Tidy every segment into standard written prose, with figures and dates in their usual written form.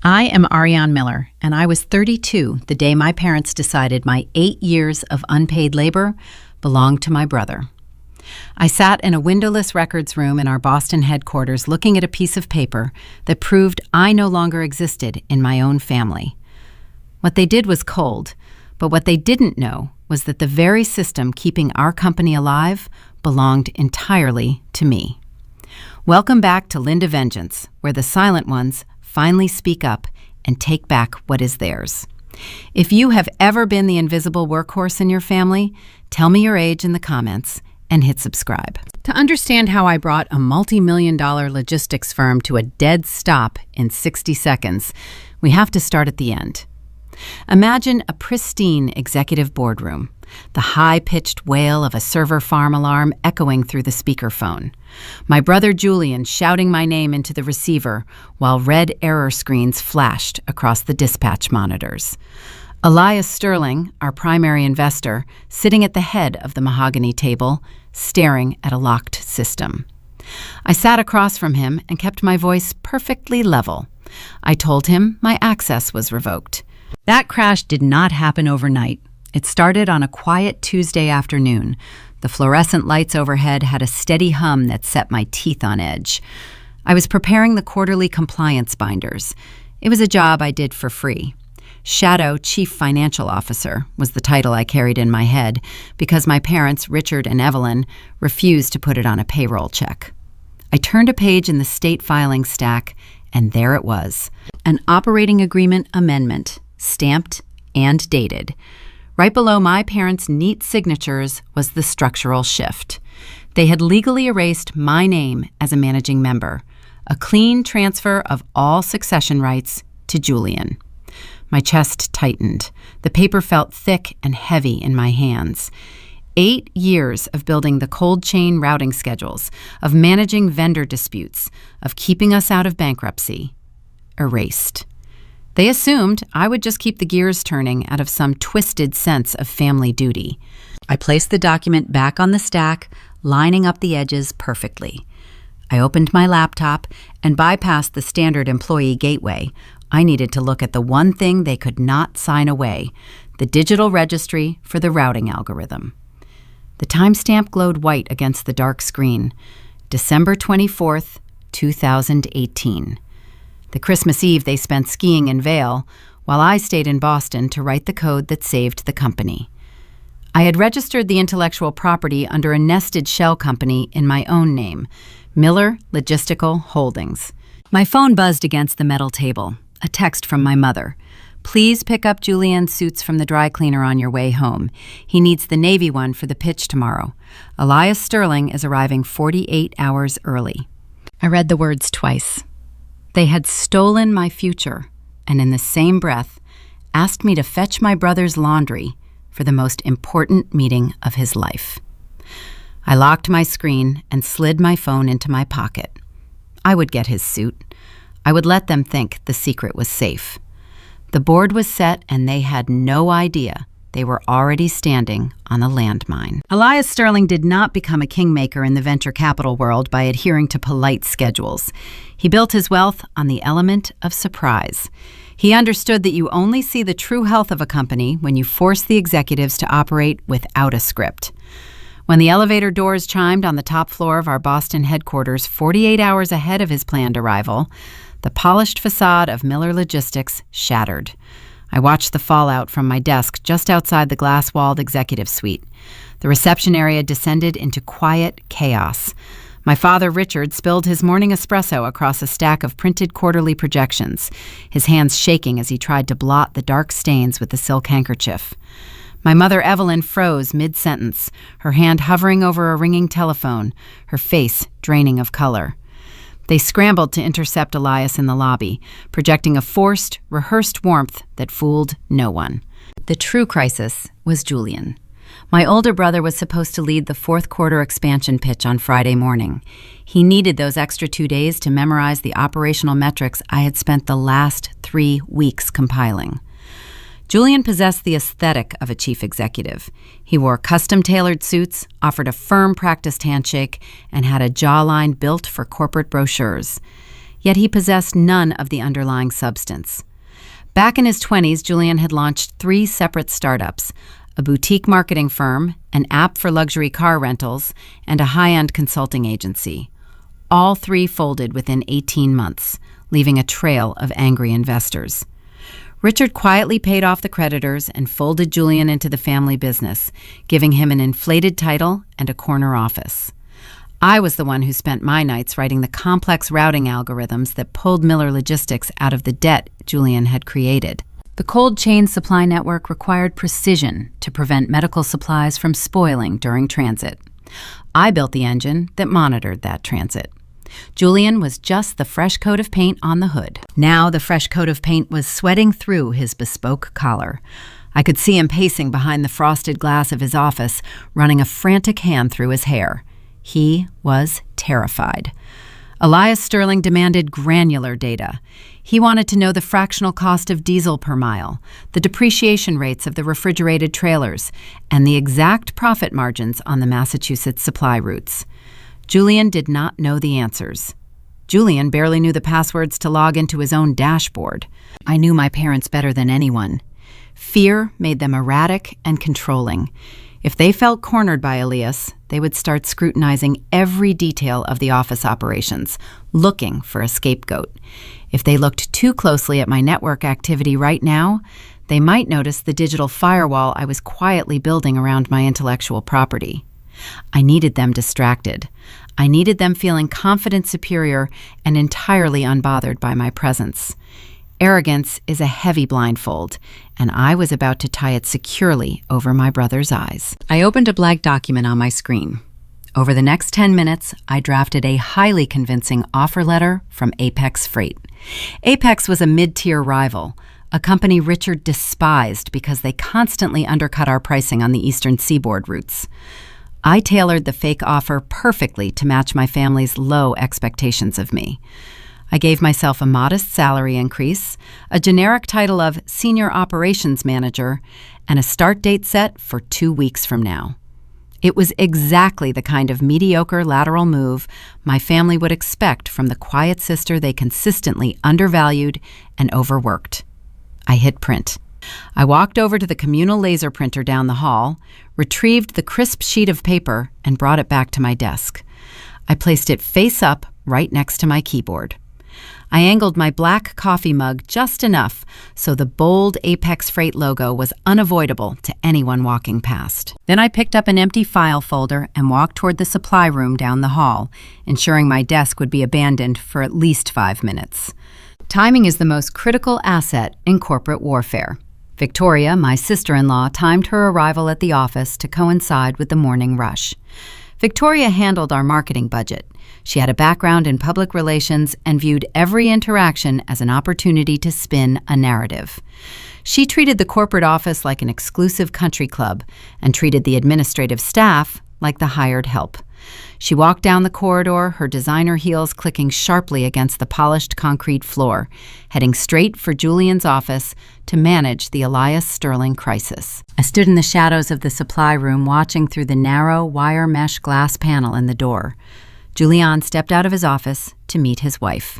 I am Ariane Miller, and I was 32 the day my parents decided my 8 years of unpaid labor belonged to my brother. I sat in a windowless records room in our Boston headquarters looking at a piece of paper that proved I no longer existed in my own family. What they did was cold, but what they didn't know was that the very system keeping our company alive belonged entirely to me. Welcome back to Linda Vengeance, where the silent ones finally speak up and take back what is theirs. If you have ever been the invisible workhorse in your family, tell me your age in the comments and hit subscribe. To understand how I brought a multi-million-dollar logistics firm to a dead stop in 60 seconds, we have to start at the end. Imagine a pristine executive boardroom, the high-pitched wail of a server farm alarm echoing through the speakerphone. My brother Julian shouting my name into the receiver while red error screens flashed across the dispatch monitors. Elias Sterling, our primary investor, sitting at the head of the mahogany table, staring at a locked system. I sat across from him and kept my voice perfectly level. I told him my access was revoked. That crash did not happen overnight. It started on a quiet Tuesday afternoon. The fluorescent lights overhead had a steady hum that set my teeth on edge. I was preparing the quarterly compliance binders. It was a job I did for free. Shadow Chief Financial Officer was the title I carried in my head because my parents, Richard and Evelyn, refused to put it on a payroll check. I turned a page in the state filing stack, and there it was, an operating agreement amendment, stamped and dated. Right below my parents' neat signatures was the structural shift. They had legally erased my name as a managing member, a clean transfer of all succession rights to Julian. My chest tightened. The paper felt thick and heavy in my hands. 8 years of building the cold chain routing schedules, of managing vendor disputes, of keeping us out of bankruptcy. Erased. They assumed I would just keep the gears turning out of some twisted sense of family duty. I placed the document back on the stack, lining up the edges perfectly. I opened my laptop and bypassed the standard employee gateway. I needed to look at the one thing they could not sign away, the digital registry for the routing algorithm. The timestamp glowed white against the dark screen. December 24th, 2018. The Christmas Eve they spent skiing in Vail, while I stayed in Boston to write the code that saved the company. I had registered the intellectual property under a nested shell company in my own name, Miller Logistical Holdings. My phone buzzed against the metal table, a text from my mother. Please pick up Julian's suits from the dry cleaner on your way home. He needs the navy one for the pitch tomorrow. Elias Sterling is arriving 48 hours early. I read the words twice. They had stolen my future, and in the same breath, asked me to fetch my brother's laundry for the most important meeting of his life. I locked my screen and slid my phone into my pocket. I would get his suit. I would let them think the secret was safe. The board was set, and they had no idea they were already standing on a landmine. Elias Sterling did not become a kingmaker in the venture capital world by adhering to polite schedules. He built his wealth on the element of surprise. He understood that you only see the true health of a company when you force the executives to operate without a script. When the elevator doors chimed on the top floor of our Boston headquarters 48 hours ahead of his planned arrival, the polished facade of Miller Logistics shattered. I watched the fallout from my desk just outside the glass-walled executive suite. The reception area descended into quiet chaos. My father, Richard, spilled his morning espresso across a stack of printed quarterly projections, his hands shaking as he tried to blot the dark stains with the silk handkerchief. My mother, Evelyn, froze mid-sentence, her hand hovering over a ringing telephone, her face draining of color. They scrambled to intercept Elias in the lobby, projecting a forced, rehearsed warmth that fooled no one. The true crisis was Julian. My older brother was supposed to lead the fourth quarter expansion pitch on Friday morning. He needed those extra 2 days to memorize the operational metrics I had spent the last 3 weeks compiling. Julian possessed the aesthetic of a chief executive. He wore custom-tailored suits, offered a firm, practiced handshake, and had a jawline built for corporate brochures. yet he possessed none of the underlying substance. Back in his 20s, Julian had launched 3 separate startups: a boutique marketing firm, an app for luxury car rentals, and a high-end consulting agency. All 3 folded within 18 months, leaving a trail of angry investors. Richard quietly paid off the creditors and folded Julian into the family business, giving him an inflated title and a corner office. I was the one who spent my nights writing the complex routing algorithms that pulled Miller Logistics out of the debt Julian had created. The cold chain supply network required precision to prevent medical supplies from spoiling during transit. I built the engine that monitored that transit. Julian was just the fresh coat of paint on the hood. Now the fresh coat of paint was sweating through his bespoke collar. I could see him pacing behind the frosted glass of his office, running a frantic hand through his hair. He was terrified. Elias Sterling demanded granular data. He wanted to know the fractional cost of diesel per mile, the depreciation rates of the refrigerated trailers, and the exact profit margins on the Massachusetts supply routes. Julian did not know the answers. Julian barely knew the passwords to log into his own dashboard. I knew my parents better than anyone. Fear made them erratic and controlling. If they felt cornered by Elias, they would start scrutinizing every detail of the office operations, looking for a scapegoat. If they looked too closely at my network activity right now, they might notice the digital firewall I was quietly building around my intellectual property. I needed them distracted. I needed them feeling confident, superior, and entirely unbothered by my presence. Arrogance is a heavy blindfold, and I was about to tie it securely over my brother's eyes. I opened a blank document on my screen. Over the next 10 minutes, I drafted a highly convincing offer letter from Apex Freight. Apex was a mid-tier rival, a company Richard despised because they constantly undercut our pricing on the Eastern Seaboard routes. I tailored the fake offer perfectly to match my family's low expectations of me. I gave myself a modest salary increase, a generic title of Senior Operations Manager, and a start date set for 2 weeks from now. It was exactly the kind of mediocre lateral move my family would expect from the quiet sister they consistently undervalued and overworked. I hit print. I walked over to the communal laser printer down the hall, retrieved the crisp sheet of paper, and brought it back to my desk. I placed it face up right next to my keyboard. I angled my black coffee mug just enough so the bold Apex Freight logo was unavoidable to anyone walking past. Then I picked up an empty file folder and walked toward the supply room down the hall, ensuring my desk would be abandoned for at least 5 minutes. Timing is the most critical asset in corporate warfare. Victoria, my sister-in-law, timed her arrival at the office to coincide with the morning rush. Victoria handled our marketing budget. She had a background in public relations and viewed every interaction as an opportunity to spin a narrative. She treated the corporate office like an exclusive country club and treated the administrative staff like the hired help. She walked down the corridor, her designer heels clicking sharply against the polished concrete floor, heading straight for Julian's office to manage the Elias Sterling crisis. I stood in the shadows of the supply room watching through the narrow wire mesh glass panel in the door. Julian stepped out of his office to meet his wife.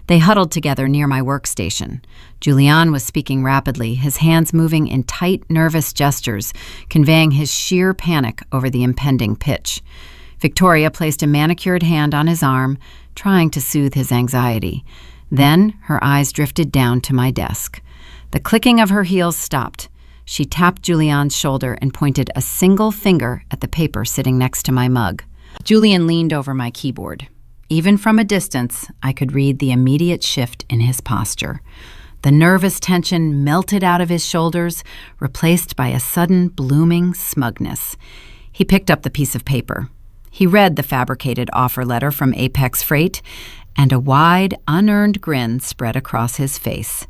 They huddled together near my workstation. Julian was speaking rapidly, his hands moving in tight, nervous gestures, conveying his sheer panic over the impending pitch. Victoria placed a manicured hand on his arm, trying to soothe his anxiety. Then her eyes drifted down to my desk. The clicking of her heels stopped. She tapped Julian's shoulder and pointed a single finger at the paper sitting next to my mug. Julian leaned over my keyboard. Even from a distance, I could read the immediate shift in his posture. The nervous tension melted out of his shoulders, replaced by a sudden blooming smugness. He picked up the piece of paper. He read the fabricated offer letter from Apex Freight, and a wide, unearned grin spread across his face.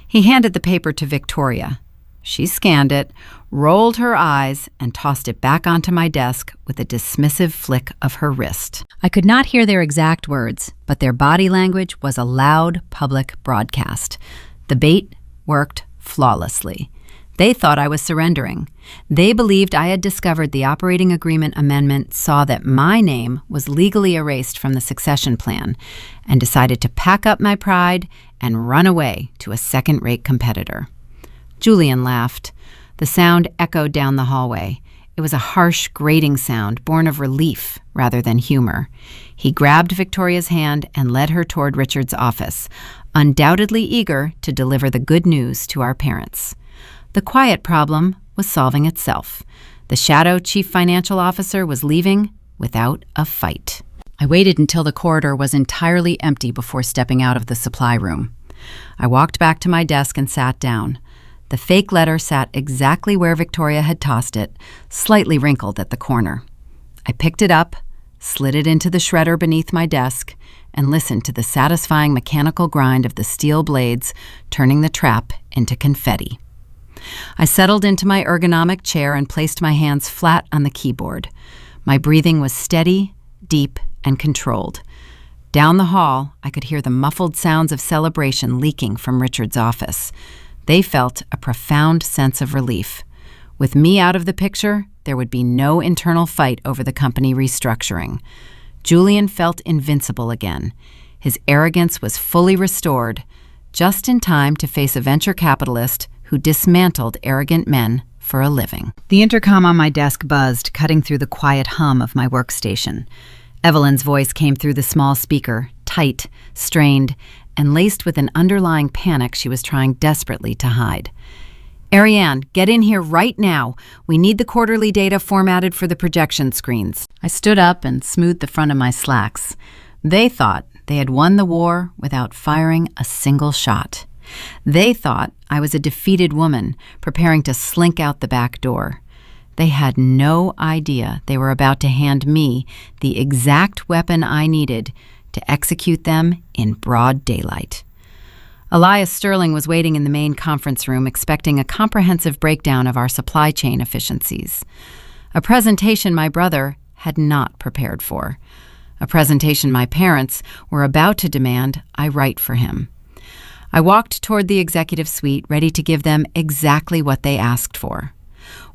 He handed the paper to Victoria. She scanned it, rolled her eyes, and tossed it back onto my desk with a dismissive flick of her wrist. I could not hear their exact words, but their body language was a loud public broadcast. The bait worked flawlessly. They thought I was surrendering. They believed I had discovered the operating agreement amendment, saw that my name was legally erased from the succession plan, and decided to pack up my pride and run away to a second-rate competitor. Julian laughed. The sound echoed down the hallway. It was a harsh, grating sound born of relief rather than humor. He grabbed Victoria's hand and led her toward Richard's office, undoubtedly eager to deliver the good news to our parents. The quiet problem was solving itself. The shadow chief financial officer was leaving without a fight. I waited until the corridor was entirely empty before stepping out of the supply room. I walked back to my desk and sat down. The fake letter sat exactly where Victoria had tossed it, slightly wrinkled at the corner. I picked it up, slid it into the shredder beneath my desk, and listened to the satisfying mechanical grind of the steel blades turning the trap into confetti. I settled into my ergonomic chair and placed my hands flat on the keyboard. My breathing was steady, deep, and controlled. Down the hall, I could hear the muffled sounds of celebration leaking from Richard's office. They felt a profound sense of relief. With me out of the picture, there would be no internal fight over the company restructuring. Julian felt invincible again. His arrogance was fully restored, just in time to face a venture capitalist who dismantled arrogant men for a living. The intercom on my desk buzzed, cutting through the quiet hum of my workstation. Evelyn's voice came through the small speaker, tight, strained, and laced with an underlying panic she was trying desperately to hide. "Ariane, get in here right now. We need the quarterly data formatted for the projection screens." I stood up and smoothed the front of my slacks. They thought they had won the war without firing a single shot. They thought I was a defeated woman preparing to slink out the back door. They had no idea they were about to hand me the exact weapon I needed to execute them in broad daylight. Elias Sterling was waiting in the main conference room, expecting a comprehensive breakdown of our supply chain efficiencies. A presentation my brother had not prepared for. A presentation my parents were about to demand I write for him. I walked toward the executive suite, ready to give them exactly what they asked for.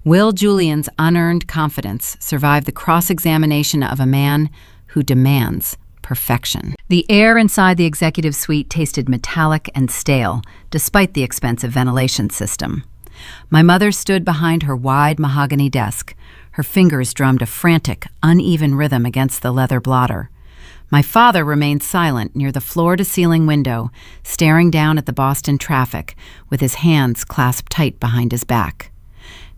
Will Julian's unearned confidence survive the cross-examination of a man who demands perfection? The air inside the executive suite tasted metallic and stale, despite the expensive ventilation system. My mother stood behind her wide mahogany desk. Her fingers drummed a frantic, uneven rhythm against the leather blotter. My father remained silent near the floor-to-ceiling window, staring down at the Boston traffic, with his hands clasped tight behind his back.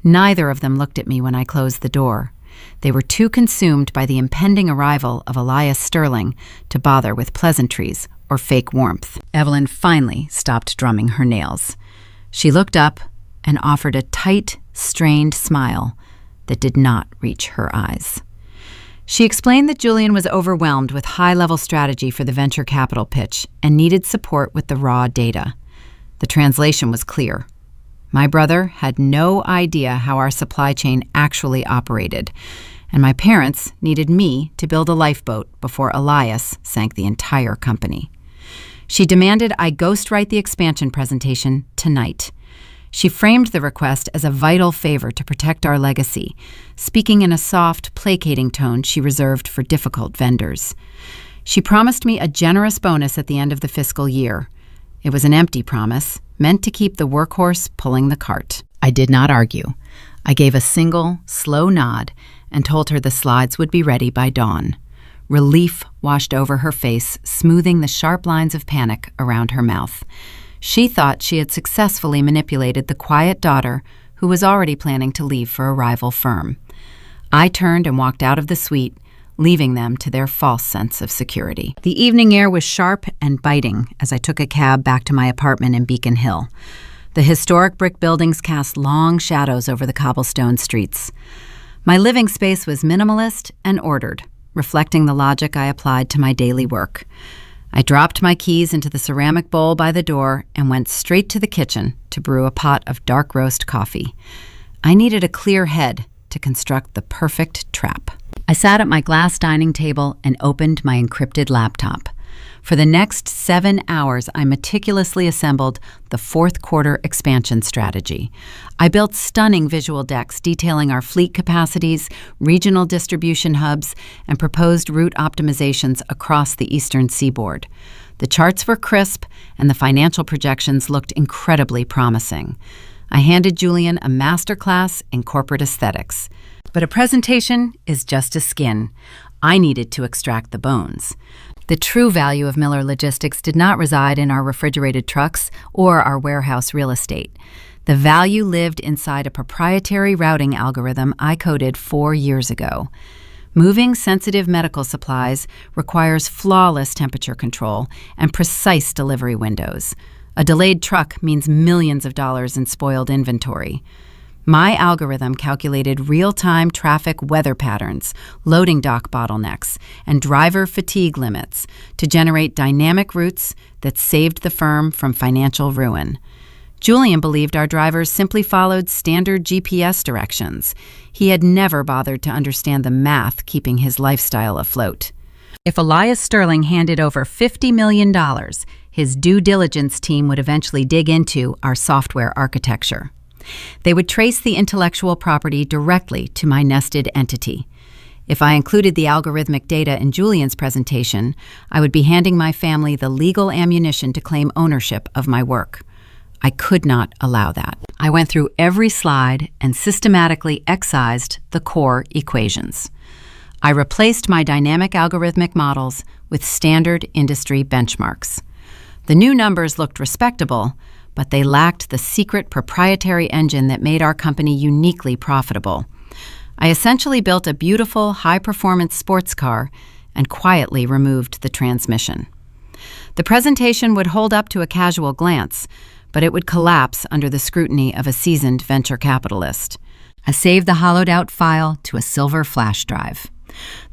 Neither of them looked at me when I closed the door. They were too consumed by the impending arrival of Elias Sterling to bother with pleasantries or fake warmth. Evelyn finally stopped drumming her nails. She looked up and offered a tight, strained smile that did not reach her eyes. She explained that Julian was overwhelmed with high-level strategy for the venture capital pitch and needed support with the raw data. The translation was clear. My brother had no idea how our supply chain actually operated, and my parents needed me to build a lifeboat before Elias sank the entire company. She demanded I ghostwrite the expansion presentation tonight. She framed the request as a vital favor to protect our legacy, speaking in a soft, placating tone she reserved for difficult vendors. She promised me a generous bonus at the end of the fiscal year. It was an empty promise, meant to keep the workhorse pulling the cart. I did not argue. I gave a single, slow nod and told her the slides would be ready by dawn. Relief washed over her face, smoothing the sharp lines of panic around her mouth. She thought she had successfully manipulated the quiet daughter who was already planning to leave for a rival firm. I turned and walked out of the suite, leaving them to their false sense of security. The evening air was sharp and biting as I took a cab back to my apartment in Beacon Hill. The historic brick buildings cast long shadows over the cobblestone streets. My living space was minimalist and ordered, reflecting the logic I applied to my daily work. I dropped my keys into the ceramic bowl by the door and went straight to the kitchen to brew a pot of dark roast coffee. I needed a clear head to construct the perfect trap. I sat at my glass dining table and opened my encrypted laptop. For the next 7 hours, I meticulously assembled the fourth quarter expansion strategy. I built stunning visual decks detailing our fleet capacities, regional distribution hubs, and proposed route optimizations across the eastern seaboard. The charts were crisp, and the financial projections looked incredibly promising. I handed Julian a masterclass in corporate aesthetics. But a presentation is just a skin. I needed to extract the bones. The true value of Miller Logistics did not reside in our refrigerated trucks or our warehouse real estate. The value lived inside a proprietary routing algorithm I coded 4 years ago. Moving sensitive medical supplies requires flawless temperature control and precise delivery windows. A delayed truck means millions of dollars in spoiled inventory. My algorithm calculated real-time traffic weather patterns, loading dock bottlenecks, and driver fatigue limits to generate dynamic routes that saved the firm from financial ruin. Julian believed our drivers simply followed standard GPS directions. He had never bothered to understand the math keeping his lifestyle afloat. If Elias Sterling handed over $50 million, his due diligence team would eventually dig into our software architecture. They would trace the intellectual property directly to my nested entity. If I included the algorithmic data in Julian's presentation, I would be handing my family the legal ammunition to claim ownership of my work. I could not allow that. I went through every slide and systematically excised the core equations. I replaced my dynamic algorithmic models with standard industry benchmarks. The new numbers looked respectable, but they lacked the secret proprietary engine that made our company uniquely profitable. I essentially built a beautiful, high-performance sports car and quietly removed the transmission. The presentation would hold up to a casual glance, but it would collapse under the scrutiny of a seasoned venture capitalist. I saved the hollowed-out file to a silver flash drive.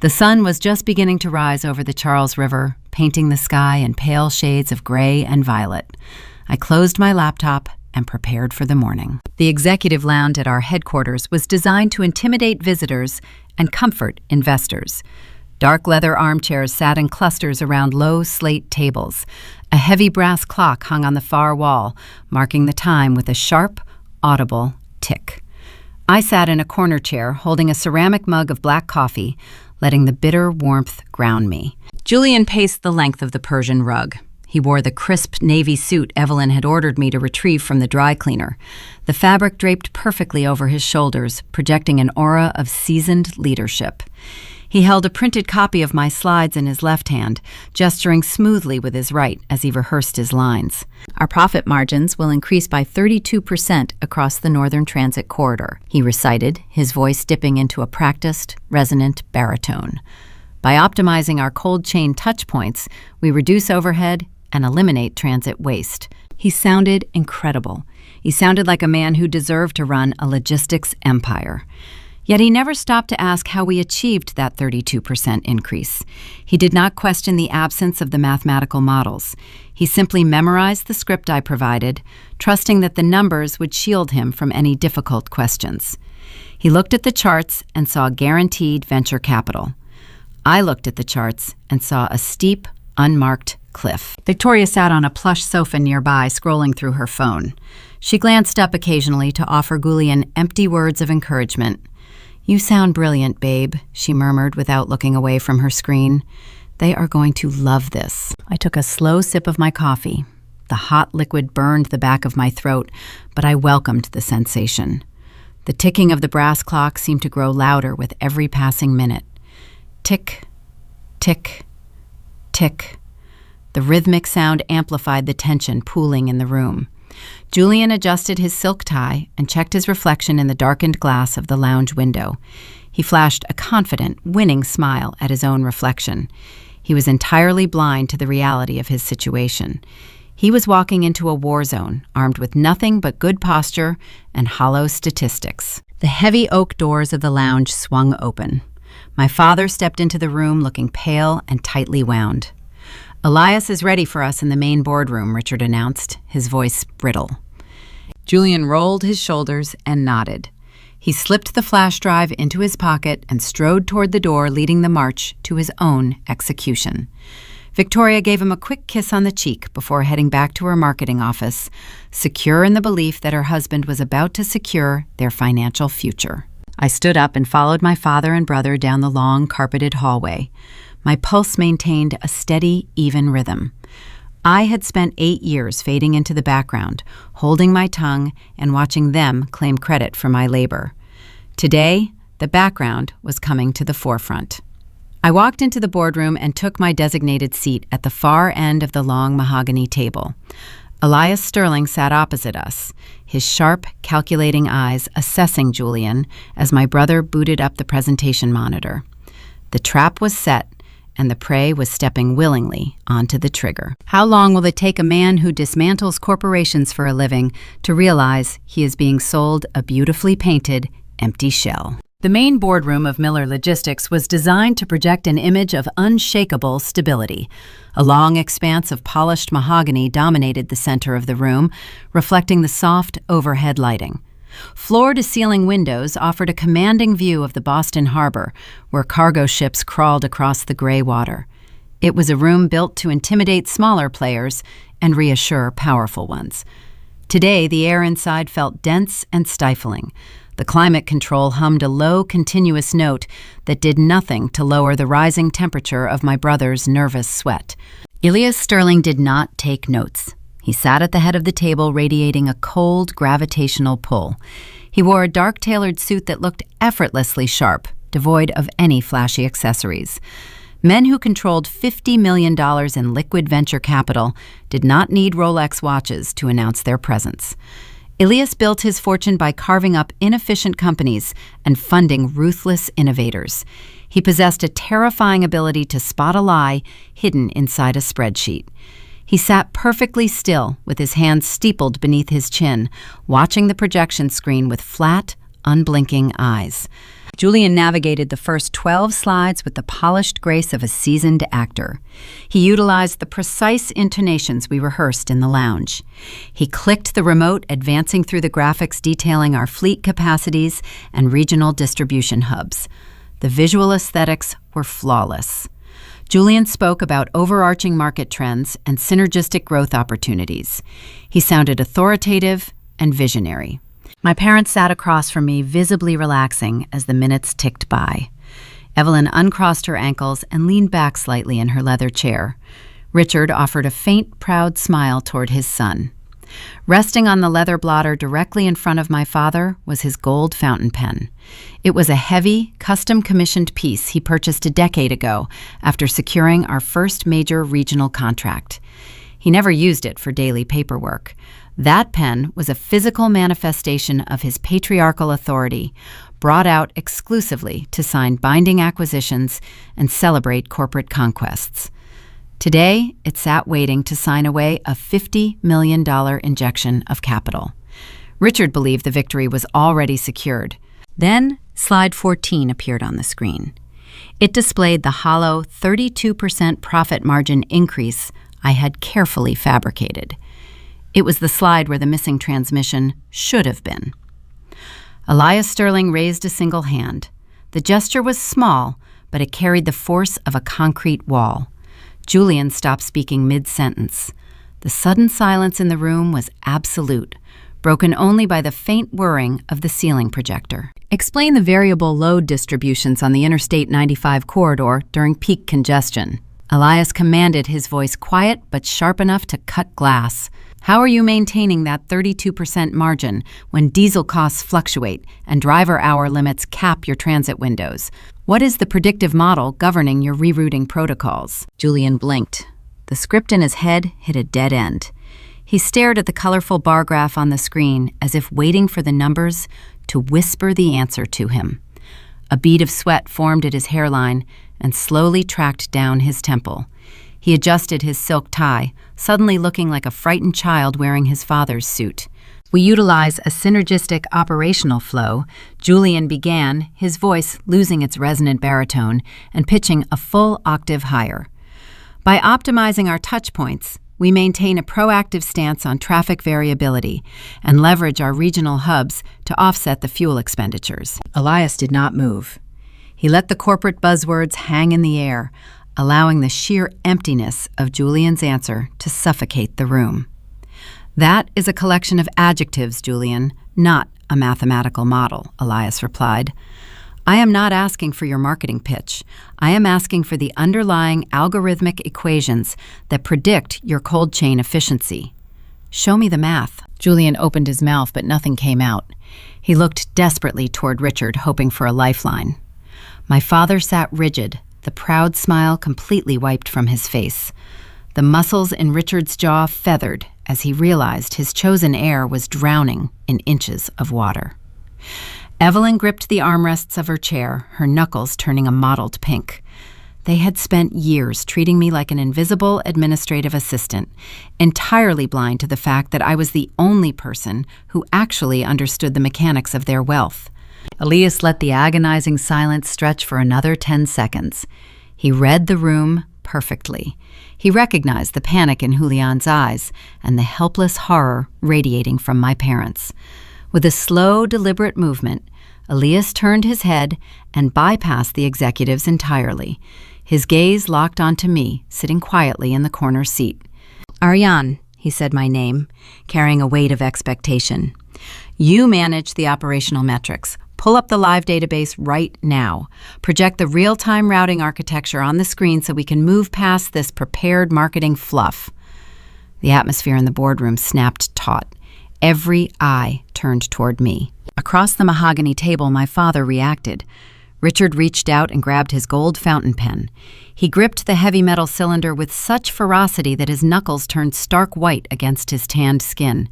The sun was just beginning to rise over the Charles River, painting the sky in pale shades of gray and violet. I closed my laptop and prepared for the morning. The executive lounge at our headquarters was designed to intimidate visitors and comfort investors. Dark leather armchairs sat in clusters around low slate tables. A heavy brass clock hung on the far wall, marking the time with a sharp, audible tick. I sat in a corner chair, holding a ceramic mug of black coffee, letting the bitter warmth ground me. Julian paced the length of the Persian rug. He wore the crisp navy suit Evelyn had ordered me to retrieve from the dry cleaner. The fabric draped perfectly over his shoulders, projecting an aura of seasoned leadership. He held a printed copy of my slides in his left hand, gesturing smoothly with his right as he rehearsed his lines. Our profit margins will increase by 32% across the Northern Transit Corridor, he recited, his voice dipping into a practiced, resonant baritone. By optimizing our cold chain touch points, we reduce overhead and eliminate transit waste. He sounded incredible. He sounded like a man who deserved to run a logistics empire. Yet he never stopped to ask how we achieved that 32% increase. He did not question the absence of the mathematical models. He simply memorized the script I provided, trusting that the numbers would shield him from any difficult questions. He looked at the charts and saw guaranteed venture capital. I looked at the charts and saw a steep, unmarked cliff. Victoria sat on a plush sofa nearby, scrolling through her phone. She glanced up occasionally to offer Julian empty words of encouragement. "You sound brilliant, babe," she murmured without looking away from her screen. "They are going to love this." I took a slow sip of my coffee. The hot liquid burned the back of my throat, but I welcomed the sensation. The ticking of the brass clock seemed to grow louder with every passing minute. Tick, tick, tick. The rhythmic sound amplified the tension pooling in the room. Julian adjusted his silk tie and checked his reflection in the darkened glass of the lounge window. He flashed a confident, winning smile at his own reflection. He was entirely blind to the reality of his situation. He was walking into a war zone, armed with nothing but good posture and hollow statistics. The heavy oak doors of the lounge swung open. My father stepped into the room looking pale and tightly wound. "Elias is ready for us in the main boardroom," Richard announced, his voice brittle. Julian rolled his shoulders and nodded. He slipped the flash drive into his pocket and strode toward the door leading the march to his own execution. Victoria gave him a quick kiss on the cheek before heading back to her marketing office, secure in the belief that her husband was about to secure their financial future. I stood up and followed my father and brother down the long, carpeted hallway. My pulse maintained a steady, even rhythm. I had spent 8 years fading into the background, holding my tongue and watching them claim credit for my labor. Today, the background was coming to the forefront. I walked into the boardroom and took my designated seat at the far end of the long mahogany table. Elias Sterling sat opposite us, his sharp, calculating eyes assessing Julian as my brother booted up the presentation monitor. The trap was set, and the prey was stepping willingly onto the trigger. How long will it take a man who dismantles corporations for a living to realize he is being sold a beautifully painted, empty shell? The main boardroom of Miller Logistics was designed to project an image of unshakable stability. A long expanse of polished mahogany dominated the center of the room, reflecting the soft overhead lighting. Floor-to-ceiling windows offered a commanding view of the Boston Harbor, where cargo ships crawled across the gray water. It was a room built to intimidate smaller players and reassure powerful ones. Today, the air inside felt dense and stifling. The climate control hummed a low, continuous note that did nothing to lower the rising temperature of my brother's nervous sweat. Elias Sterling did not take notes. He sat at the head of the table, radiating a cold, gravitational pull. He wore a dark-tailored suit that looked effortlessly sharp, devoid of any flashy accessories. Men who controlled $50 million in liquid venture capital did not need Rolex watches to announce their presence. Elias built his fortune by carving up inefficient companies and funding ruthless innovators. He possessed a terrifying ability to spot a lie hidden inside a spreadsheet. He sat perfectly still with his hands steepled beneath his chin, watching the projection screen with flat, unblinking eyes. Julian navigated the first 12 slides with the polished grace of a seasoned actor. He utilized the precise intonations we rehearsed in the lounge. He clicked the remote, advancing through the graphics detailing our fleet capacities and regional distribution hubs. The visual aesthetics were flawless. Julian spoke about overarching market trends and synergistic growth opportunities. He sounded authoritative and visionary. My parents sat across from me, visibly relaxing as the minutes ticked by. Evelyn uncrossed her ankles and leaned back slightly in her leather chair. Richard offered a faint, proud smile toward his son. Resting on the leather blotter directly in front of my father was his gold fountain pen. It was a heavy, custom-commissioned piece he purchased a decade ago after securing our first major regional contract. He never used it for daily paperwork. That pen was a physical manifestation of his patriarchal authority, brought out exclusively to sign binding acquisitions and celebrate corporate conquests. Today, it sat waiting to sign away a $50 million injection of capital. Richard believed the victory was already secured. Then, slide 14 appeared on the screen. It displayed the hollow 32% profit margin increase I had carefully fabricated. It was the slide where the missing transmission should have been. Elias Sterling raised a single hand. The gesture was small, but it carried the force of a concrete wall. Julian stopped speaking mid-sentence. The sudden silence in the room was absolute, broken only by the faint whirring of the ceiling projector. Explain the variable load distributions on the Interstate 95 corridor during peak congestion. Elias commanded, his voice quiet but sharp enough to cut glass. How are you maintaining that 32% margin when diesel costs fluctuate and driver hour limits cap your transit windows? What is the predictive model governing your rerouting protocols? Julian blinked. The script in his head hit a dead end. He stared at the colorful bar graph on the screen as if waiting for the numbers to whisper the answer to him. A bead of sweat formed at his hairline and slowly tracked down his temple. He adjusted his silk tie, suddenly looking like a frightened child wearing his father's suit. We utilize a synergistic operational flow. Julian began, his voice losing its resonant baritone and pitching a full octave higher. By optimizing our touch points, we maintain a proactive stance on traffic variability and leverage our regional hubs to offset the fuel expenditures. Elias did not move. He let the corporate buzzwords hang in the air, allowing the sheer emptiness of Julian's answer to suffocate the room. "That is a collection of adjectives, Julian, not a mathematical model," Elias replied. "I am not asking for your marketing pitch. I am asking for the underlying algorithmic equations that predict your cold chain efficiency." "Show me the math." Julian opened his mouth, but nothing came out. He looked desperately toward Richard, hoping for a lifeline. My father sat rigid, the proud smile completely wiped from his face. The muscles in Richard's jaw feathered as he realized his chosen heir was drowning in inches of water. Evelyn gripped the armrests of her chair, her knuckles turning a mottled pink. They had spent years treating me like an invisible administrative assistant, entirely blind to the fact that I was the only person who actually understood the mechanics of their wealth. Elias let the agonizing silence stretch for another 10 seconds. He read the room perfectly. He recognized the panic in Julian's eyes and the helpless horror radiating from my parents. With a slow, deliberate movement, Elias turned his head and bypassed the executives entirely. His gaze locked onto me, sitting quietly in the corner seat. "Ariane," he said my name, carrying a weight of expectation. "You manage the operational metrics. Pull up the live database right now. Project the real-time routing architecture on the screen so we can move past this prepared marketing fluff." The atmosphere in the boardroom snapped taut. Every eye turned toward me. Across the mahogany table, my father reacted. Richard reached out and grabbed his gold fountain pen. He gripped the heavy metal cylinder with such ferocity that his knuckles turned stark white against his tanned skin.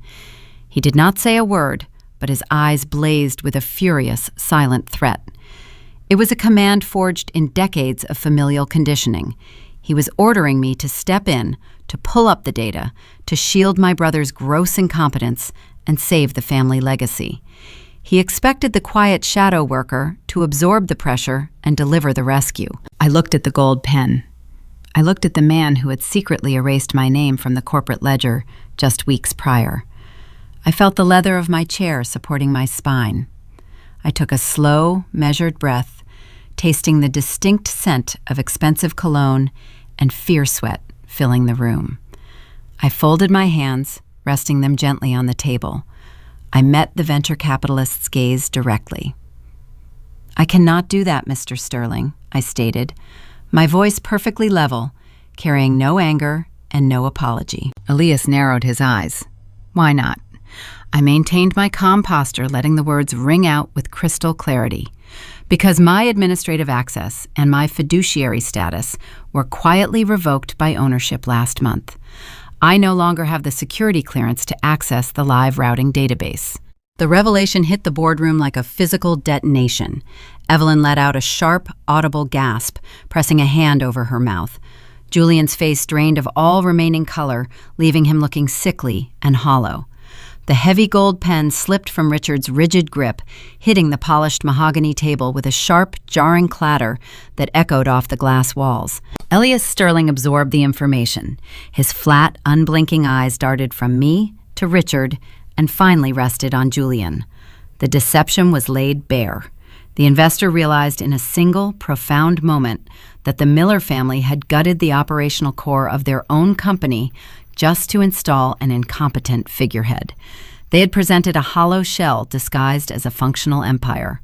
He did not say a word, but his eyes blazed with a furious, silent threat. It was a command forged in decades of familial conditioning. He was ordering me to step in, to pull up the data, to shield my brother's gross incompetence, and save the family legacy. He expected the quiet shadow worker to absorb the pressure and deliver the rescue. I looked at the gold pen. I looked at the man who had secretly erased my name from the corporate ledger just weeks prior. I felt the leather of my chair supporting my spine. I took a slow, measured breath, tasting the distinct scent of expensive cologne and fear sweat filling the room. I folded my hands, resting them gently on the table. I met the venture capitalist's gaze directly. "I cannot do that, Mr. Sterling," I stated, my voice perfectly level, carrying no anger and no apology. Elias narrowed his eyes. "Why not?" I maintained my calm posture, letting the words ring out with crystal clarity. "Because my administrative access and my fiduciary status were quietly revoked by ownership last month. I no longer have the security clearance to access the live routing database." The revelation hit the boardroom like a physical detonation. Evelyn let out a sharp, audible gasp, pressing a hand over her mouth. Julian's face drained of all remaining color, leaving him looking sickly and hollow. The heavy gold pen slipped from Richard's rigid grip, hitting the polished mahogany table with a sharp, jarring clatter that echoed off the glass walls. Elias Sterling absorbed the information. His flat, unblinking eyes darted from me to Richard and finally rested on Julian. The deception was laid bare. The investor realized in a single, profound moment that the Miller family had gutted the operational core of their own company just to install an incompetent figurehead. They had presented a hollow shell disguised as a functional empire.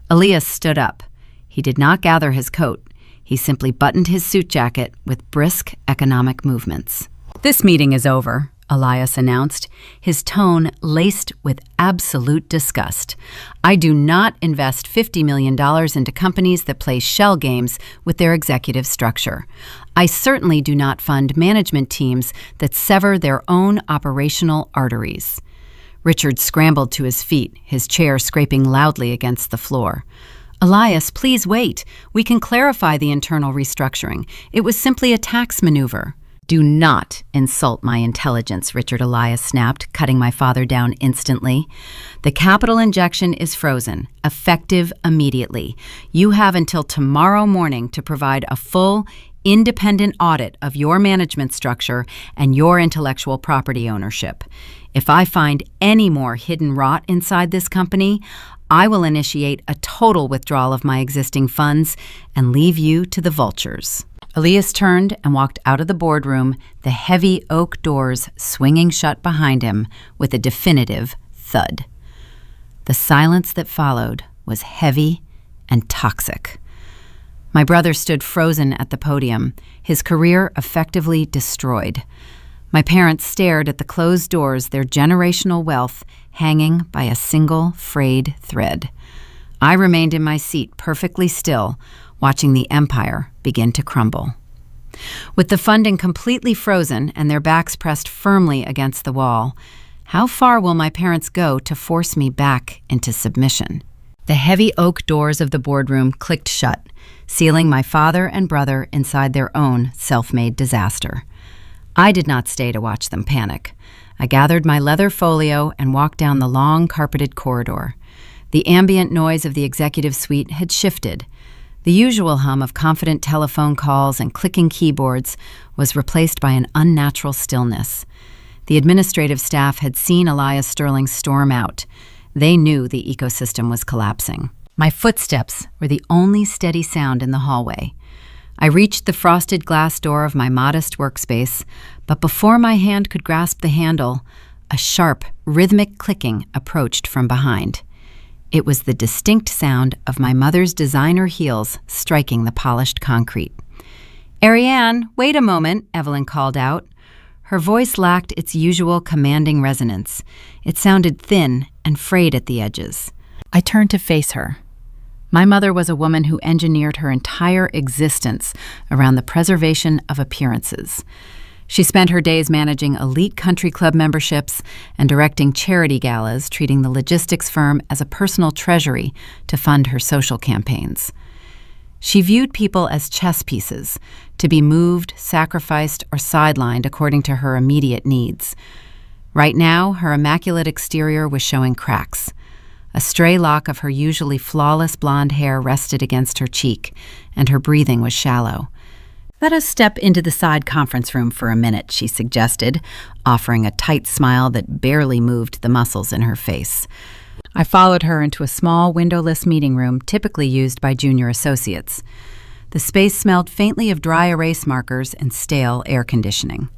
Elias stood up. He did not gather his coat. He simply buttoned his suit jacket with brisk economic movements. "This meeting is over," Elias announced, his tone laced with absolute disgust. "I do not invest $50 million into companies that play shell games with their executive structure. I certainly do not fund management teams that sever their own operational arteries." Richard scrambled to his feet, his chair scraping loudly against the floor. "Elias, please wait. We can clarify the internal restructuring. It was simply a tax maneuver." "Do not insult my intelligence," Richard Elias snapped, cutting my father down instantly. "The capital injection is frozen, effective immediately. You have until tomorrow morning to provide a full, independent audit of your management structure and your intellectual property ownership. If I find any more hidden rot inside this company, I will initiate a total withdrawal of my existing funds and leave you to the vultures." Elias turned and walked out of the boardroom, the heavy oak doors swinging shut behind him with a definitive thud. The silence that followed was heavy and toxic. My brother stood frozen at the podium, his career effectively destroyed. My parents stared at the closed doors, their generational wealth hanging by a single frayed thread. I remained in my seat, perfectly still, watching the empire begin to crumble. With the funding completely frozen and their backs pressed firmly against the wall, how far will my parents go to force me back into submission? The heavy oak doors of the boardroom clicked shut, sealing my father and brother inside their own self-made disaster. I did not stay to watch them panic. I gathered my leather folio and walked down the long carpeted corridor. The ambient noise of the executive suite had shifted. The usual hum of confident telephone calls and clicking keyboards was replaced by an unnatural stillness. The administrative staff had seen Elias Sterling storm out. They knew the ecosystem was collapsing. My footsteps were the only steady sound in the hallway. I reached the frosted glass door of my modest workspace, but before my hand could grasp the handle, a sharp, rhythmic clicking approached from behind. It was the distinct sound of my mother's designer heels striking the polished concrete. "Ariane, wait a moment," Evelyn called out. Her voice lacked its usual commanding resonance. It sounded thin and frayed at the edges. I turned to face her. My mother was a woman who engineered her entire existence around the preservation of appearances. She spent her days managing elite country club memberships and directing charity galas, treating the logistics firm as a personal treasury to fund her social campaigns. She viewed people as chess pieces, to be moved, sacrificed, or sidelined according to her immediate needs. Right now, her immaculate exterior was showing cracks. A stray lock of her usually flawless blonde hair rested against her cheek, and her breathing was shallow. "Let us step into the side conference room for a minute," she suggested, offering a tight smile that barely moved the muscles in her face. I followed her into a small, windowless meeting room typically used by junior associates. The space smelled faintly of dry erase markers and stale air conditioning.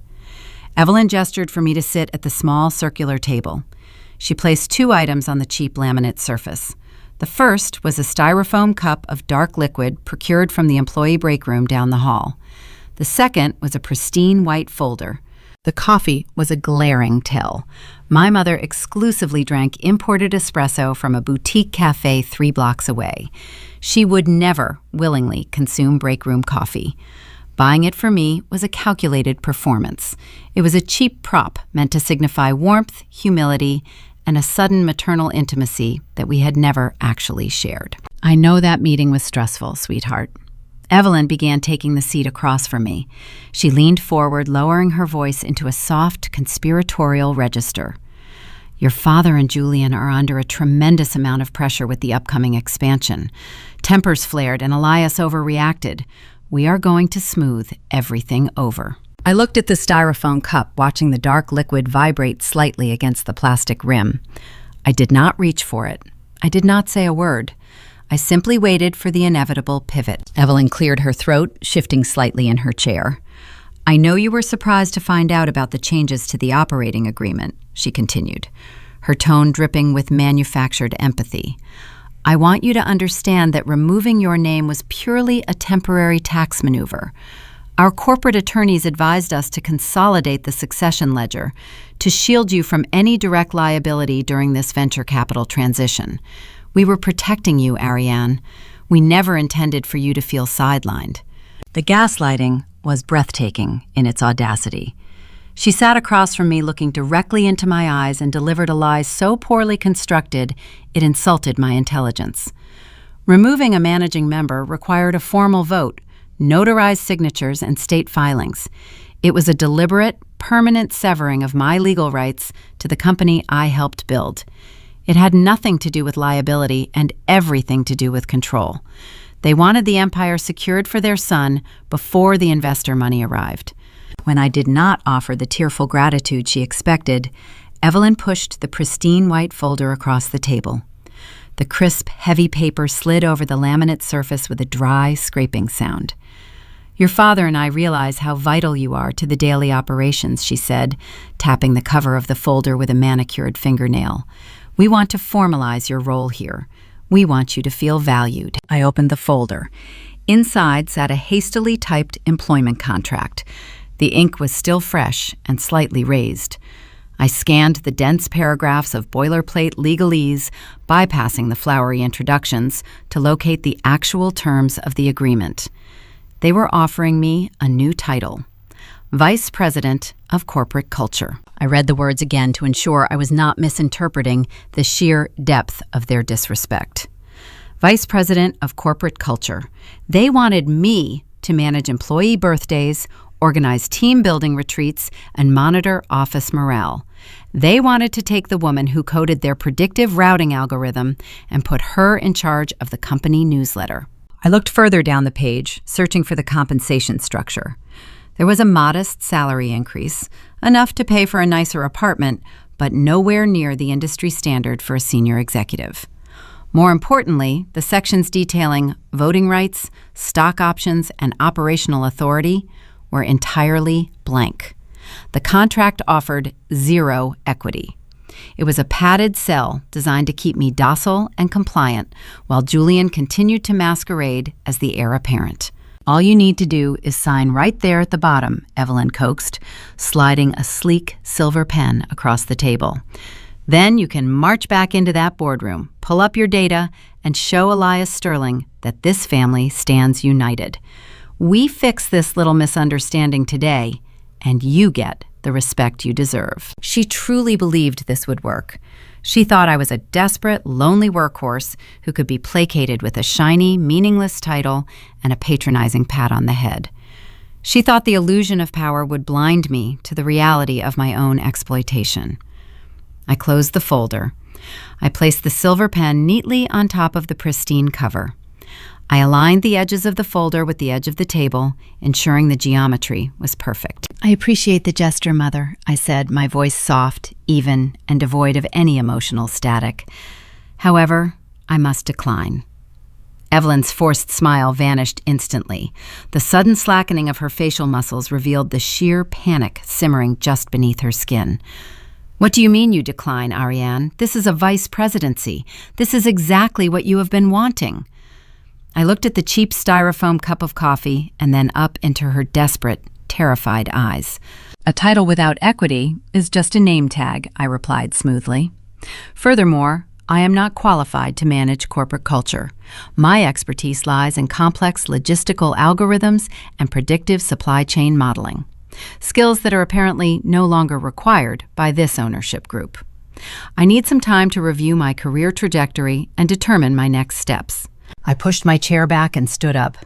Evelyn gestured for me to sit at the small circular table. She placed 2 items on the cheap laminate surface. The first was a styrofoam cup of dark liquid procured from the employee break room down the hall. The second was a pristine white folder. The coffee was a glaring tell. My mother exclusively drank imported espresso from a boutique cafe 3 blocks away. She would never willingly consume break room coffee. Buying it for me was a calculated performance. It was a cheap prop meant to signify warmth, humility, and a sudden maternal intimacy that we had never actually shared. "I know that meeting was stressful, sweetheart." Evelyn began taking the seat across from me. She leaned forward, lowering her voice into a soft, conspiratorial register. "Your father and Julian are under a tremendous amount of pressure with the upcoming expansion. Tempers flared and Elias overreacted. We are going to smooth everything over." I looked at the styrofoam cup, watching the dark liquid vibrate slightly against the plastic rim. I did not reach for it. I did not say a word. I simply waited for the inevitable pivot. Evelyn cleared her throat, shifting slightly in her chair. "I know you were surprised to find out about the changes to the operating agreement," she continued, her tone dripping with manufactured empathy. "I want you to understand that removing your name was purely a temporary tax maneuver. Our corporate attorneys advised us to consolidate the succession ledger to shield you from any direct liability during this venture capital transition. We were protecting you, Ariane. We never intended for you to feel sidelined." The gaslighting was breathtaking in its audacity. She sat across from me, looking directly into my eyes, and delivered a lie so poorly constructed it insulted my intelligence. Removing a managing member required a formal vote, notarized signatures, and state filings. It was a deliberate, permanent severing of my legal rights to the company I helped build. It had nothing to do with liability and everything to do with control. They wanted the empire secured for their son before the investor money arrived. When I did not offer the tearful gratitude she expected, Evelyn pushed the pristine white folder across the table. The crisp, heavy paper slid over the laminate surface with a dry, scraping sound. "Your father and I realize how vital you are to the daily operations," she said, tapping the cover of the folder with a manicured fingernail. "We want to formalize your role here. We want you to feel valued." I opened the folder. Inside sat a hastily typed employment contract. The ink was still fresh and slightly raised. I scanned the dense paragraphs of boilerplate legalese, bypassing the flowery introductions, to locate the actual terms of the agreement. They were offering me a new title: Vice President of Corporate Culture. I read the words again to ensure I was not misinterpreting the sheer depth of their disrespect. Vice President of Corporate Culture. They wanted me to manage employee birthdays, organize team-building retreats, and monitor office morale. They wanted to take the woman who coded their predictive routing algorithm and put her in charge of the company newsletter. I looked further down the page, searching for the compensation structure. There was a modest salary increase, enough to pay for a nicer apartment, but nowhere near the industry standard for a senior executive. More importantly, the sections detailing voting rights, stock options, and operational authority were entirely blank. The contract offered zero equity. It was a padded cell designed to keep me docile and compliant while Julian continued to masquerade as the heir apparent. "All you need to do is sign right there at the bottom," Evelyn coaxed, sliding a sleek silver pen across the table. "Then you can march back into that boardroom, pull up your data, and show Elias Sterling that this family stands united. We fix this little misunderstanding today, and you get the respect you deserve." She truly believed this would work. She thought I was a desperate, lonely workhorse who could be placated with a shiny, meaningless title and a patronizing pat on the head. She thought the illusion of power would blind me to the reality of my own exploitation. I closed the folder. I placed the silver pen neatly on top of the pristine cover. I aligned the edges of the folder with the edge of the table, ensuring the geometry was perfect. "I appreciate the gesture, Mother," I said, my voice soft, even, and devoid of any emotional static. However, I must decline. Evelyn's forced smile vanished instantly. The sudden slackening of her facial muscles revealed the sheer panic simmering just beneath her skin. "What do you mean you decline, Ariane? This is a vice presidency. This is exactly what you have been wanting." I looked at the cheap styrofoam cup of coffee and then up into her desperate, terrified eyes. "A title without equity is just a name tag," I replied smoothly. "Furthermore, I am not qualified to manage corporate culture. My expertise lies in complex logistical algorithms and predictive supply chain modeling, skills that are apparently no longer required by this ownership group. I need some time to review my career trajectory and determine my next steps." I pushed my chair back and stood up.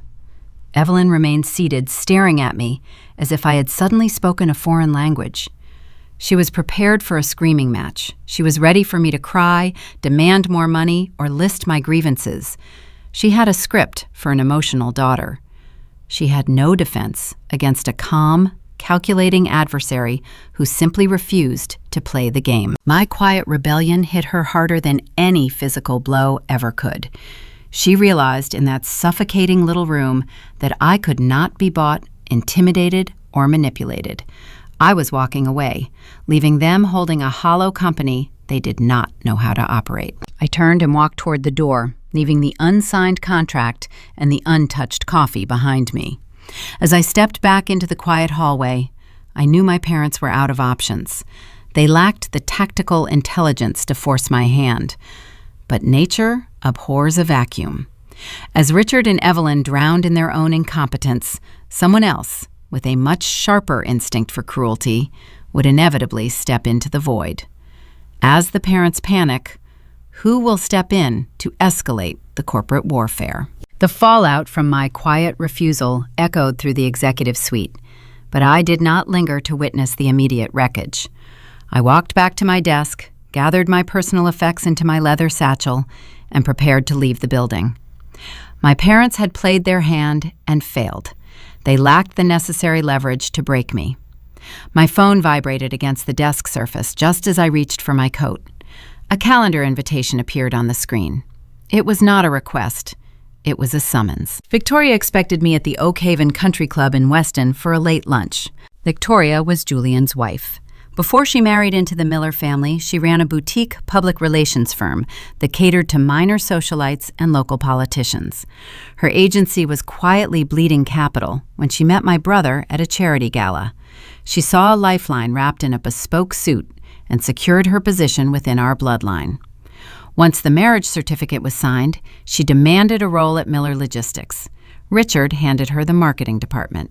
Evelyn remained seated, staring at me as if I had suddenly spoken a foreign language. She was prepared for a screaming match. She was ready for me to cry, demand more money, or list my grievances. She had a script for an emotional daughter. She had no defense against a calm, calculating adversary who simply refused to play the game. My quiet rebellion hit her harder than any physical blow ever could. She realized in that suffocating little room that I could not be bought, intimidated, or manipulated. I was walking away, leaving them holding a hollow company they did not know how to operate. I turned and walked toward the door, leaving the unsigned contract and the untouched coffee behind me. As I stepped back into the quiet hallway, I knew my parents were out of options. They lacked the tactical intelligence to force my hand. But nature abhors a vacuum. As Richard and Evelyn drowned in their own incompetence, someone else, with a much sharper instinct for cruelty, would inevitably step into the void. As the parents panic, who will step in to escalate the corporate warfare? The fallout from my quiet refusal echoed through the executive suite, but I did not linger to witness the immediate wreckage. I walked back to my desk, gathered my personal effects into my leather satchel, and prepared to leave the building. My parents had played their hand and failed. They lacked the necessary leverage to break me. My phone vibrated against the desk surface just as I reached for my coat. A calendar invitation appeared on the screen. It was not a request. it was a summons. Victoria expected me at the Oak Haven Country Club in Weston for a late lunch. Victoria was Julian's wife. Before she married into the Miller family, she ran a boutique public relations firm that catered to minor socialites and local politicians. Her agency was quietly bleeding capital when she met my brother at a charity gala. She saw a lifeline wrapped in a bespoke suit and secured her position within our bloodline. Once the marriage certificate was signed, she demanded a role at Miller Logistics. Richard handed her the marketing department.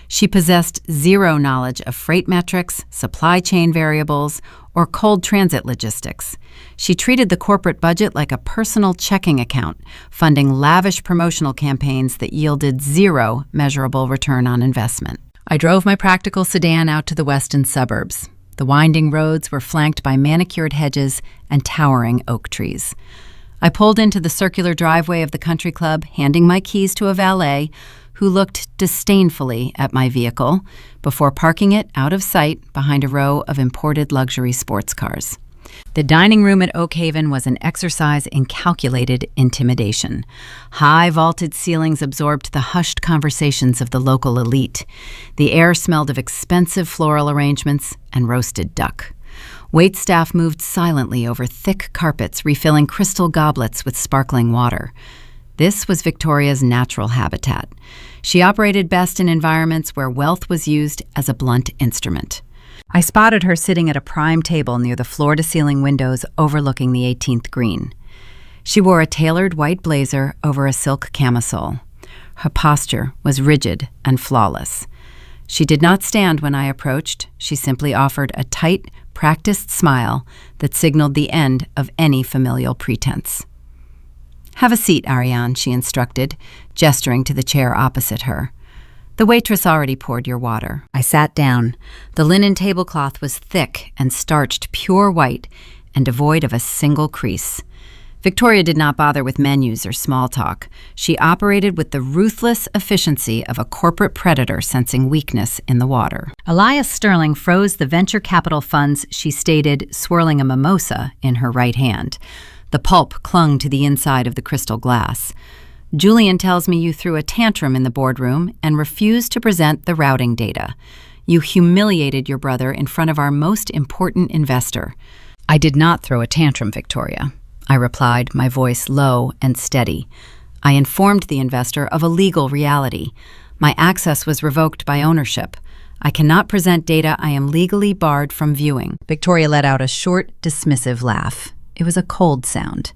She possessed zero knowledge of freight metrics, supply chain variables, or cold transit logistics. She treated the corporate budget like a personal checking account, funding lavish promotional campaigns that yielded zero measurable return on investment. I drove my practical sedan out to the western suburbs. The winding roads were flanked by manicured hedges and towering oak trees. I pulled into the circular driveway of the country club, handing my keys to a valet who looked disdainfully at my vehicle before parking it out of sight behind a row of imported luxury sports cars. The dining room at Oak Haven was an exercise in calculated intimidation. High vaulted ceilings absorbed the hushed conversations of the local elite. The air smelled of expensive floral arrangements and roasted duck. Waitstaff moved silently over thick carpets, refilling crystal goblets with sparkling water. This was Victoria's natural habitat. She operated best in environments where wealth was used as a blunt instrument. I spotted her sitting at a prime table near the floor-to-ceiling windows overlooking the 18th green. She wore a tailored white blazer over a silk camisole. Her posture was rigid and flawless. She did not stand when I approached. She simply offered a tight, practiced smile that signaled the end of any familial pretense. "Have a seat, Ariane," she instructed, gesturing to the chair opposite her. "The waitress already poured your water." I sat down. The linen tablecloth was thick and starched pure white and devoid of a single crease. Victoria did not bother with menus or small talk. She operated with the ruthless efficiency of a corporate predator sensing weakness in the water. Elias Sterling froze the venture capital funds she stated swirling a mimosa in her right hand. The pulp clung to the inside of the crystal glass. "Julian tells me you threw a tantrum in the boardroom and refused to present the routing data. You humiliated your brother in front of our most important investor." "I did not throw a tantrum, Victoria," I replied, my voice low and steady. "I informed the investor of a legal reality. My access was revoked by ownership. I cannot present data I am legally barred from viewing." Victoria let out a short, dismissive laugh. It was a cold sound.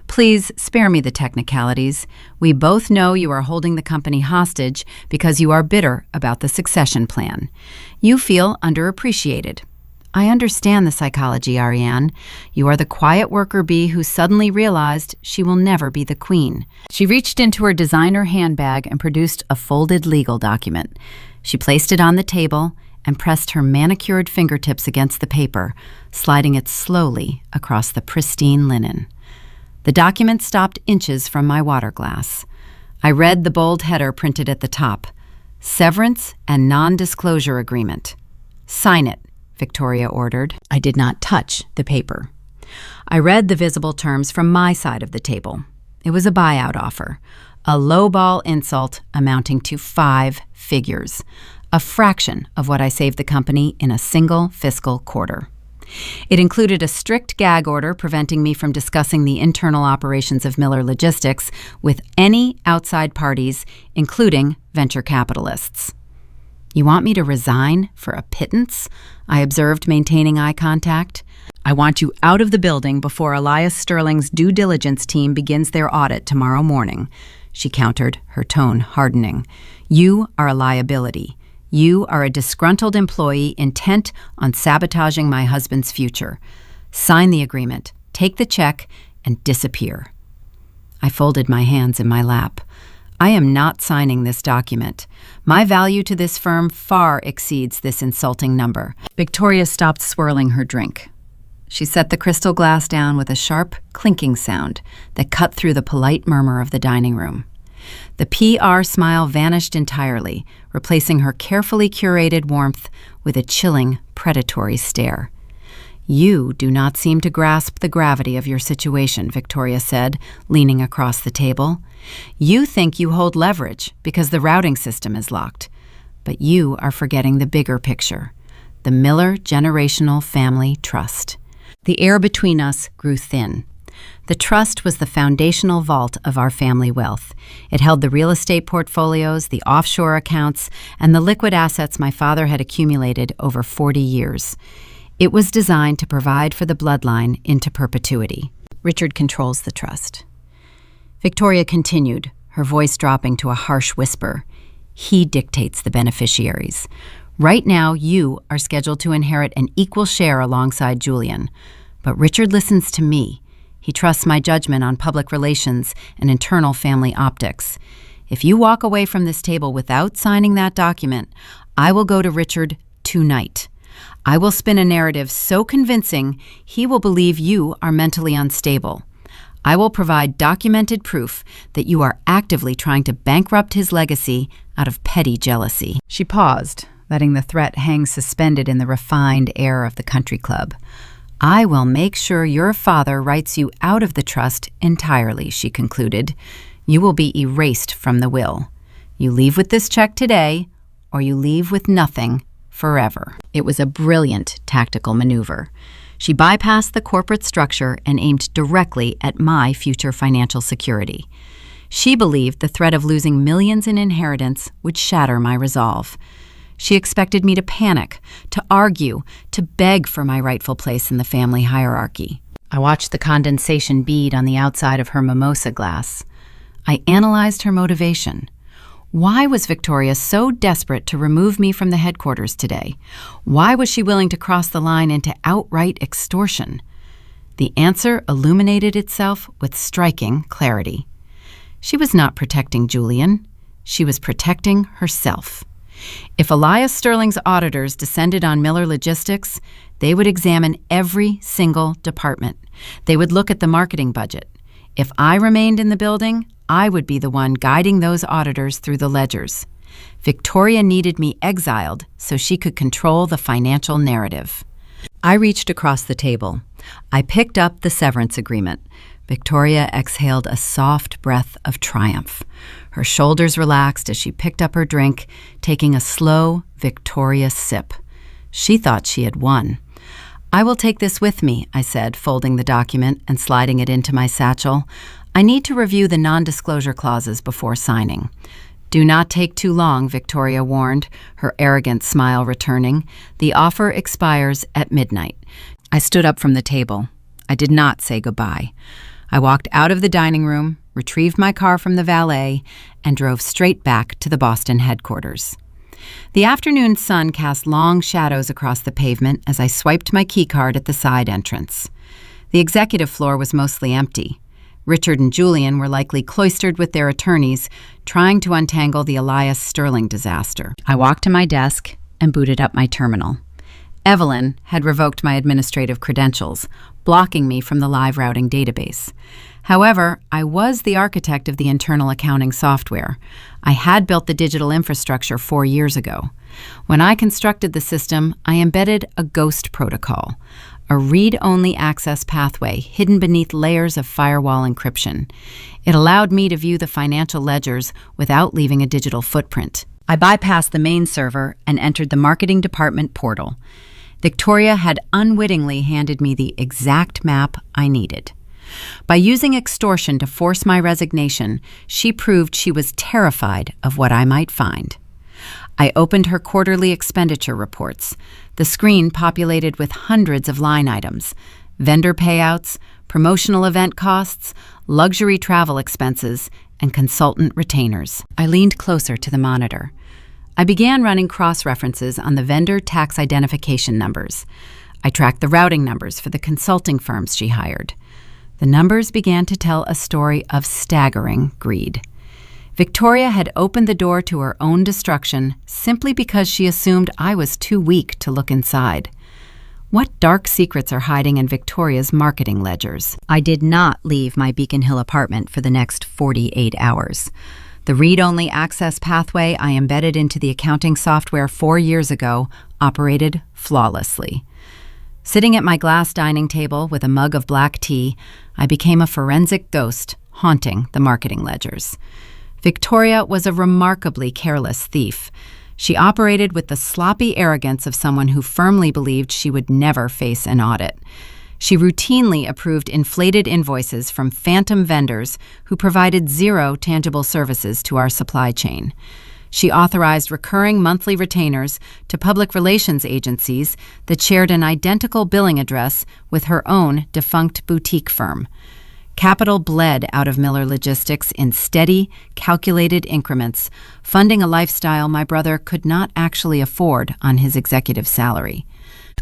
"Please spare me the technicalities. We both know you are holding the company hostage because you are bitter about the succession plan. You feel underappreciated. I understand the psychology, Ariane. You are the quiet worker bee who suddenly realized she will never be the queen." She reached into her designer handbag and produced a folded legal document. She placed it on the table and pressed her manicured fingertips against the paper, sliding it slowly across the pristine linen. The document stopped inches from my water glass. I read the bold header printed at the top: "Severance and Non-Disclosure Agreement." "Sign it," Victoria ordered. I did not touch the paper. I read the visible terms from my side of the table. It was a buyout offer, a lowball insult amounting to 5 figures, a fraction of what I saved the company in a single fiscal quarter. It included a strict gag order preventing me from discussing the internal operations of Miller Logistics with any outside parties, including venture capitalists. "You want me to resign for a pittance?" I observed, maintaining eye contact. "I want you out of the building before Elias Sterling's due diligence team begins their audit tomorrow morning," she countered, her tone hardening. "You are a liability. You are a disgruntled employee intent on sabotaging my husband's future. Sign the agreement, take the check, and disappear." I folded my hands in my lap. I am not signing this document. My value to this firm far exceeds this insulting number. Victoria stopped swirling her drink. She set the crystal glass down with a sharp, clinking sound that cut through the polite murmur of the dining room. The PR smile vanished entirely, replacing her carefully curated warmth with a chilling, predatory stare. "You do not seem to grasp the gravity of your situation," Victoria said, leaning across the table. "You think you hold leverage because the routing system is locked. But you are forgetting the bigger picture, the Miller Generational Family Trust." The air between us grew thin. The trust was the foundational vault of our family wealth. It held the real estate portfolios, the offshore accounts, and the liquid assets my father had accumulated over 40 years. It was designed to provide for the bloodline into perpetuity. Richard controls the trust. Victoria continued, her voice dropping to a harsh whisper. "He dictates the beneficiaries. Right now, you are scheduled to inherit an equal share alongside Julian. But Richard listens to me. He trusts my judgment on public relations and internal family optics. If you walk away from this table without signing that document, I will go to Richard tonight. I will spin a narrative so convincing he will believe you are mentally unstable. I will provide documented proof that you are actively trying to bankrupt his legacy out of petty jealousy." She paused, letting the threat hang suspended in the refined air of the country club. "I will make sure your father writes you out of the trust entirely," she concluded. "You will be erased from the will. You leave with this check today, or you leave with nothing forever." It was a brilliant tactical maneuver. She bypassed the corporate structure and aimed directly at my future financial security. She believed the threat of losing millions in inheritance would shatter my resolve. She expected me to panic, to argue, to beg for my rightful place in the family hierarchy. I watched the condensation bead on the outside of her mimosa glass. I analyzed her motivation. Why was Victoria so desperate to remove me from the headquarters today? Why was she willing to cross the line into outright extortion? The answer illuminated itself with striking clarity. She was not protecting Julian. She was protecting herself. If Elias Sterling's auditors descended on Miller Logistics, they would examine every single department. They would look at the marketing budget. If I remained in the building, I would be the one guiding those auditors through the ledgers. Victoria needed me exiled so she could control the financial narrative. I reached across the table. I picked up the severance agreement. Victoria exhaled a soft breath of triumph. Her shoulders relaxed as she picked up her drink, taking a slow, victorious sip. She thought she had won. "I will take this with me," I said, folding the document and sliding it into my satchel. "I need to review the non-disclosure clauses before signing." "Do not take too long," Victoria warned, her arrogant smile returning. "The offer expires at midnight." I stood up from the table. I did not say goodbye. I walked out of the dining room, retrieved my car from the valet, and drove straight back to the Boston headquarters. The afternoon sun cast long shadows across the pavement as I swiped my keycard at the side entrance. The executive floor was mostly empty. Richard and Julian were likely cloistered with their attorneys, trying to untangle the Elias Sterling disaster. I walked to my desk and booted up my terminal. Evelyn had revoked my administrative credentials, blocking me from the live routing database. However, I was the architect of the internal accounting software. I had built the digital infrastructure 4 years ago. When I constructed the system, I embedded a ghost protocol, a read-only access pathway hidden beneath layers of firewall encryption. It allowed me to view the financial ledgers without leaving a digital footprint. I bypassed the main server and entered the marketing department portal. Victoria had unwittingly handed me the exact map I needed. By using extortion to force my resignation, she proved she was terrified of what I might find. I opened her quarterly expenditure reports, the screen populated with hundreds of line items, vendor payouts, promotional event costs, luxury travel expenses, and consultant retainers. I leaned closer to the monitor. I began running cross-references on the vendor tax identification numbers. I tracked the routing numbers for the consulting firms she hired. The numbers began to tell a story of staggering greed. Victoria had opened the door to her own destruction simply because she assumed I was too weak to look inside. What dark secrets are hiding in Victoria's marketing ledgers? I did not leave my Beacon Hill apartment for the next 48 hours. The read-only access pathway I embedded into the accounting software 4 years ago operated flawlessly. Sitting at my glass dining table with a mug of black tea, I became a forensic ghost, haunting the marketing ledgers. Victoria was a remarkably careless thief. She operated with the sloppy arrogance of someone who firmly believed she would never face an audit. She routinely approved inflated invoices from phantom vendors who provided zero tangible services to our supply chain. She authorized recurring monthly retainers to public relations agencies that shared an identical billing address with her own defunct boutique firm. Capital bled out of Miller Logistics in steady, calculated increments, funding a lifestyle my brother could not actually afford on his executive salary.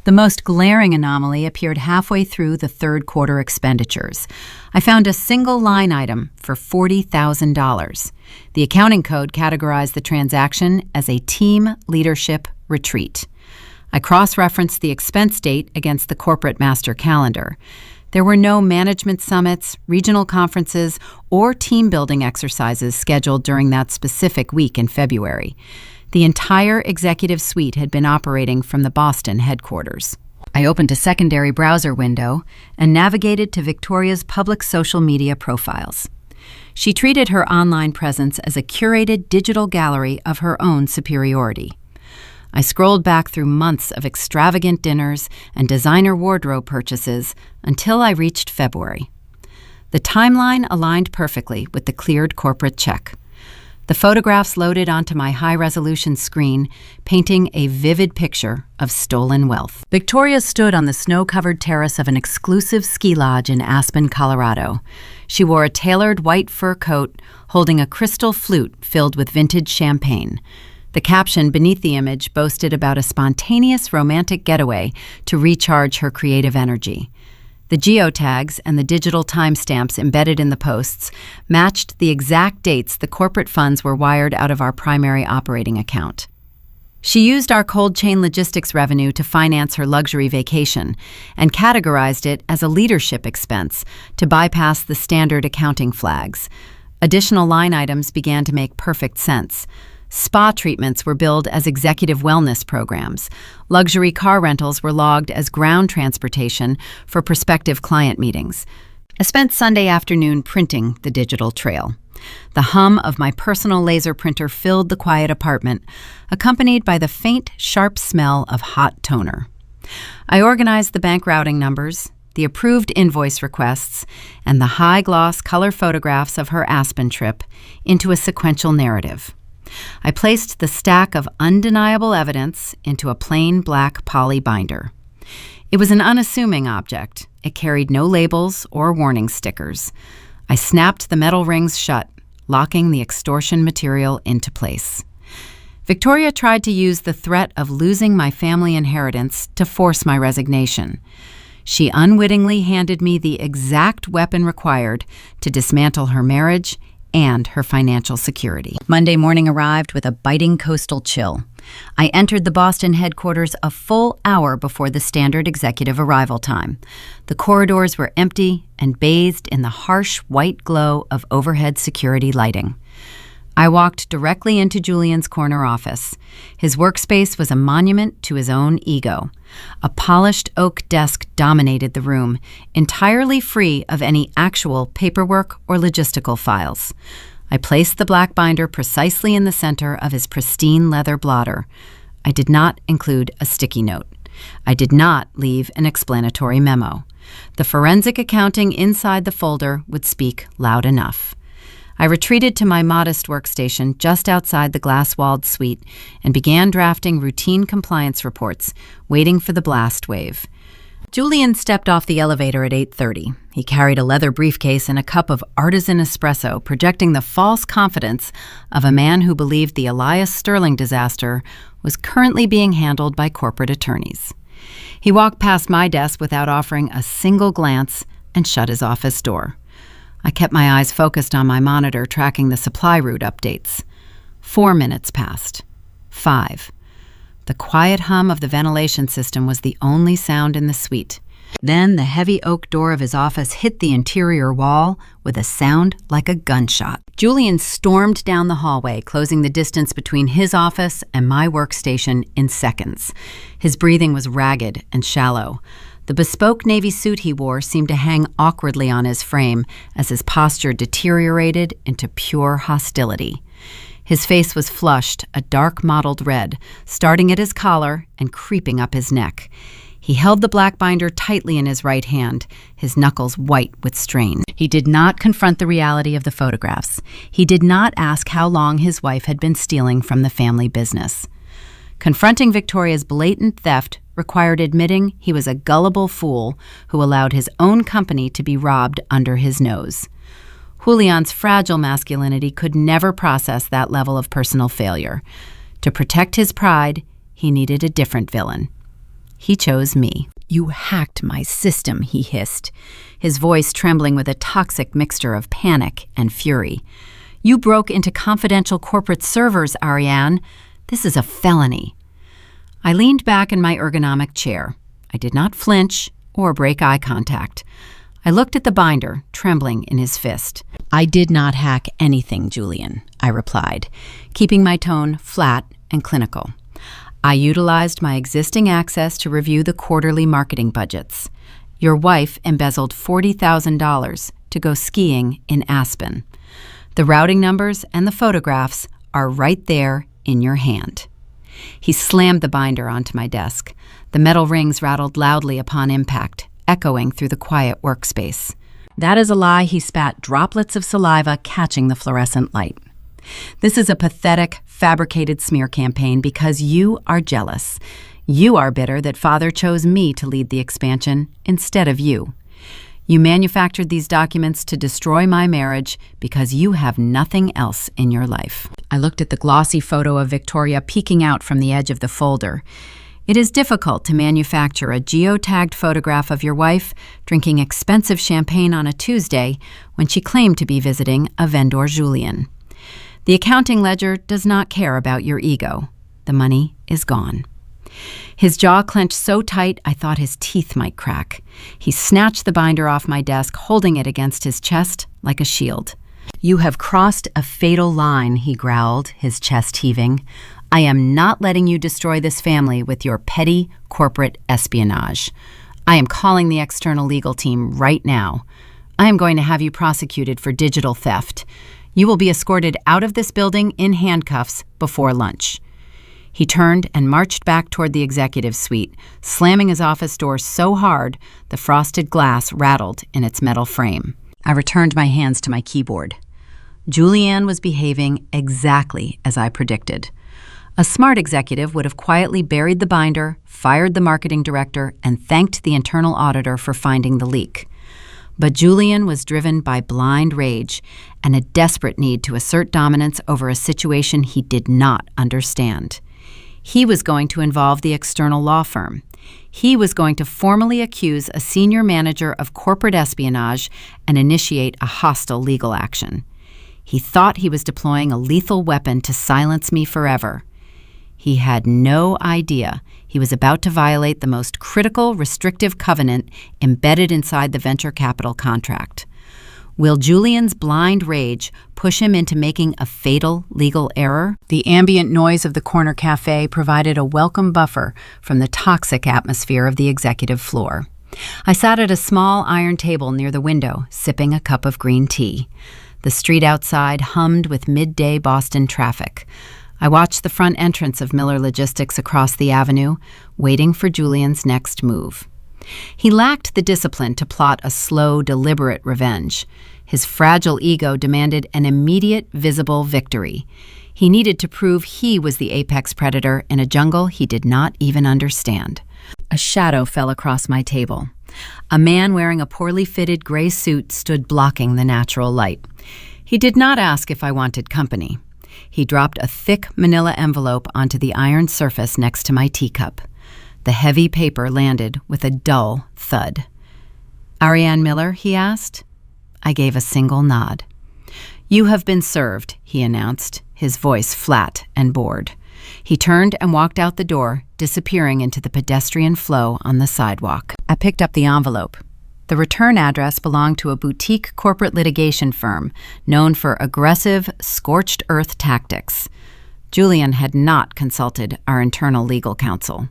The most glaring anomaly appeared halfway through the third quarter expenditures. I found a single line item for $40,000. The accounting code categorized the transaction as a team leadership retreat. I cross-referenced the expense date against the corporate master calendar. There were no management summits, regional conferences, or team-building exercises scheduled during that specific week in February. The entire executive suite had been operating from the Boston headquarters. I opened a secondary browser window and navigated to Victoria's public social media profiles. She treated her online presence as a curated digital gallery of her own superiority. I scrolled back through months of extravagant dinners and designer wardrobe purchases until I reached February. The timeline aligned perfectly with the cleared corporate check. The photographs loaded onto my high-resolution screen, painting a vivid picture of stolen wealth. Victoria stood on the snow-covered terrace of an exclusive ski lodge in Aspen, Colorado. She wore a tailored white fur coat, holding a crystal flute filled with vintage champagne. The caption beneath the image boasted about a spontaneous romantic getaway to recharge her creative energy. The geotags and the digital timestamps embedded in the posts matched the exact dates the corporate funds were wired out of our primary operating account. She used our cold chain logistics revenue to finance her luxury vacation and categorized it as a leadership expense to bypass the standard accounting flags. Additional line items began to make perfect sense. Spa treatments were billed as executive wellness programs. Luxury car rentals were logged as ground transportation for prospective client meetings. I spent Sunday afternoon printing the digital trail. The hum of my personal laser printer filled the quiet apartment, accompanied by the faint, sharp smell of hot toner. I organized the bank routing numbers, the approved invoice requests, and the high-gloss color photographs of her Aspen trip into a sequential narrative. I placed the stack of undeniable evidence into a plain black poly binder. It was an unassuming object. It carried no labels or warning stickers. I snapped the metal rings shut, locking the extortion material into place. Victoria tried to use the threat of losing my family inheritance to force my resignation. She unwittingly handed me the exact weapon required to dismantle her marriage and her financial security. Monday morning arrived with a biting coastal chill. I entered the Boston headquarters a full hour before the standard executive arrival time. The corridors were empty and bathed in the harsh white glow of overhead security lighting. I walked directly into Julian's corner office. His workspace was a monument to his own ego. A polished oak desk dominated the room, entirely free of any actual paperwork or logistical files. I placed the black binder precisely in the center of his pristine leather blotter. I did not include a sticky note. I did not leave an explanatory memo. The forensic accounting inside the folder would speak loud enough. I retreated to my modest workstation just outside the glass-walled suite and began drafting routine compliance reports, waiting for the blast wave. Julian stepped off the elevator at 8:30. He carried a leather briefcase and a cup of artisan espresso, projecting the false confidence of a man who believed the Elias Sterling disaster was currently being handled by corporate attorneys. He walked past my desk without offering a single glance and shut his office door. I kept my eyes focused on my monitor, tracking the supply route updates. 4 minutes passed. 5. The quiet hum of the ventilation system was the only sound in the suite. Then the heavy oak door of his office hit the interior wall with a sound like a gunshot. Julian stormed down the hallway, closing the distance between his office and my workstation in seconds. His breathing was ragged and shallow. The bespoke navy suit he wore seemed to hang awkwardly on his frame as his posture deteriorated into pure hostility. His face was flushed, a dark mottled red, starting at his collar and creeping up his neck. He held the black binder tightly in his right hand, his knuckles white with strain. He did not confront the reality of the photographs. He did not ask how long his wife had been stealing from the family business. Confronting Victoria's blatant theft required admitting he was a gullible fool who allowed his own company to be robbed under his nose. Julian's fragile masculinity could never process that level of personal failure. To protect his pride, he needed a different villain. He chose me. "You hacked my system," he hissed, his voice trembling with a toxic mixture of panic and fury. "You broke into confidential corporate servers, Ariane. This is a felony." I leaned back in my ergonomic chair. I did not flinch or break eye contact. I looked at the binder, trembling in his fist. "I did not hack anything, Julian," I replied, keeping my tone flat and clinical. "I utilized my existing access to review the quarterly marketing budgets. Your wife embezzled $40,000 to go skiing in Aspen. The routing numbers and the photographs are right there in your hand." He slammed the binder onto my desk. The metal rings rattled loudly upon impact, echoing through the quiet workspace. "That is a lie," he spat, droplets of saliva catching the fluorescent light. "This is a pathetic, fabricated smear campaign because you are jealous. You are bitter that Father chose me to lead the expansion instead of you. You manufactured these documents to destroy my marriage because you have nothing else in your life." I looked at the glossy photo of Victoria peeking out from the edge of the folder. It is difficult to manufacture a geotagged photograph of your wife drinking expensive champagne on a Tuesday when she claimed to be visiting a vendor Julien. The accounting ledger does not care about your ego. The money is gone. His jaw clenched so tight I thought his teeth might crack. He snatched the binder off my desk, holding it against his chest like a shield. "You have crossed a fatal line," he growled, his chest heaving. "I am not letting you destroy this family with your petty corporate espionage. I am calling the external legal team right now. I am going to have you prosecuted for digital theft. You will be escorted out of this building in handcuffs before lunch." He turned and marched back toward the executive suite, slamming his office door so hard the frosted glass rattled in its metal frame. I returned my hands to my keyboard. Julianne was behaving exactly as I predicted. A smart executive would have quietly buried the binder, fired the marketing director, and thanked the internal auditor for finding the leak. But Julian was driven by blind rage and a desperate need to assert dominance over a situation he did not understand. He was going to involve the external law firm. He was going to formally accuse a senior manager of corporate espionage and initiate a hostile legal action. He thought he was deploying a lethal weapon to silence me forever. He had no idea he was about to violate the most critical restrictive covenant embedded inside the venture capital contract. Will Julian's blind rage push him into making a fatal legal error? The ambient noise of the corner cafe provided a welcome buffer from the toxic atmosphere of the executive floor. I sat at a small iron table near the window, sipping a cup of green tea. The street outside hummed with midday Boston traffic. I watched the front entrance of Miller Logistics across the avenue, waiting for Julian's next move. He lacked the discipline to plot a slow, deliberate revenge. His fragile ego demanded an immediate, visible victory. He needed to prove he was the apex predator in a jungle he did not even understand. A shadow fell across my table. A man wearing a poorly fitted gray suit stood blocking the natural light. He did not ask if I wanted company. He dropped a thick manila envelope onto the iron surface next to my teacup. The heavy paper landed with a dull thud. "Ariane Miller?" he asked. I gave a single nod. "You have been served," he announced, his voice flat and bored. He turned and walked out the door, disappearing into the pedestrian flow on the sidewalk. I picked up the envelope. The return address belonged to a boutique corporate litigation firm known for aggressive, scorched-earth tactics. Julian had not consulted our internal legal counsel.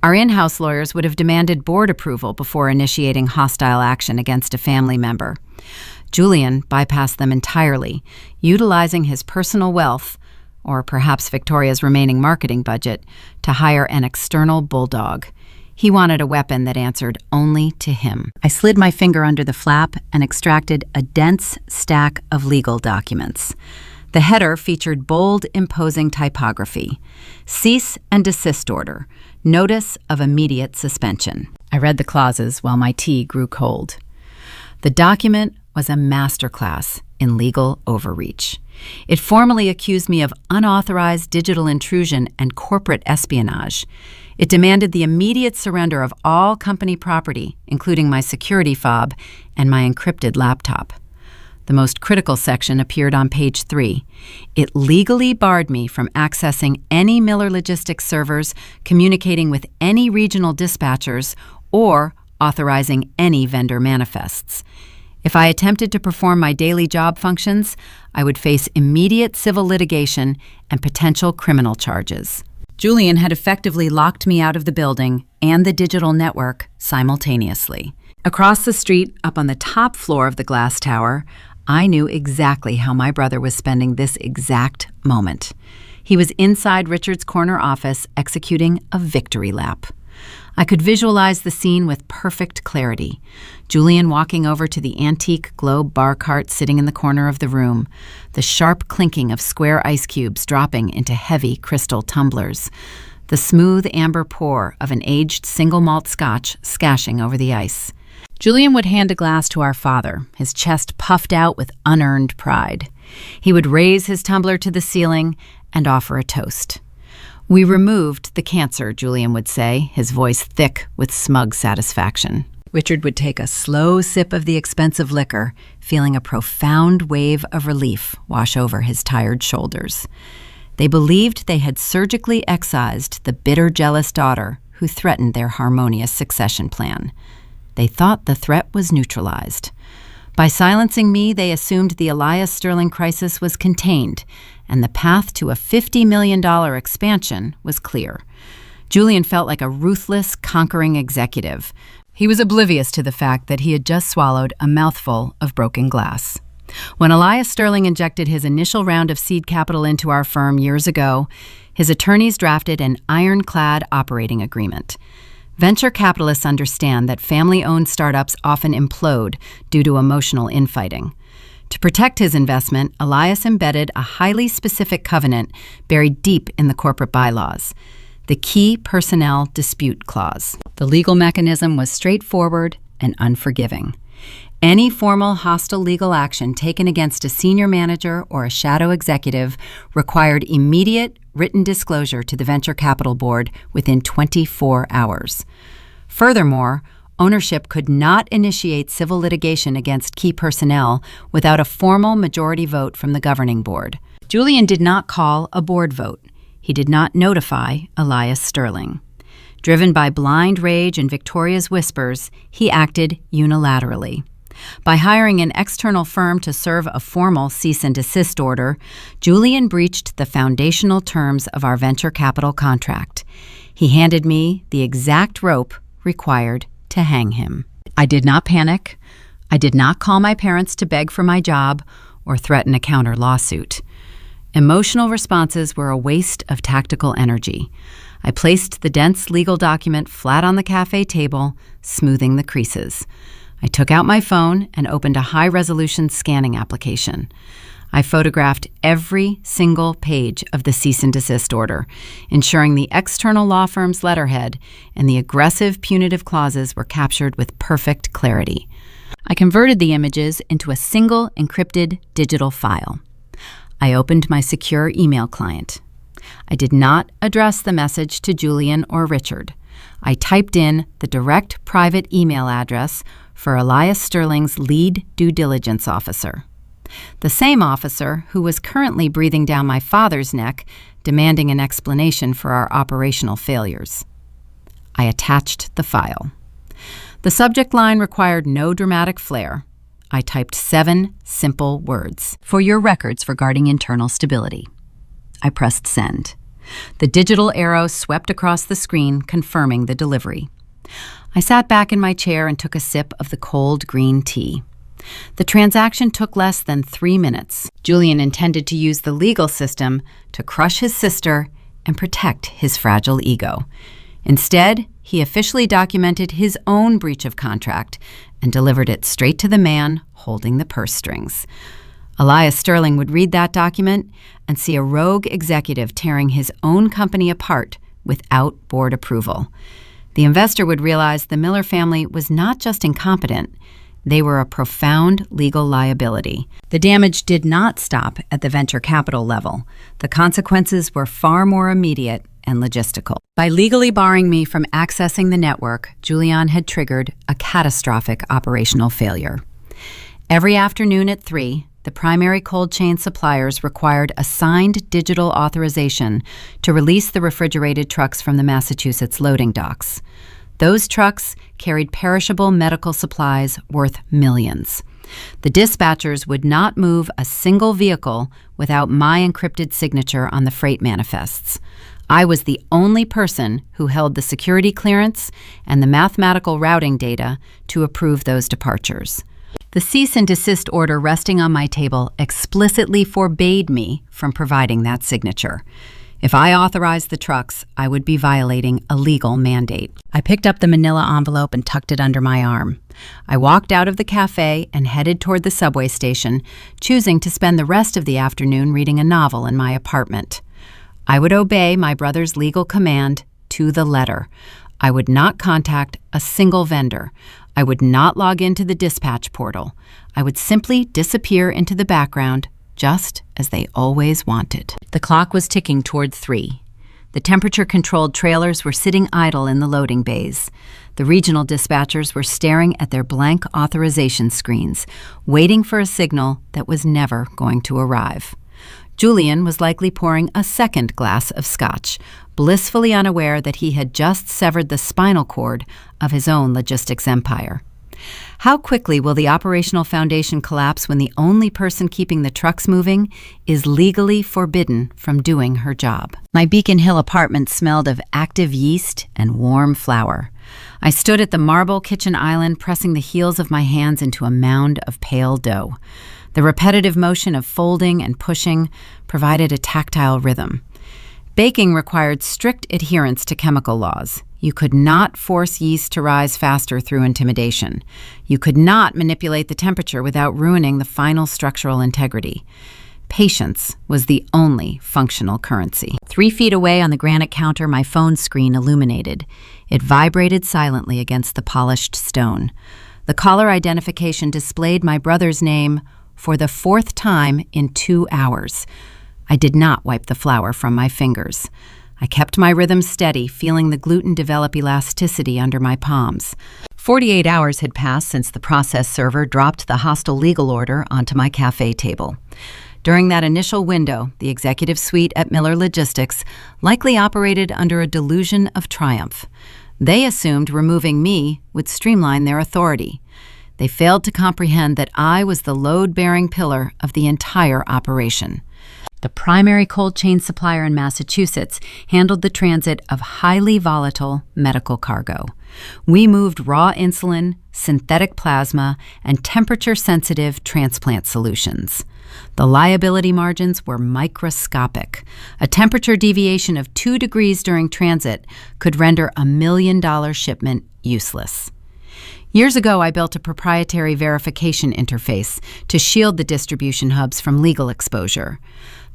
Our in-house lawyers would have demanded board approval before initiating hostile action against a family member. Julian bypassed them entirely, utilizing his personal wealth, or perhaps Victoria's remaining marketing budget, to hire an external bulldog. He wanted a weapon that answered only to him. I slid my finger under the flap and extracted a dense stack of legal documents. The header featured bold, imposing typography. Cease and desist order. Notice of immediate suspension. I read the clauses while my tea grew cold. The document was a masterclass in legal overreach. It formally accused me of unauthorized digital intrusion and corporate espionage. It demanded the immediate surrender of all company property, including my security fob and my encrypted laptop. The most critical section appeared on page 3. It legally barred me from accessing any Miller Logistics servers, communicating with any regional dispatchers, or authorizing any vendor manifests. If I attempted to perform my daily job functions, I would face immediate civil litigation and potential criminal charges. Julian had effectively locked me out of the building and the digital network simultaneously. Across the street, up on the top floor of the glass tower, I knew exactly how my brother was spending this exact moment. He was inside Richard's corner office executing a victory lap. I could visualize the scene with perfect clarity. Julian walking over to the antique globe bar cart sitting in the corner of the room, the sharp clinking of square ice cubes dropping into heavy crystal tumblers, the smooth amber pour of an aged single malt scotch skashing over the ice. Julian would hand a glass to our father, his chest puffed out with unearned pride. He would raise his tumbler to the ceiling and offer a toast. "We removed the cancer," Julian would say, his voice thick with smug satisfaction. Richard would take a slow sip of the expensive liquor, feeling a profound wave of relief wash over his tired shoulders. They believed they had surgically excised the bitter, jealous daughter who threatened their harmonious succession plan. They thought the threat was neutralized. By silencing me, they assumed the Elias Sterling crisis was contained, and the path to a $50 million expansion was clear. Julian felt like a ruthless, conquering executive. He was oblivious to the fact that he had just swallowed a mouthful of broken glass. When Elias Sterling injected his initial round of seed capital into our firm years ago, his attorneys drafted an ironclad operating agreement. Venture capitalists understand that family-owned startups often implode due to emotional infighting. To protect his investment, Elias embedded a highly specific covenant buried deep in the corporate bylaws, the Key Personnel Dispute Clause. The legal mechanism was straightforward and unforgiving. Any formal hostile legal action taken against a senior manager or a shadow executive required immediate written disclosure to the venture capital board within 24 hours. Furthermore, ownership could not initiate civil litigation against key personnel without a formal majority vote from the governing board. Julian did not call a board vote. He did not notify Elias Sterling. Driven by blind rage and Victoria's whispers, he acted unilaterally. By hiring an external firm to serve a formal cease and desist order, Julian breached the foundational terms of our venture capital contract. He handed me the exact rope required to hang him. I did not panic. I did not call my parents to beg for my job or threaten a counter lawsuit. Emotional responses were a waste of tactical energy. I placed the dense legal document flat on the cafe table, smoothing the creases. I took out my phone and opened a high-resolution scanning application. I photographed every single page of the cease and desist order, ensuring the external law firm's letterhead and the aggressive punitive clauses were captured with perfect clarity. I converted the images into a single encrypted digital file. I opened my secure email client. I did not address the message to Julian or Richard. I typed in the direct private email address for Elias Sterling's lead due diligence officer, the same officer who was currently breathing down my father's neck, demanding an explanation for our operational failures. I attached the file. The subject line required no dramatic flair. I typed 7 simple words. "For your records regarding internal stability." I pressed send. The digital arrow swept across the screen, confirming the delivery. I sat back in my chair and took a sip of the cold green tea. The transaction took less than 3 minutes. Julian intended to use the legal system to crush his sister and protect his fragile ego. Instead, he officially documented his own breach of contract and delivered it straight to the man holding the purse strings. Elias Sterling would read that document and see a rogue executive tearing his own company apart without board approval. The investor would realize the Miller family was not just incompetent, they were a profound legal liability. The damage did not stop at the venture capital level. The consequences were far more immediate and logistical. By legally barring me from accessing the network, Julian had triggered a catastrophic operational failure. Every afternoon at 3, the primary cold chain suppliers required a signed digital authorization to release the refrigerated trucks from the Massachusetts loading docks. Those trucks carried perishable medical supplies worth millions. The dispatchers would not move a single vehicle without my encrypted signature on the freight manifests. I was the only person who held the security clearance and the mathematical routing data to approve those departures. The cease and desist order resting on my table explicitly forbade me from providing that signature. If I authorized the trucks, I would be violating a legal mandate. I picked up the manila envelope and tucked it under my arm. I walked out of the cafe and headed toward the subway station, choosing to spend the rest of the afternoon reading a novel in my apartment. I would obey my brother's legal command to the letter. I would not contact a single vendor. I would not log into the dispatch portal. I would simply disappear into the background, just as they always wanted. The clock was ticking toward 3. The temperature-controlled trailers were sitting idle in the loading bays. The regional dispatchers were staring at their blank authorization screens, waiting for a signal that was never going to arrive. Julian was likely pouring a second glass of scotch, blissfully unaware that he had just severed the spinal cord of his own logistics empire. How quickly will the operational foundation collapse when the only person keeping the trucks moving is legally forbidden from doing her job? My Beacon Hill apartment smelled of active yeast and warm flour. I stood at the marble kitchen island, pressing the heels of my hands into a mound of pale dough. The repetitive motion of folding and pushing provided a tactile rhythm. Baking required strict adherence to chemical laws. You could not force yeast to rise faster through intimidation. You could not manipulate the temperature without ruining the final structural integrity. Patience was the only functional currency. 3 feet away on the granite counter, my phone screen illuminated. It vibrated silently against the polished stone. The caller identification displayed my brother's name for the 4th time in 2 hours. I did not wipe the flour from my fingers. I kept my rhythm steady, feeling the gluten develop elasticity under my palms. 48 hours had passed since the process server dropped the hostile legal order onto my cafe table. During that initial window, the executive suite at Miller Logistics likely operated under a delusion of triumph. They assumed removing me would streamline their authority. They failed to comprehend that I was the load-bearing pillar of the entire operation. The primary cold chain supplier in Massachusetts handled the transit of highly volatile medical cargo. We moved raw insulin, synthetic plasma, and temperature-sensitive transplant solutions. The liability margins were microscopic. A temperature deviation of 2 degrees during transit could render a $1 million shipment useless. Years ago, I built a proprietary verification interface to shield the distribution hubs from legal exposure.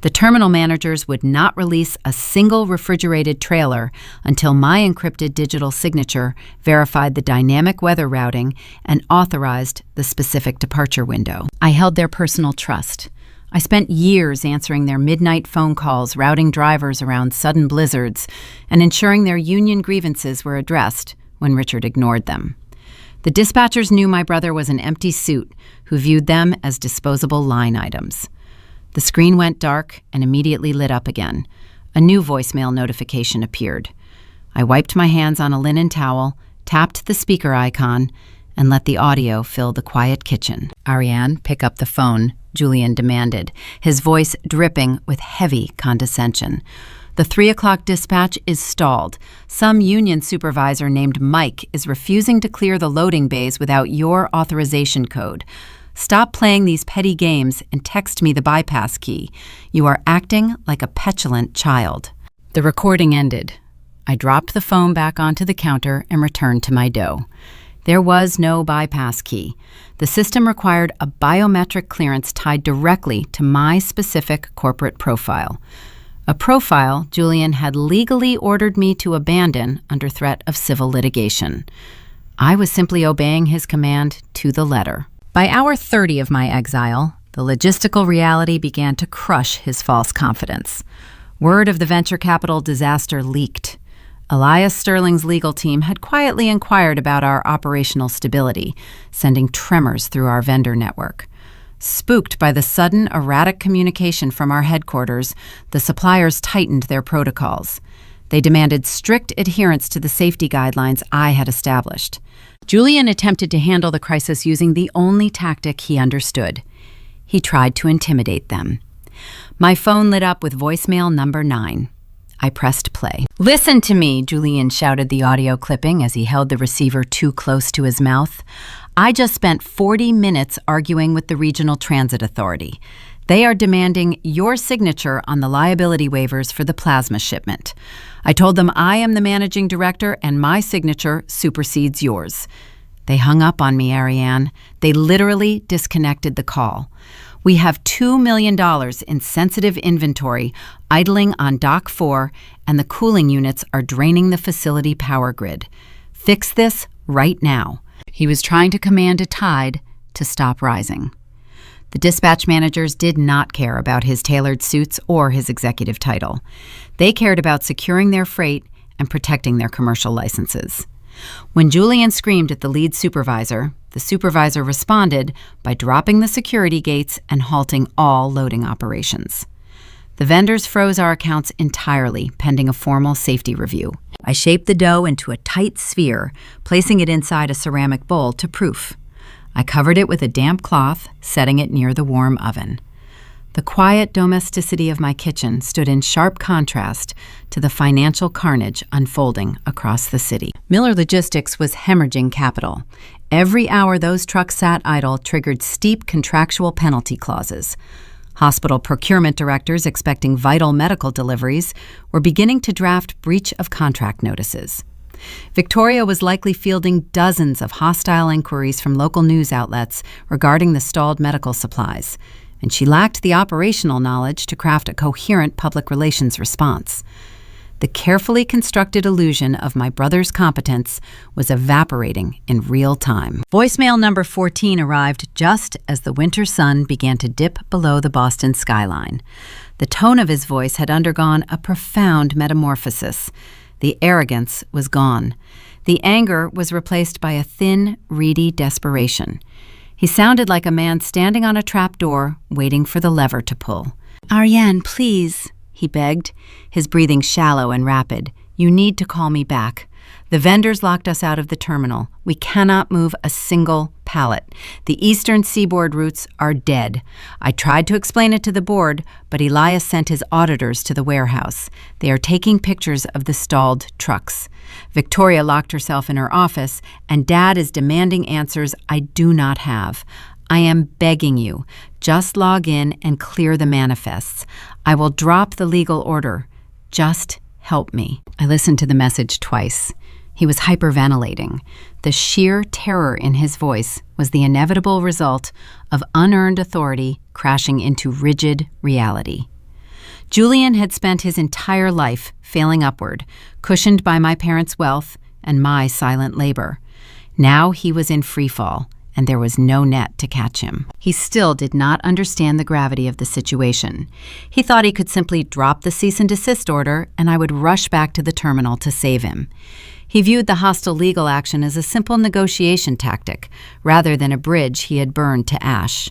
The terminal managers would not release a single refrigerated trailer until my encrypted digital signature verified the dynamic weather routing and authorized the specific departure window. I held their personal trust. I spent years answering their midnight phone calls, routing drivers around sudden blizzards, and ensuring their union grievances were addressed when Richard ignored them. The dispatchers knew my brother was an empty suit who viewed them as disposable line items. The screen went dark and immediately lit up again. A new voicemail notification appeared. I wiped my hands on a linen towel, tapped the speaker icon, and let the audio fill the quiet kitchen. "Ariane, pick up the phone," Julian demanded, his voice dripping with heavy condescension. The 3 o'clock dispatch is stalled. Some union supervisor named Mike is refusing to clear the loading bays without your authorization code. Stop playing these petty games and text me the bypass key. You are acting like a petulant child. The recording ended. I dropped the phone back onto the counter and returned to my dough. There was no bypass key. The system required a biometric clearance tied directly to my specific corporate profile. A profile Julian had legally ordered me to abandon under threat of civil litigation. I was simply obeying his command to the letter. By hour 30 of my exile, the logistical reality began to crush his false confidence. Word of the venture capital disaster leaked. Elias Sterling's legal team had quietly inquired about our operational stability, sending tremors through our vendor network. Spooked by the sudden, erratic communication from our headquarters, the suppliers tightened their protocols. They demanded strict adherence to the safety guidelines I had established. Julian attempted to handle the crisis using the only tactic he understood. He tried to intimidate them. My phone lit up with voicemail number 9. I pressed play. "Listen to me," Julian shouted the audio clipping as he held the receiver too close to his mouth. "I just spent 40 minutes arguing with the Regional Transit Authority. They are demanding your signature on the liability waivers for the plasma shipment. I told them I am the managing director and my signature supersedes yours." They hung up on me, Ariane. They literally disconnected the call. "We have $2 million in sensitive inventory idling on Dock 4, and the cooling units are draining the facility power grid. Fix this right now." He was trying to command a tide to stop rising. The dispatch managers did not care about his tailored suits or his executive title. They cared about securing their freight and protecting their commercial licenses. When Julian screamed at the lead supervisor, the supervisor responded by dropping the security gates and halting all loading operations. The vendors froze our accounts entirely, pending a formal safety review. I shaped the dough into a tight sphere, placing it inside a ceramic bowl to proof. I covered it with a damp cloth, setting it near the warm oven. The quiet domesticity of my kitchen stood in sharp contrast to the financial carnage unfolding across the city. Miller Logistics was hemorrhaging capital. Every hour those trucks sat idle triggered steep contractual penalty clauses. Hospital procurement directors expecting vital medical deliveries were beginning to draft breach of contract notices. Victoria was likely fielding dozens of hostile inquiries from local news outlets regarding the stalled medical supplies, and she lacked the operational knowledge to craft a coherent public relations response. The carefully constructed illusion of my brother's competence was evaporating in real time. Voicemail number 14 arrived just as the winter sun began to dip below the Boston skyline. The tone of his voice had undergone a profound metamorphosis. The arrogance was gone. The anger was replaced by a thin, reedy desperation. He sounded like a man standing on a trap door, waiting for the lever to pull. "Ariane, please," he begged, his breathing shallow and rapid. "You need to call me back. The vendors locked us out of the terminal. We cannot move a single pallet. The eastern seaboard routes are dead. I tried to explain it to the board, but Elias sent his auditors to the warehouse. They are taking pictures of the stalled trucks. Victoria locked herself in her office, and Dad is demanding answers I do not have. I am begging you, just log in and clear the manifests. I will drop the legal order. Just help me." I listened to the message twice. He was hyperventilating. The sheer terror in his voice was the inevitable result of unearned authority crashing into rigid reality. Julian had spent his entire life failing upward, cushioned by my parents' wealth and my silent labor. Now he was in freefall, and there was no net to catch him. He still did not understand the gravity of the situation. He thought he could simply drop the cease and desist order, and I would rush back to the terminal to save him. He viewed the hostile legal action as a simple negotiation tactic, rather than a bridge he had burned to ash.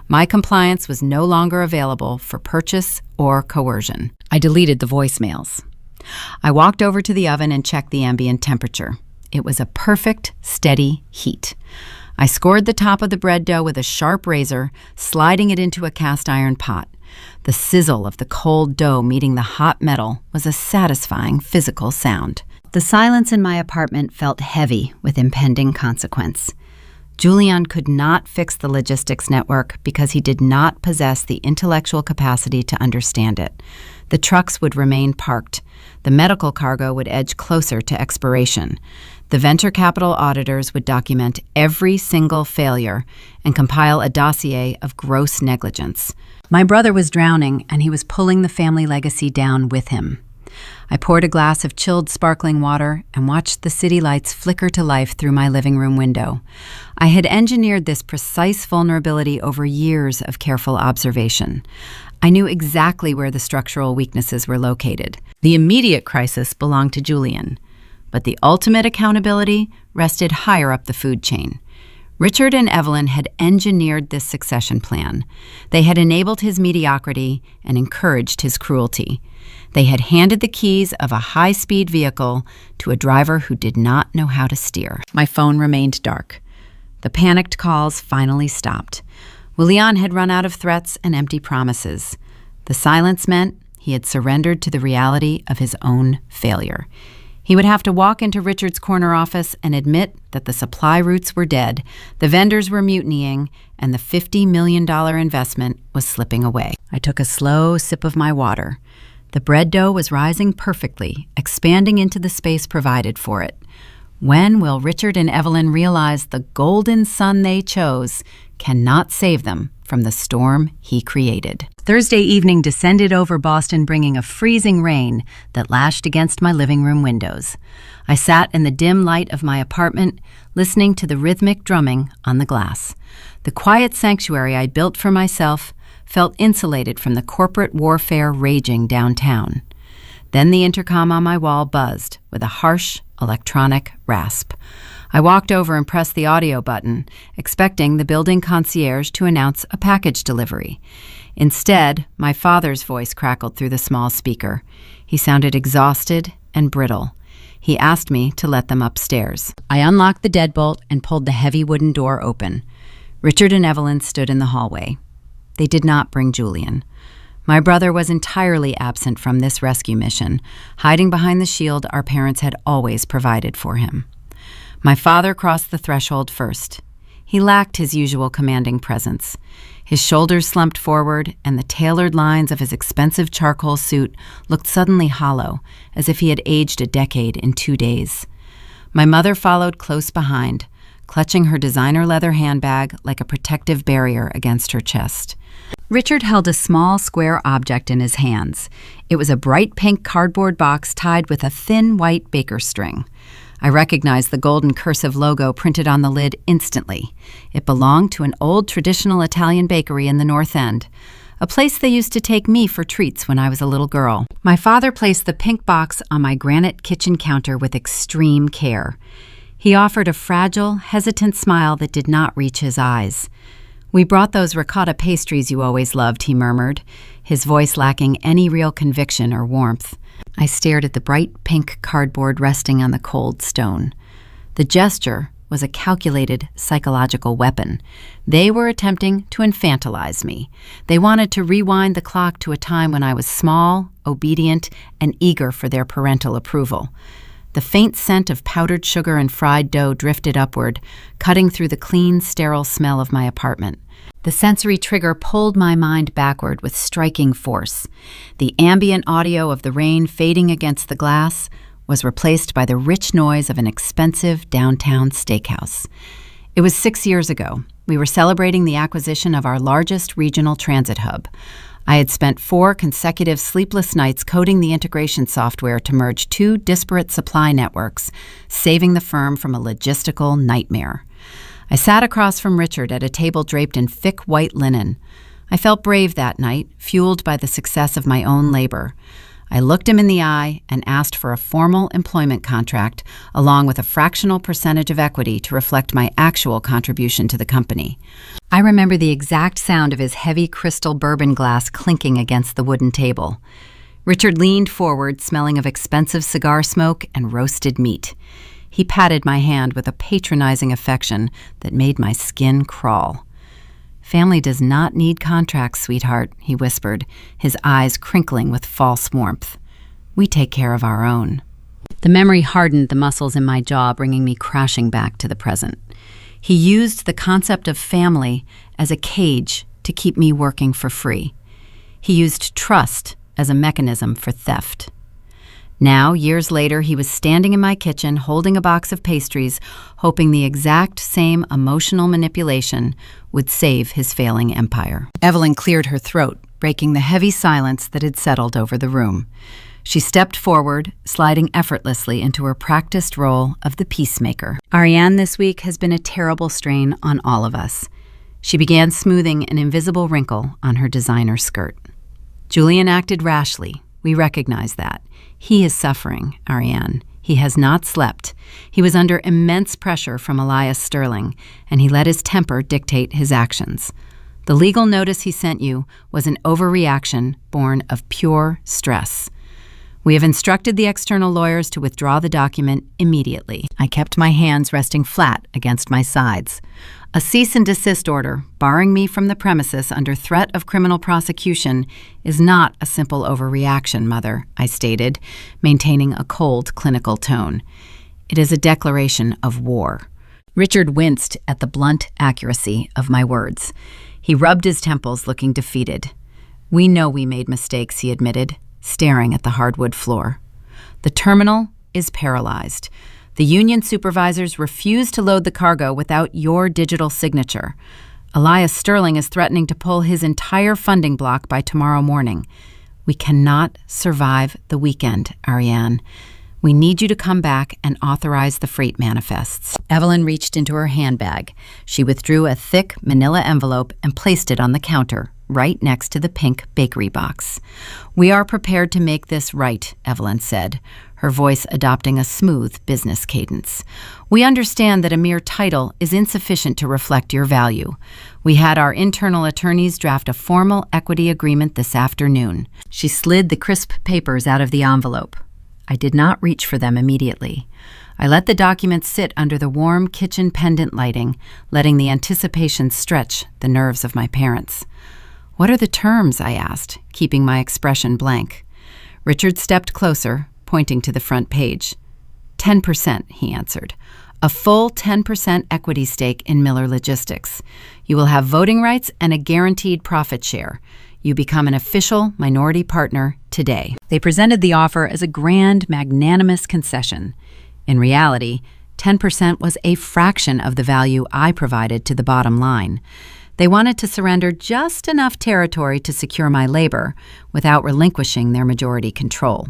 My compliance was no longer available for purchase or coercion. I deleted the voicemails. I walked over to the oven and checked the ambient temperature. It was a perfect, steady heat. I scored the top of the bread dough with a sharp razor, sliding it into a cast iron pot. The sizzle of the cold dough meeting the hot metal was a satisfying physical sound. The silence in my apartment felt heavy with impending consequence. Julian could not fix the logistics network because he did not possess the intellectual capacity to understand it. The trucks would remain parked. The medical cargo would edge closer to expiration. The venture capital auditors would document every single failure and compile a dossier of gross negligence. My brother was drowning, and he was pulling the family legacy down with him. I poured a glass of chilled sparkling water and watched the city lights flicker to life through my living room window. I had engineered this precise vulnerability over years of careful observation. I knew exactly where the structural weaknesses were located. The immediate crisis belonged to Julian, but the ultimate accountability rested higher up the food chain. Richard and Evelyn had engineered this succession plan. They had enabled his mediocrity and encouraged his cruelty. They had handed the keys of a high-speed vehicle to a driver who did not know how to steer. My phone remained dark. The panicked calls finally stopped. Julian had run out of threats and empty promises. The silence meant he had surrendered to the reality of his own failure. He would have to walk into Richard's corner office and admit that the supply routes were dead, the vendors were mutinying, and the $50 million investment was slipping away. I took a slow sip of my water. The bread dough was rising perfectly, expanding into the space provided for it. When will Richard and Evelyn realize the golden sun they chose cannot save them from the storm he created? Thursday evening descended over Boston, bringing a freezing rain that lashed against my living room windows. I sat in the dim light of my apartment, listening to the rhythmic drumming on the glass. The quiet sanctuary I built for myself felt insulated from the corporate warfare raging downtown. Then the intercom on my wall buzzed with a harsh electronic rasp. I walked over and pressed the audio button, expecting the building concierge to announce a package delivery. Instead, my father's voice crackled through the small speaker. He sounded exhausted and brittle. He asked me to let them upstairs. I unlocked the deadbolt and pulled the heavy wooden door open. Richard and Evelyn stood in the hallway. They did not bring Julian. My brother was entirely absent from this rescue mission, hiding behind the shield our parents had always provided for him. My father crossed the threshold first. He lacked his usual commanding presence. His shoulders slumped forward, and the tailored lines of his expensive charcoal suit looked suddenly hollow, as if he had aged a decade in 2 days. My mother followed close behind, clutching her designer leather handbag like a protective barrier against her chest. Richard held a small square object in his hands. It was a bright pink cardboard box tied with a thin white baker string. I recognized the golden cursive logo printed on the lid instantly. It belonged to an old traditional Italian bakery in the North End, a place they used to take me for treats when I was a little girl. My father placed the pink box on my granite kitchen counter with extreme care. He offered a fragile, hesitant smile that did not reach his eyes. "We brought those ricotta pastries you always loved," he murmured, his voice lacking any real conviction or warmth. I stared at the bright pink cardboard resting on the cold stone. The gesture was a calculated psychological weapon. They were attempting to infantilize me. They wanted to rewind the clock to a time when I was small, obedient, and eager for their parental approval. The faint scent of powdered sugar and fried dough drifted upward, cutting through the clean, sterile smell of my apartment. The sensory trigger pulled my mind backward with striking force. The ambient audio of the rain fading against the glass was replaced by the rich noise of an expensive downtown steakhouse. It was 6 years ago. We were celebrating the acquisition of our largest regional transit hub. I had spent 4 consecutive sleepless nights coding the integration software to merge 2 disparate supply networks, saving the firm from a logistical nightmare. I sat across from Richard at a table draped in thick white linen. I felt brave that night, fueled by the success of my own labor. I looked him in the eye and asked for a formal employment contract, along with a fractional percentage of equity to reflect my actual contribution to the company. I remember the exact sound of his heavy crystal bourbon glass clinking against the wooden table. Richard leaned forward, smelling of expensive cigar smoke and roasted meat. He patted my hand with a patronizing affection that made my skin crawl. Family does not need contracts, sweetheart, he whispered, his eyes crinkling with false warmth. We take care of our own. The memory hardened the muscles in my jaw, bringing me crashing back to the present. He used the concept of family as a cage to keep me working for free. He used trust as a mechanism for theft. Now, years later, he was standing in my kitchen holding a box of pastries, hoping the exact same emotional manipulation would save his failing empire. Evelyn cleared her throat, breaking the heavy silence that had settled over the room. She stepped forward, sliding effortlessly into her practiced role of the peacemaker. Ariane this week has been a terrible strain on all of us. She began smoothing an invisible wrinkle on her designer skirt. Julian acted rashly. We recognize that. He is suffering, Ariane. He has not slept. He was under immense pressure from Elias Sterling, and he let his temper dictate his actions. The legal notice he sent you was an overreaction born of pure stress. We have instructed the external lawyers to withdraw the document immediately. I kept my hands resting flat against my sides. A cease and desist order, barring me from the premises under threat of criminal prosecution, is not a simple overreaction, Mother, I stated, maintaining a cold, clinical tone. It is a declaration of war. Richard winced at the blunt accuracy of my words. He rubbed his temples, looking defeated. We know we made mistakes, he admitted, staring at the hardwood floor. The terminal is paralyzed. The union supervisors refuse to load the cargo without your digital signature. Elias Sterling is threatening to pull his entire funding block by tomorrow morning. We cannot survive the weekend, Ariane. We need you to come back and authorize the freight manifests. Evelyn reached into her handbag. She withdrew a thick manila envelope and placed it on the counter, right next to the pink bakery box. We are prepared to make this right, Evelyn said, her voice adopting a smooth business cadence. We understand that a mere title is insufficient to reflect your value. We had our internal attorneys draft a formal equity agreement this afternoon. She slid the crisp papers out of the envelope. I did not reach for them immediately. I let the documents sit under the warm kitchen pendant lighting, letting the anticipation stretch the nerves of my parents. What are the terms? I asked, keeping my expression blank. Richard stepped closer, pointing to the front page. 10%, he answered. A full 10% equity stake in Miller Logistics. You will have voting rights and a guaranteed profit share. You become an official minority partner today. They presented the offer as a grand, magnanimous concession. In reality, 10% was a fraction of the value I provided to the bottom line. They wanted to surrender just enough territory to secure my labor without relinquishing their majority control.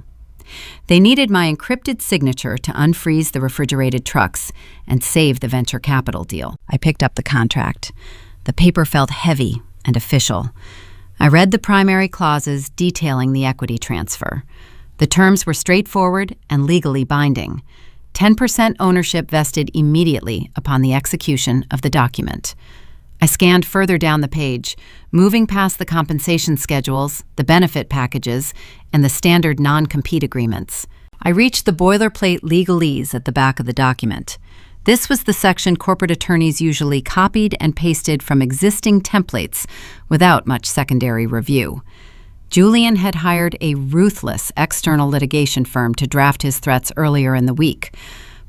They needed my encrypted signature to unfreeze the refrigerated trucks and save the venture capital deal. I picked up the contract. The paper felt heavy and official. I read the primary clauses detailing the equity transfer. The terms were straightforward and legally binding. 10% ownership vested immediately upon the execution of the document. I scanned further down the page, moving past the compensation schedules, the benefit packages, and the standard non-compete agreements. I reached the boilerplate legalese at the back of the document. This was the section corporate attorneys usually copied and pasted from existing templates without much secondary review. Julian had hired a ruthless external litigation firm to draft his threats earlier in the week.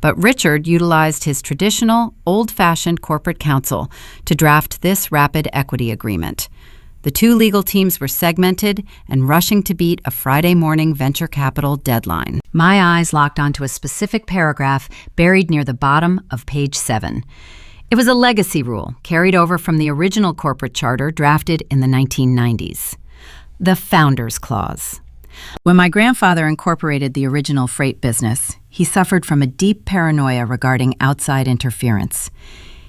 But Richard utilized his traditional, old-fashioned corporate counsel to draft this rapid equity agreement. The two legal teams were segmented and rushing to beat a Friday morning venture capital deadline. My eyes locked onto a specific paragraph buried near the bottom of page 7. It was a legacy rule carried over from the original corporate charter drafted in the 1990s. The Founders Clause. When my grandfather incorporated the original freight business, he suffered from a deep paranoia regarding outside interference.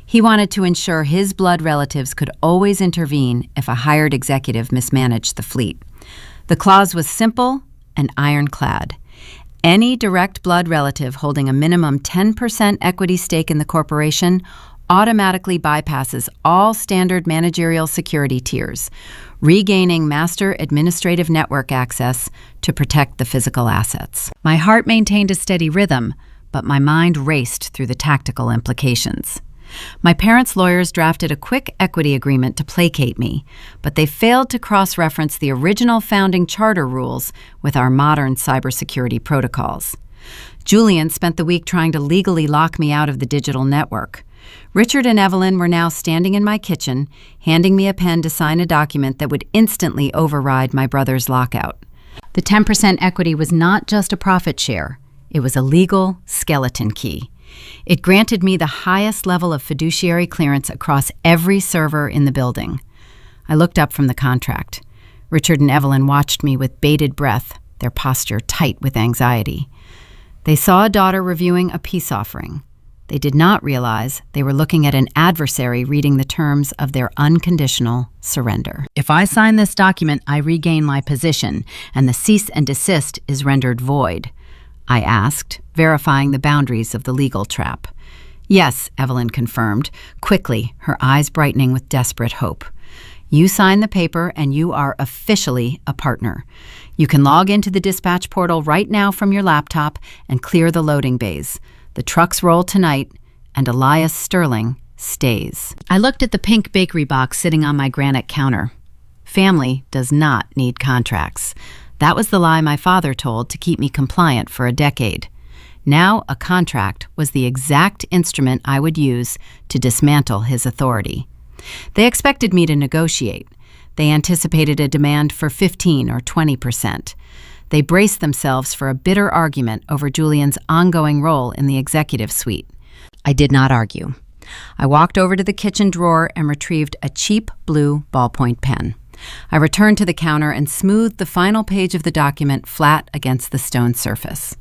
He wanted to ensure his blood relatives could always intervene if a hired executive mismanaged the fleet. The clause was simple and ironclad. Any direct blood relative holding a minimum 10% equity stake in the corporation automatically bypasses all standard managerial security tiers, regaining master administrative network access to protect the physical assets. My heart maintained a steady rhythm, but my mind raced through the tactical implications. My parents' lawyers drafted a quick equity agreement to placate me, but they failed to cross-reference the original founding charter rules with our modern cybersecurity protocols. Julian spent the week trying to legally lock me out of the digital network. Richard and Evelyn were now standing in my kitchen, handing me a pen to sign a document that would instantly override my brother's lockout. The 10% equity was not just a profit share. It was a legal skeleton key. It granted me the highest level of fiduciary clearance across every server in the building. I looked up from the contract. Richard and Evelyn watched me with bated breath, their posture tight with anxiety. They saw a daughter reviewing a peace offering. They did not realize they were looking at an adversary reading the terms of their unconditional surrender. If I sign this document, I regain my position, and the cease and desist is rendered void, I asked, verifying the boundaries of the legal trap. Yes, Evelyn confirmed, quickly, her eyes brightening with desperate hope. You sign the paper and you are officially a partner. You can log into the dispatch portal right now from your laptop and clear the loading bays. The trucks roll tonight, and Elias Sterling stays. I looked at the pink bakery box sitting on my granite counter. Family does not need contracts. That was the lie my father told to keep me compliant for a decade. Now a contract was the exact instrument I would use to dismantle his authority. They expected me to negotiate. They anticipated a demand for 15 or 20%. They braced themselves for a bitter argument over Julian's ongoing role in the executive suite. I did not argue. I walked over to the kitchen drawer and retrieved a cheap blue ballpoint pen. I returned to the counter and smoothed the final page of the document flat against the stone surface.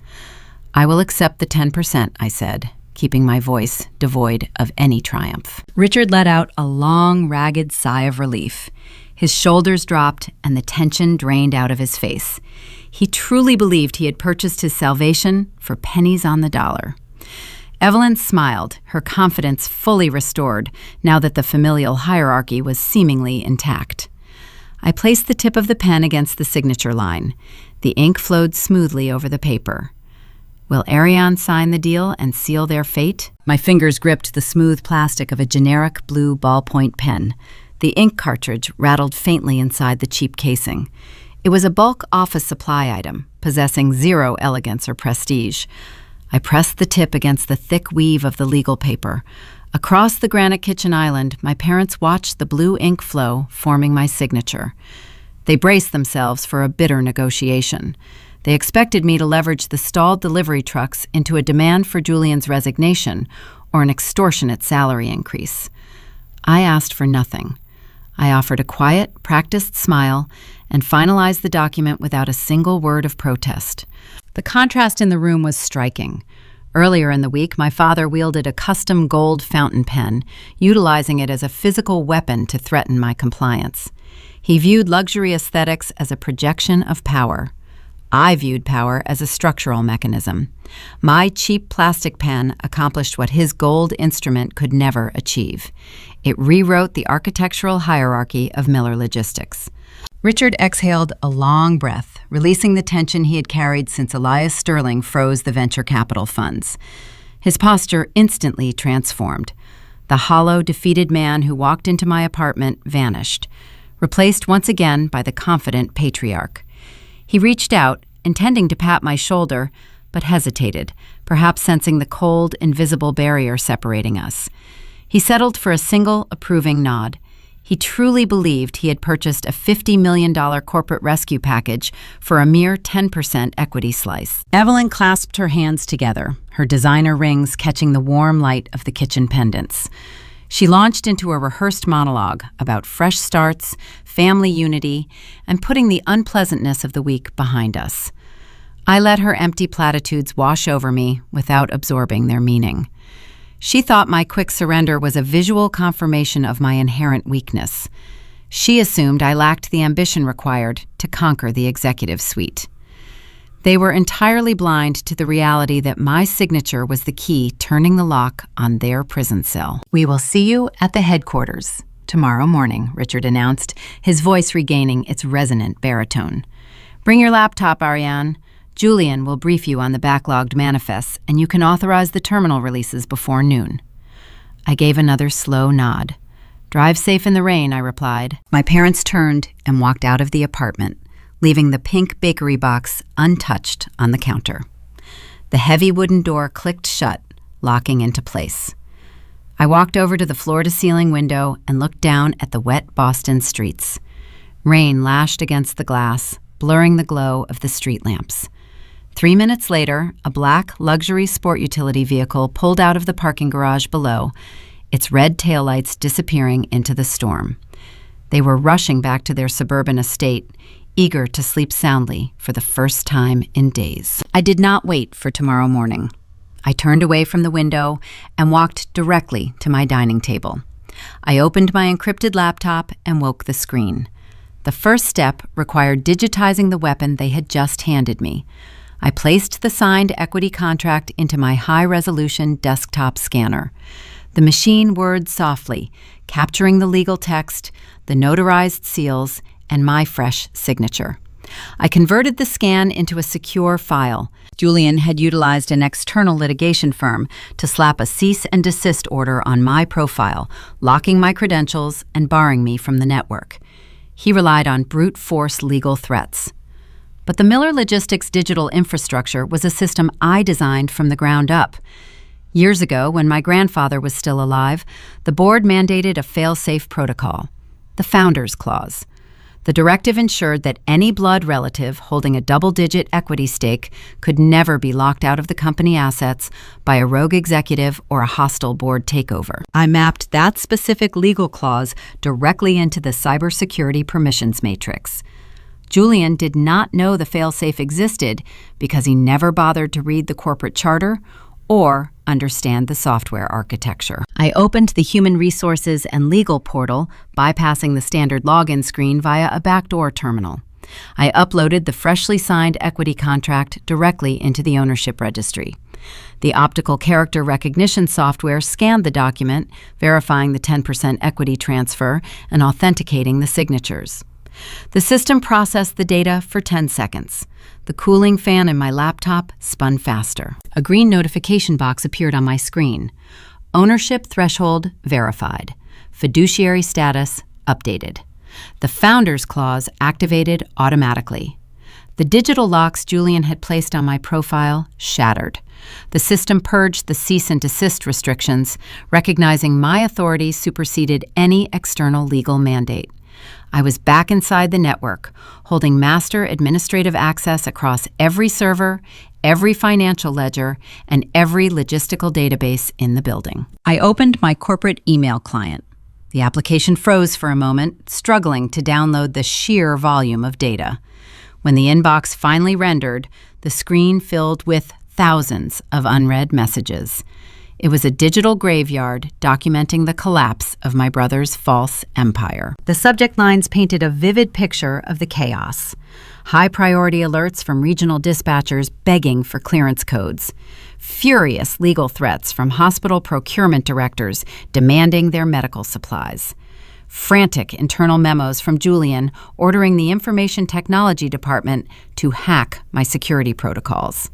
I will accept the 10%, I said, keeping my voice devoid of any triumph. Richard let out a long, ragged sigh of relief. His shoulders dropped and the tension drained out of his face. He truly believed he had purchased his salvation for pennies on the dollar. Evelyn smiled, her confidence fully restored now that the familial hierarchy was seemingly intact. I placed the tip of the pen against the signature line. The ink flowed smoothly over the paper. Will Ariane sign the deal and seal their fate? My fingers gripped the smooth plastic of a generic blue ballpoint pen. The ink cartridge rattled faintly inside the cheap casing. It was a bulk office supply item, possessing zero elegance or prestige. I pressed the tip against the thick weave of the legal paper. Across the granite kitchen island, my parents watched the blue ink flow, forming my signature. They braced themselves for a bitter negotiation. They expected me to leverage the stalled delivery trucks into a demand for Julian's resignation or an extortionate salary increase. I asked for nothing. I offered a quiet, practiced smile and finalized the document without a single word of protest. The contrast in the room was striking. Earlier in the week, my father wielded a custom gold fountain pen, utilizing it as a physical weapon to threaten my compliance. He viewed luxury aesthetics as a projection of power. I viewed power as a structural mechanism. My cheap plastic pen accomplished what his gold instrument could never achieve. It rewrote the architectural hierarchy of Miller Logistics. Richard exhaled a long breath, releasing the tension he had carried since Elias Sterling froze the venture capital funds. His posture instantly transformed. The hollow, defeated man who walked into my apartment vanished, replaced once again by the confident patriarch. He reached out, intending to pat my shoulder, but hesitated, perhaps sensing the cold, invisible barrier separating us. He settled for a single, approving nod. He truly believed he had purchased a $50 million corporate rescue package for a mere 10% equity slice. Evelyn clasped her hands together, her designer rings catching the warm light of the kitchen pendants. She launched into a rehearsed monologue about fresh starts, family unity, and putting the unpleasantness of the week behind us. I let her empty platitudes wash over me without absorbing their meaning. She thought my quick surrender was a visual confirmation of my inherent weakness. She assumed I lacked the ambition required to conquer the executive suite. They were entirely blind to the reality that my signature was the key turning the lock on their prison cell. "We will see you at the headquarters tomorrow morning," Richard announced, his voice regaining its resonant baritone. "Bring your laptop, Ariane. Julian will brief you on the backlogged manifests, and you can authorize the terminal releases before noon." I gave another slow nod. "Drive safe in the rain," I replied. My parents turned and walked out of the apartment, leaving the pink bakery box untouched on the counter. The heavy wooden door clicked shut, locking into place. I walked over to the floor-to-ceiling window and looked down at the wet Boston streets. Rain lashed against the glass, blurring the glow of the street lamps. 3 minutes later, a black luxury sport utility vehicle pulled out of the parking garage below, its red taillights disappearing into the storm. They were rushing back to their suburban estate, eager to sleep soundly for the first time in days. I did not wait for tomorrow morning. I turned away from the window and walked directly to my dining table. I opened my encrypted laptop and woke the screen. The first step required digitizing the weapon they had just handed me. I placed the signed equity contract into my high-resolution desktop scanner. The machine whirred softly, capturing the legal text, the notarized seals, and my fresh signature. I converted the scan into a secure file. Julian had utilized an external litigation firm to slap a cease and desist order on my profile, locking my credentials and barring me from the network. He relied on brute force legal threats. But the Miller Logistics digital infrastructure was a system I designed from the ground up. Years ago, when my grandfather was still alive, the board mandated a fail-safe protocol, the Founders Clause. The directive ensured that any blood relative holding a double-digit equity stake could never be locked out of the company assets by a rogue executive or a hostile board takeover. I mapped that specific legal clause directly into the cybersecurity permissions matrix. Julian did not know the failsafe existed because he never bothered to read the corporate charter or understand the software architecture. I opened the Human Resources and Legal portal, bypassing the standard login screen via a backdoor terminal. I uploaded the freshly signed equity contract directly into the ownership registry. The optical character recognition software scanned the document, verifying the 10% equity transfer and authenticating the signatures. The system processed the data for 10 seconds. The cooling fan in my laptop spun faster. A green notification box appeared on my screen. Ownership threshold verified. Fiduciary status updated. The Founders Clause activated automatically. The digital locks Julian had placed on my profile shattered. The system purged the cease and desist restrictions, recognizing my authority superseded any external legal mandate. I was back inside the network, holding master administrative access across every server, every financial ledger, and every logistical database in the building. I opened my corporate email client. The application froze for a moment, struggling to download the sheer volume of data. When the inbox finally rendered, the screen filled with thousands of unread messages. It was a digital graveyard documenting the collapse of my brother's false empire. The subject lines painted a vivid picture of the chaos. High-priority alerts from regional dispatchers begging for clearance codes. Furious legal threats from hospital procurement directors demanding their medical supplies. Frantic internal memos from Julian ordering the information technology department to hack my security protocols.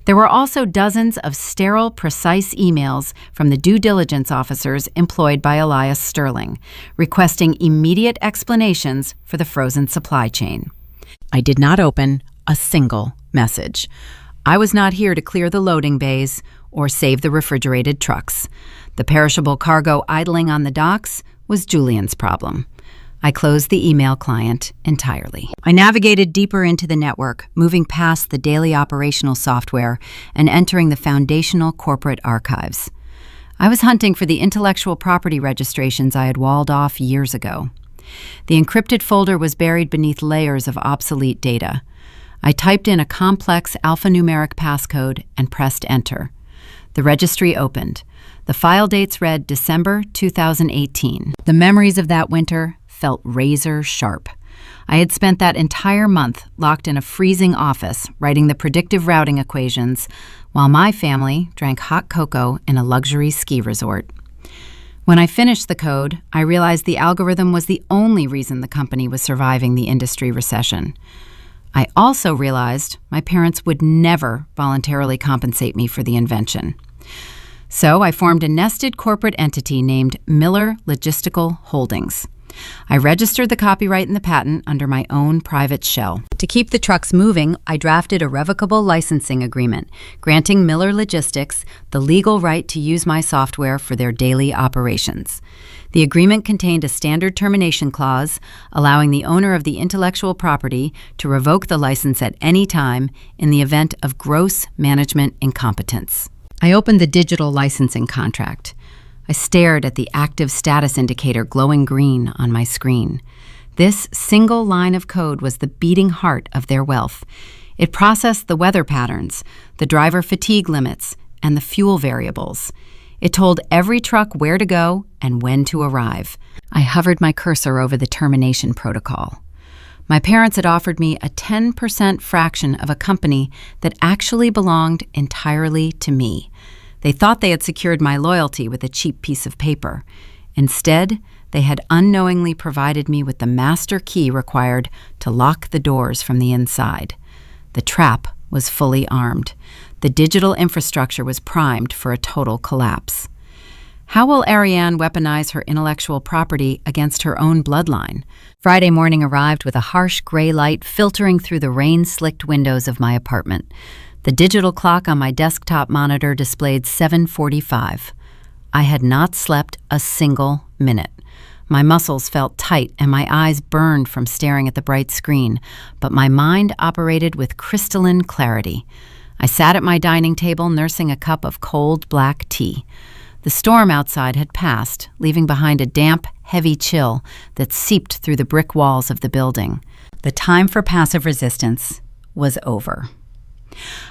There were also dozens of sterile, precise emails from the due diligence officers employed by Elias Sterling, requesting immediate explanations for the frozen supply chain. I did not open a single message. I was not here to clear the loading bays or save the refrigerated trucks. The perishable cargo idling on the docks was Julian's problem. I closed the email client entirely. I navigated deeper into the network, moving past the daily operational software and entering the foundational corporate archives. I was hunting for the intellectual property registrations I had walled off years ago. The encrypted folder was buried beneath layers of obsolete data. I typed in a complex alphanumeric passcode and pressed enter. The registry opened. The file dates read December 2018. The memories of that winter felt razor sharp. I had spent that entire month locked in a freezing office writing the predictive routing equations while my family drank hot cocoa in a luxury ski resort. When I finished the code, I realized the algorithm was the only reason the company was surviving the industry recession. I also realized my parents would never voluntarily compensate me for the invention. So I formed a nested corporate entity named Miller Logistical Holdings. I registered the copyright and the patent under my own private shell. To keep the trucks moving, I drafted a revocable licensing agreement, granting Miller Logistics the legal right to use my software for their daily operations. The agreement contained a standard termination clause, allowing the owner of the intellectual property to revoke the license at any time in the event of gross management incompetence. I opened the digital licensing contract. I stared at the active status indicator glowing green on my screen. This single line of code was the beating heart of their wealth. It processed the weather patterns, the driver fatigue limits, and the fuel variables. It told every truck where to go and when to arrive. I hovered my cursor over the termination protocol. My parents had offered me a 10% fraction of a company that actually belonged entirely to me. They thought they had secured my loyalty with a cheap piece of paper. Instead, they had unknowingly provided me with the master key required to lock the doors from the inside. The trap was fully armed. The digital infrastructure was primed for a total collapse. How will Ariane weaponize her intellectual property against her own bloodline? Friday morning arrived with a harsh gray light filtering through the rain-slicked windows of my apartment. The digital clock on my desktop monitor displayed 7:45. I had not slept a single minute. My muscles felt tight and my eyes burned from staring at the bright screen, but my mind operated with crystalline clarity. I sat at my dining table nursing a cup of cold black tea. The storm outside had passed, leaving behind a damp, heavy chill that seeped through the brick walls of the building. The time for passive resistance was over.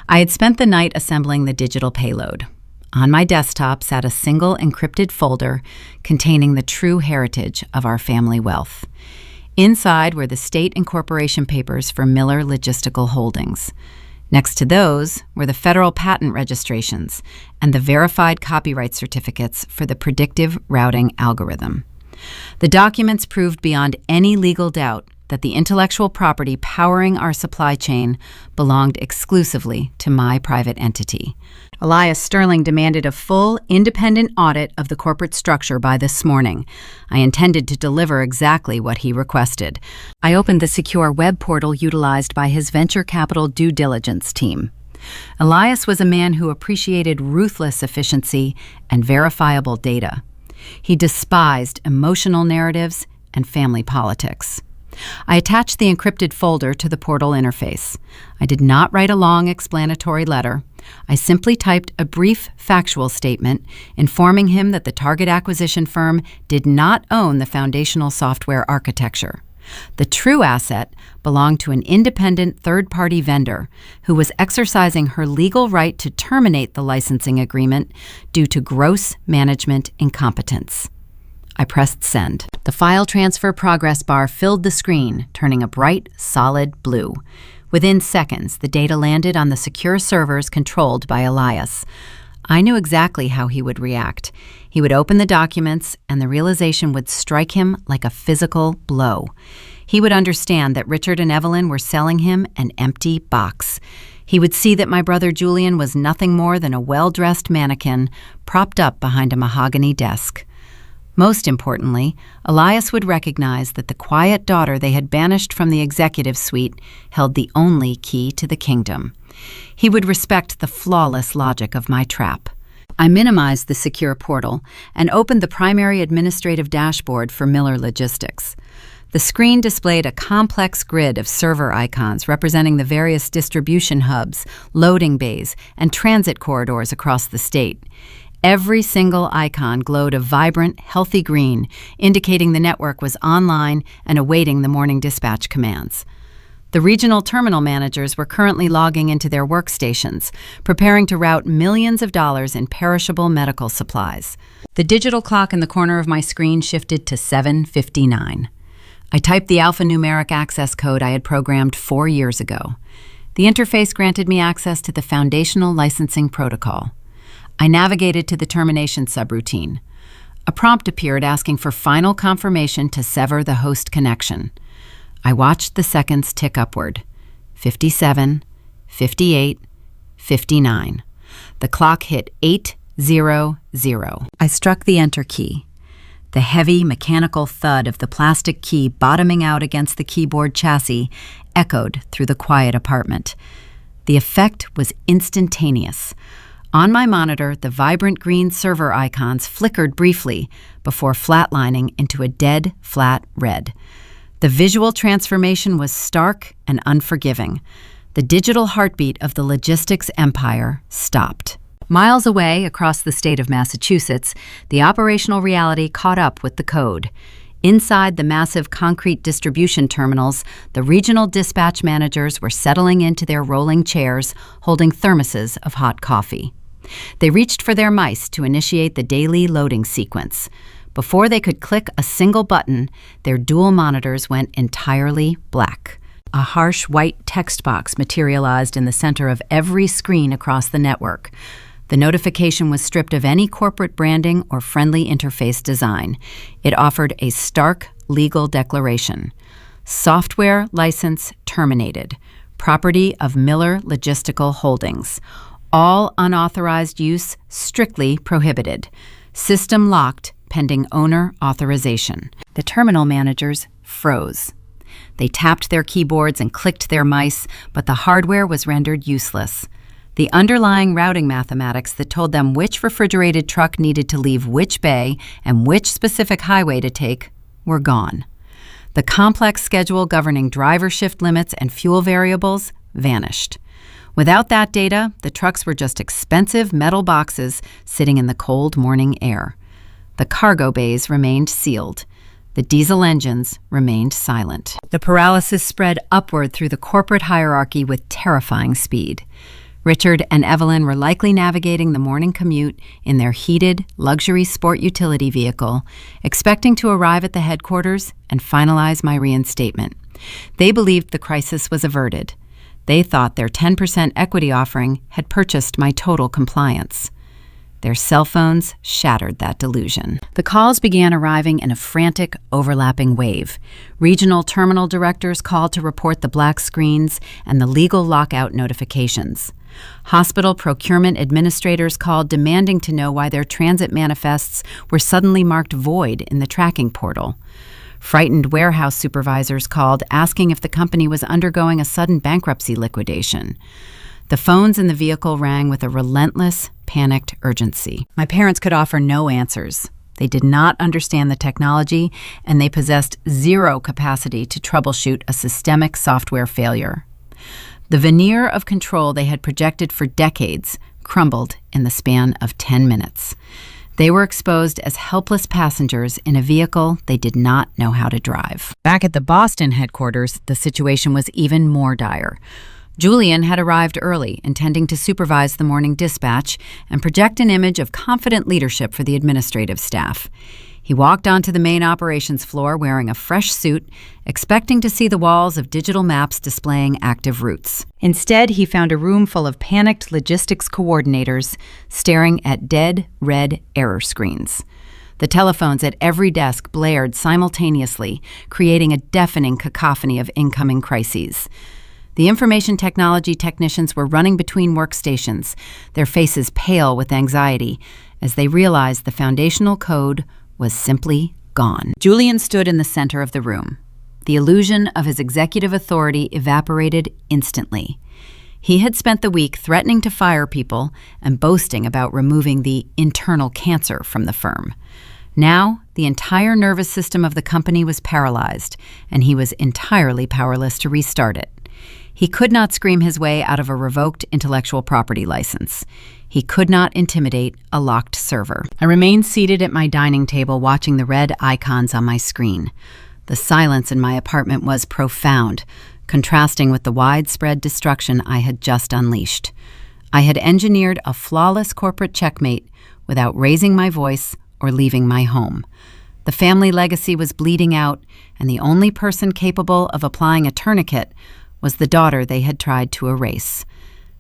I had spent the night assembling the digital payload. On my desktop sat a single encrypted folder containing the true heritage of our family wealth. Inside were the state incorporation papers for Miller Logistical Holdings. Next to those were the federal patent registrations and the verified copyright certificates for the predictive routing algorithm. The documents proved beyond any legal doubt that the intellectual property powering our supply chain belonged exclusively to my private entity. Elias Sterling demanded a full, independent audit of the corporate structure by this morning. I intended to deliver exactly what he requested. I opened the secure web portal utilized by his venture capital due diligence team. Elias was a man who appreciated ruthless efficiency and verifiable data. He despised emotional narratives and family politics. I attached the encrypted folder to the portal interface. I did not write a long explanatory letter. I simply typed a brief factual statement informing him that the target acquisition firm did not own the foundational software architecture. The true asset belonged to an independent third-party vendor who was exercising her legal right to terminate the licensing agreement due to gross management incompetence. I pressed send. The file transfer progress bar filled the screen, turning a bright, solid blue. Within seconds, the data landed on the secure servers controlled by Elias. I knew exactly how he would react. He would open the documents, and the realization would strike him like a physical blow. He would understand that Richard and Evelyn were selling him an empty box. He would see that my brother Julian was nothing more than a well-dressed mannequin propped up behind a mahogany desk. Most importantly, Elias would recognize that the quiet daughter they had banished from the executive suite held the only key to the kingdom. He would respect the flawless logic of my trap. I minimized the secure portal and opened the primary administrative dashboard for Miller Logistics. The screen displayed a complex grid of server icons representing the various distribution hubs, loading bays, and transit corridors across the state. Every single icon glowed a vibrant, healthy green, indicating the network was online and awaiting the morning dispatch commands. The regional terminal managers were currently logging into their workstations, preparing to route millions of dollars in perishable medical supplies. The digital clock in the corner of my screen shifted to 7:59. I typed the alphanumeric access code I had programmed 4 years ago. The interface granted me access to the foundational licensing protocol. I navigated to the termination subroutine. A prompt appeared asking for final confirmation to sever the host connection. I watched the seconds tick upward. 57, 58, 59. The clock hit 8 0, 0. I struck the enter key. The heavy mechanical thud of the plastic key bottoming out against the keyboard chassis echoed through the quiet apartment. The effect was instantaneous. On my monitor, the vibrant green server icons flickered briefly before flatlining into a dead, flat red. The visual transformation was stark and unforgiving. The digital heartbeat of the logistics empire stopped. Miles away across the state of Massachusetts, the operational reality caught up with the code. Inside the massive concrete distribution terminals, the regional dispatch managers were settling into their rolling chairs, holding thermoses of hot coffee. They reached for their mice to initiate the daily loading sequence. Before they could click a single button, their dual monitors went entirely black. A harsh white text box materialized in the center of every screen across the network. The notification was stripped of any corporate branding or friendly interface design. It offered a stark legal declaration. Software license terminated. Property of Miller Logistical Holdings. All unauthorized use strictly prohibited. System locked pending owner authorization. The terminal managers froze. They tapped their keyboards and clicked their mice, but the hardware was rendered useless. The underlying routing mathematics that told them which refrigerated truck needed to leave which bay and which specific highway to take were gone. The complex schedule governing driver shift limits and fuel variables vanished. Without that data, the trucks were just expensive metal boxes sitting in the cold morning air. The cargo bays remained sealed. The diesel engines remained silent. The paralysis spread upward through the corporate hierarchy with terrifying speed. Richard and Evelyn were likely navigating the morning commute in their heated, luxury sport utility vehicle, expecting to arrive at the headquarters and finalize my reinstatement. They believed the crisis was averted. They thought their 10% equity offering had purchased my total compliance. Their cell phones shattered that delusion. The calls began arriving in a frantic, overlapping wave. Regional terminal directors called to report the black screens and the legal lockout notifications. Hospital procurement administrators called demanding to know why their transit manifests were suddenly marked void in the tracking portal. Frightened warehouse supervisors called asking if the company was undergoing a sudden bankruptcy liquidation. The phones in the vehicle rang with a relentless, panicked urgency. My parents could offer no answers. They did not understand the technology, and they possessed zero capacity to troubleshoot a systemic software failure. The veneer of control they had projected for decades crumbled in the span of 10 minutes. They were exposed as helpless passengers in a vehicle they did not know how to drive. Back at the Boston headquarters, the situation was even more dire. Julian had arrived early, intending to supervise the morning dispatch and project an image of confident leadership for the administrative staff. He walked onto the main operations floor wearing a fresh suit, expecting to see the walls of digital maps displaying active routes. Instead, he found a room full of panicked logistics coordinators staring at dead, red error screens. The telephones at every desk blared simultaneously, creating a deafening cacophony of incoming crises. The information technology technicians were running between workstations, their faces pale with anxiety, as they realized the foundational code was simply gone. Julian stood in the center of the room. The illusion of his executive authority evaporated instantly. He had spent the week threatening to fire people and boasting about removing the internal cancer from the firm. Now, the entire nervous system of the company was paralyzed, and he was entirely powerless to restart it. He could not scream his way out of a revoked intellectual property license. He could not intimidate a locked server. I remained seated at my dining table watching the red icons on my screen. The silence in my apartment was profound, contrasting with the widespread destruction I had just unleashed. I had engineered a flawless corporate checkmate without raising my voice or leaving my home. The family legacy was bleeding out, and the only person capable of applying a tourniquet was the daughter they had tried to erase.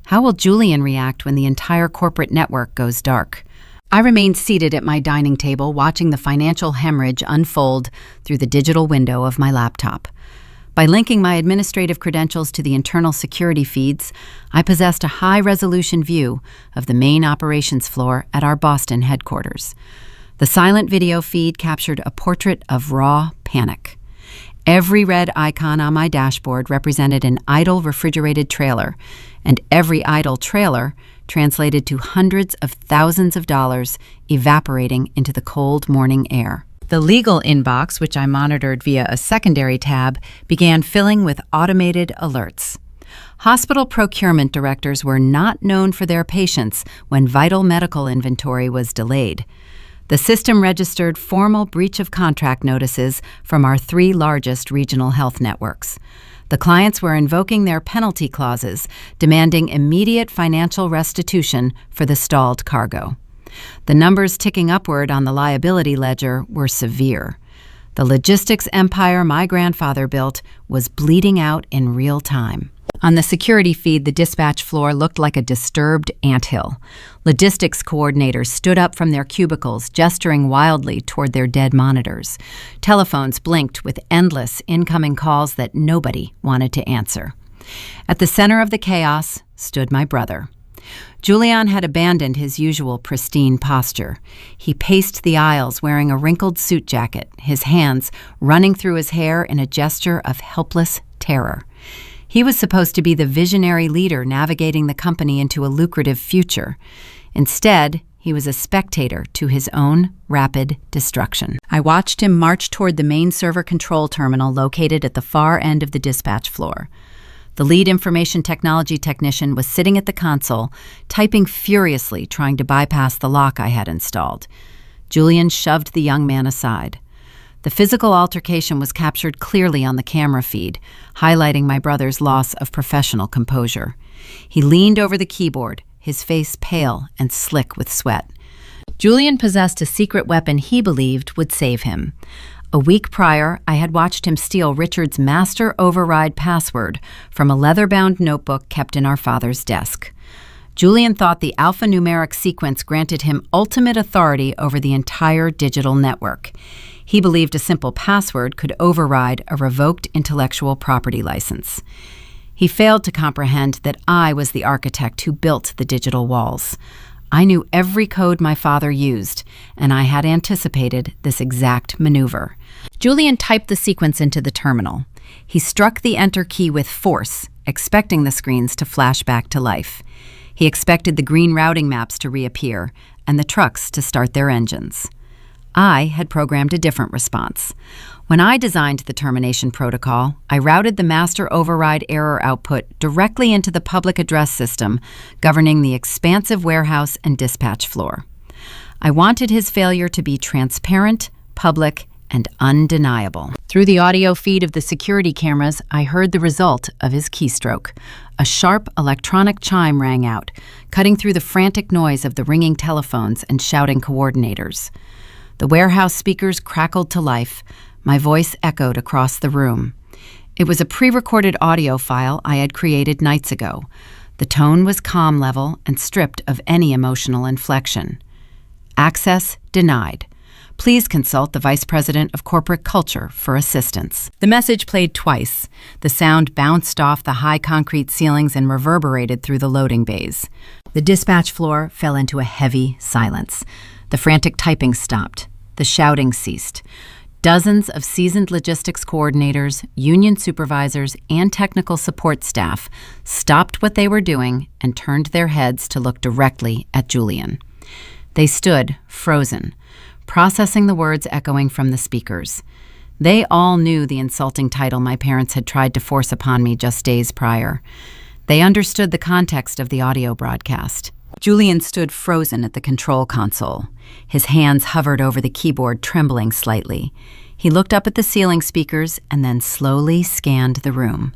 How will Julian react when the entire corporate network goes dark? I remained seated at my dining table watching the financial hemorrhage unfold through the digital window of my laptop. By linking my administrative credentials to the internal security feeds, I possessed a high-resolution view of the main operations floor at our Boston headquarters. The silent video feed captured a portrait of raw panic. Every red icon on my dashboard represented an idle refrigerated trailer, and every idle trailer translated to hundreds of thousands of dollars evaporating into the cold morning air. The legal inbox, which I monitored via a secondary tab, began filling with automated alerts. Hospital procurement directors were not known for their patience when vital medical inventory was delayed. The system registered formal breach of contract notices from our 3 largest regional health networks. The clients were invoking their penalty clauses, demanding immediate financial restitution for the stalled cargo. The numbers ticking upward on the liability ledger were severe. The logistics empire my grandfather built was bleeding out in real time. On the security feed, the dispatch floor looked like a disturbed anthill. Logistics coordinators stood up from their cubicles, gesturing wildly toward their dead monitors. Telephones blinked with endless incoming calls that nobody wanted to answer. At the center of the chaos stood my brother. Julian had abandoned his usual pristine posture. He paced the aisles wearing a wrinkled suit jacket, his hands running through his hair in a gesture of helpless terror. He was supposed to be the visionary leader navigating the company into a lucrative future. Instead, he was a spectator to his own rapid destruction. I watched him march toward the main server control terminal located at the far end of the dispatch floor. The lead information technology technician was sitting at the console, typing furiously, trying to bypass the lock I had installed. Julian shoved the young man aside. The physical altercation was captured clearly on the camera feed, highlighting my brother's loss of professional composure. He leaned over the keyboard, his face pale and slick with sweat. Julian possessed a secret weapon he believed would save him. A week prior, I had watched him steal Richard's master override password from a leather-bound notebook kept in our father's desk. Julian thought the alphanumeric sequence granted him ultimate authority over the entire digital network. He believed a simple password could override a revoked intellectual property license. He failed to comprehend that I was the architect who built the digital walls. I knew every code my father used, and I had anticipated this exact maneuver. Julian typed the sequence into the terminal. He struck the enter key with force, expecting the screens to flash back to life. He expected the green routing maps to reappear and the trucks to start their engines. I had programmed a different response. When I designed the termination protocol, I routed the master override error output directly into the public address system governing the expansive warehouse and dispatch floor. I wanted his failure to be transparent, public, and undeniable. Through the audio feed of the security cameras, I heard the result of his keystroke. A sharp electronic chime rang out, cutting through the frantic noise of the ringing telephones and shouting coordinators. The warehouse speakers crackled to life. My voice echoed across the room. It was a pre-recorded audio file I had created nights ago. The tone was calm level and stripped of any emotional inflection. Access denied. Please consult the Vice President of Corporate Culture for assistance. The message played twice. The sound bounced off the high concrete ceilings and reverberated through the loading bays. The dispatch floor fell into a heavy silence. The frantic typing stopped. The shouting ceased. Dozens of seasoned logistics coordinators, union supervisors, and technical support staff stopped what they were doing and turned their heads to look directly at Julian. They stood, frozen, processing the words echoing from the speakers. They all knew the insulting title my parents had tried to force upon me just days prior. They understood the context of the audio broadcast. Julian stood frozen at the control console. His hands hovered over the keyboard, trembling slightly. He looked up at the ceiling speakers and then slowly scanned the room.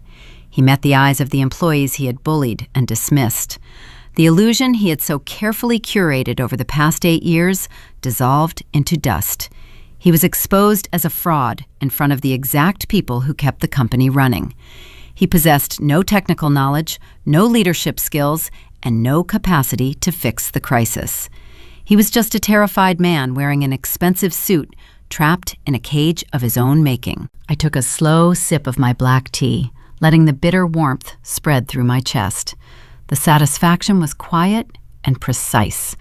He met the eyes of the employees he had bullied and dismissed. The illusion he had so carefully curated over the past 8 years dissolved into dust. He was exposed as a fraud in front of the exact people who kept the company running. He possessed no technical knowledge, no leadership skills, and no capacity to fix the crisis. He was just a terrified man wearing an expensive suit, trapped in a cage of his own making. I took a slow sip of my black tea, letting the bitter warmth spread through my chest. The satisfaction was quiet and precise.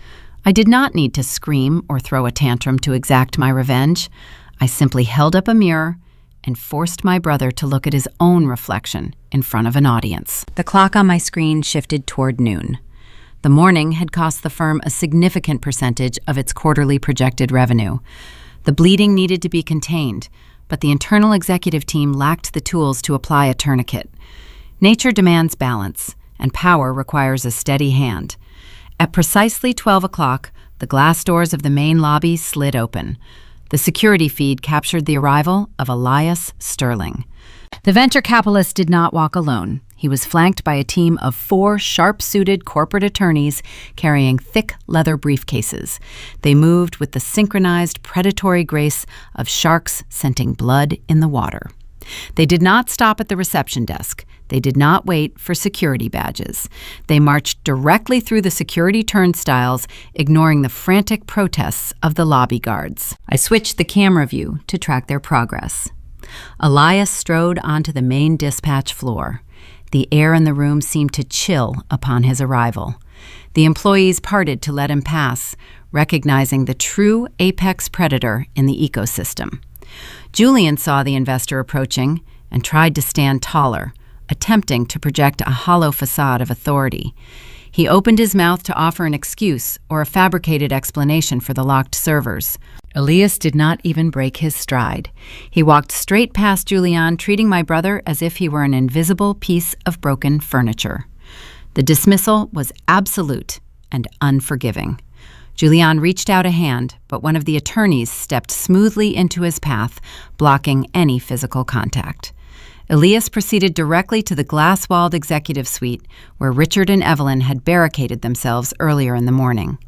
I did not need to scream or throw a tantrum to exact my revenge. I simply held up a mirror and forced my brother to look at his own reflection in front of an audience. The clock on my screen shifted toward noon. The morning had cost the firm a significant percentage of its quarterly projected revenue. The bleeding needed to be contained, but the internal executive team lacked the tools to apply a tourniquet. Nature demands balance, and power requires a steady hand. At precisely 12 o'clock, the glass doors of the main lobby slid open. The security feed captured the arrival of Elias Sterling. The venture capitalist did not walk alone. He was flanked by a team of 4 sharp-suited corporate attorneys carrying thick leather briefcases. They moved with the synchronized predatory grace of sharks scenting blood in the water. They did not stop at the reception desk. They did not wait for security badges. They marched directly through the security turnstiles, ignoring the frantic protests of the lobby guards. I switched the camera view to track their progress. Elias strode onto the main dispatch floor. The air in the room seemed to chill upon his arrival. The employees parted to let him pass, recognizing the true apex predator in the ecosystem. Julian saw the investor approaching and tried to stand taller, attempting to project a hollow facade of authority. He opened his mouth to offer an excuse or a fabricated explanation for the locked servers. Elias did not even break his stride. He walked straight past Julian, treating my brother as if he were an invisible piece of broken furniture. The dismissal was absolute and unforgiving. Julian reached out a hand, but one of the attorneys stepped smoothly into his path, blocking any physical contact. Elias proceeded directly to the glass-walled executive suite where Richard and Evelyn had barricaded themselves earlier in the morning.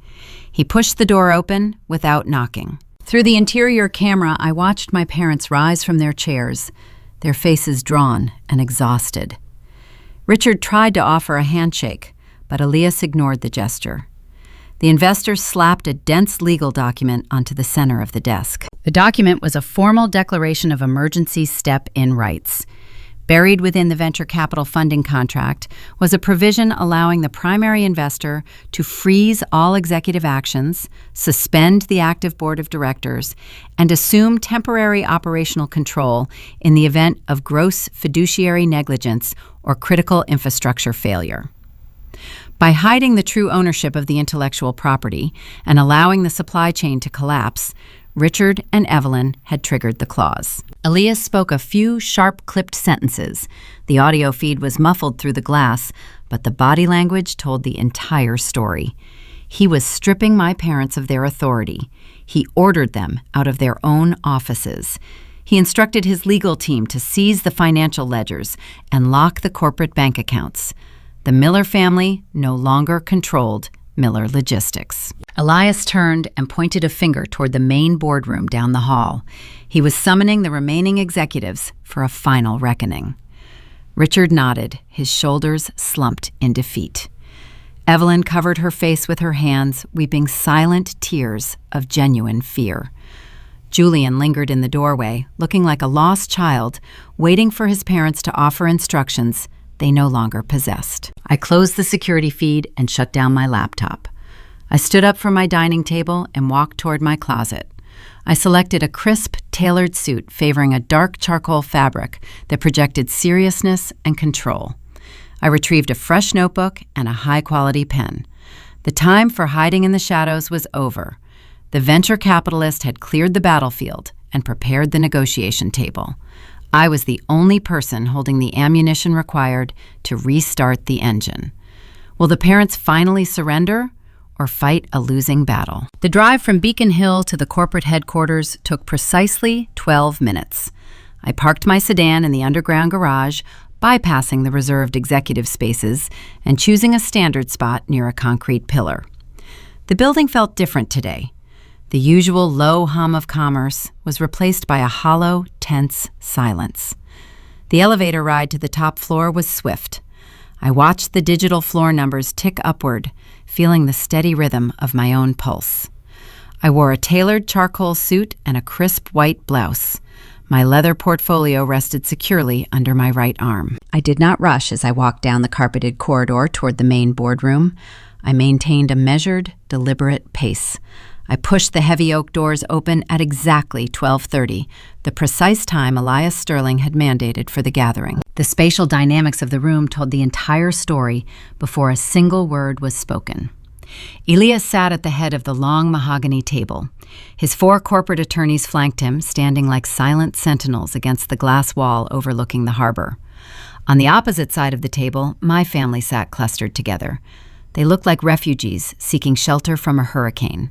He pushed the door open without knocking. Through the interior camera, I watched my parents rise from their chairs, their faces drawn and exhausted. Richard tried to offer a handshake, but Elias ignored the gesture. The investor slapped a dense legal document onto the center of the desk. The document was a formal declaration of emergency step-in rights. Buried within the venture capital funding contract was a provision allowing the primary investor to freeze all executive actions, suspend the active board of directors, and assume temporary operational control in the event of gross fiduciary negligence or critical infrastructure failure. By hiding the true ownership of the intellectual property and allowing the supply chain to collapse, Richard and Evelyn had triggered the clause. Elias spoke a few sharp-clipped sentences. The audio feed was muffled through the glass, but the body language told the entire story. He was stripping my parents of their authority. He ordered them out of their own offices. He instructed his legal team to seize the financial ledgers and lock the corporate bank accounts. The Miller family no longer controlled Miller Logistics. Elias turned and pointed a finger toward the main boardroom down the hall. He was summoning the remaining executives for a final reckoning. Richard nodded, his shoulders slumped in defeat. Evelyn covered her face with her hands, weeping silent tears of genuine fear. Julian lingered in the doorway, looking like a lost child, waiting for his parents to offer instructions they no longer possessed. I closed the security feed and shut down my laptop. I stood up from my dining table and walked toward my closet. I selected a crisp, tailored suit favoring a dark charcoal fabric that projected seriousness and control. I retrieved a fresh notebook and a high-quality pen. The time for hiding in the shadows was over. The venture capitalist had cleared the battlefield and prepared the negotiation table. I was the only person holding the ammunition required to restart the engine. Will the parents finally surrender or fight a losing battle? The drive from Beacon Hill to the corporate headquarters took precisely 12 minutes. I parked my sedan in the underground garage, bypassing the reserved executive spaces and choosing a standard spot near a concrete pillar. The building felt different today. The usual low hum of commerce was replaced by a hollow, tense silence. The elevator ride to the top floor was swift. I watched the digital floor numbers tick upward, feeling the steady rhythm of my own pulse. I wore a tailored charcoal suit and a crisp white blouse. My leather portfolio rested securely under my right arm. I did not rush as I walked down the carpeted corridor toward the main boardroom. I maintained a measured, deliberate pace. I pushed the heavy oak doors open at exactly 12:30, the precise time Elias Sterling had mandated for the gathering. The spatial dynamics of the room told the entire story before a single word was spoken. Elias sat at the head of the long mahogany table. His 4 corporate attorneys flanked him, standing like silent sentinels against the glass wall overlooking the harbor. On the opposite side of the table, my family sat clustered together. They looked like refugees seeking shelter from a hurricane.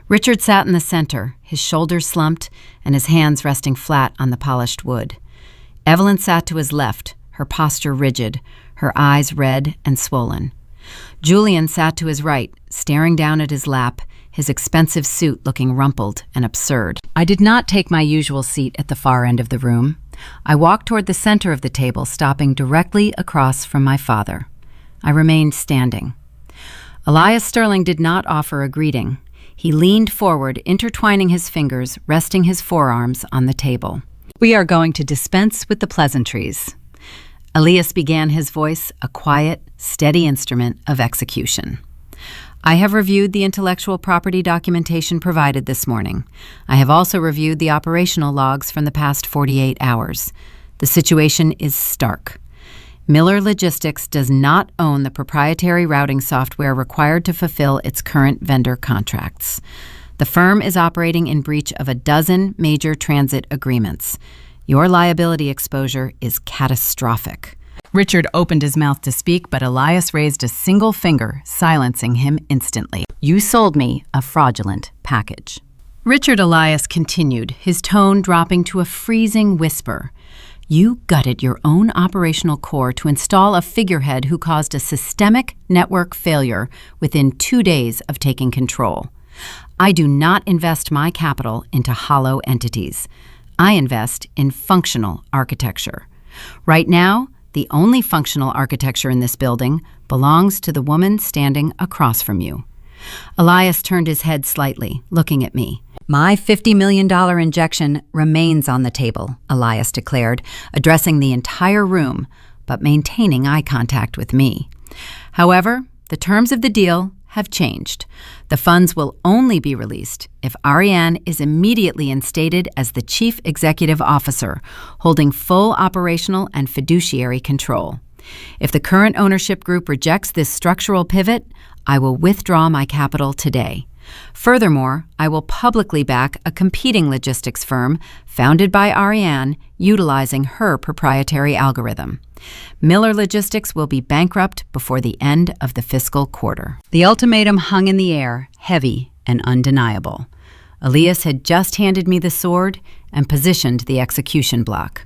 Richard sat in the center, his shoulders slumped and his hands resting flat on the polished wood. Evelyn sat to his left, her posture rigid, her eyes red and swollen. Julian sat to his right, staring down at his lap, his expensive suit looking rumpled and absurd. I did not take my usual seat at the far end of the room. I walked toward the center of the table, stopping directly across from my father. I remained standing. Elias Sterling did not offer a greeting. He leaned forward, intertwining his fingers, resting his forearms on the table. "We are going to dispense with the pleasantries." Elias began his voice, a quiet, steady instrument of execution. "I have reviewed the intellectual property documentation provided this morning. I have also reviewed the operational logs from the past 48 hours. The situation is stark. Miller Logistics does not own the proprietary routing software required to fulfill its current vendor contracts. The firm is operating in breach of a dozen major transit agreements. Your liability exposure is catastrophic." Richard opened his mouth to speak, but Elias raised a single finger, silencing him instantly. "You sold me a fraudulent package." Richard Elias continued, his tone dropping to a freezing whisper. "You gutted your own operational core to install a figurehead who caused a systemic network failure within 2 days of taking control. I do not invest my capital into hollow entities. I invest in functional architecture. Right now, the only functional architecture in this building belongs to the woman standing across from you." Elias turned his head slightly, looking at me. "My $50 million injection remains on the table," Elias declared, addressing the entire room, but maintaining eye contact with me. "However, the terms of the deal have changed. The funds will only be released if Ariane is immediately instated as the Chief Executive Officer, holding full operational and fiduciary control. If the current ownership group rejects this structural pivot, I will withdraw my capital today. Furthermore, I will publicly back a competing logistics firm founded by Ariane utilizing her proprietary algorithm. Miller Logistics will be bankrupt before the end of the fiscal quarter." The ultimatum hung in the air, heavy and undeniable. Elias had just handed me the sword and positioned the execution block.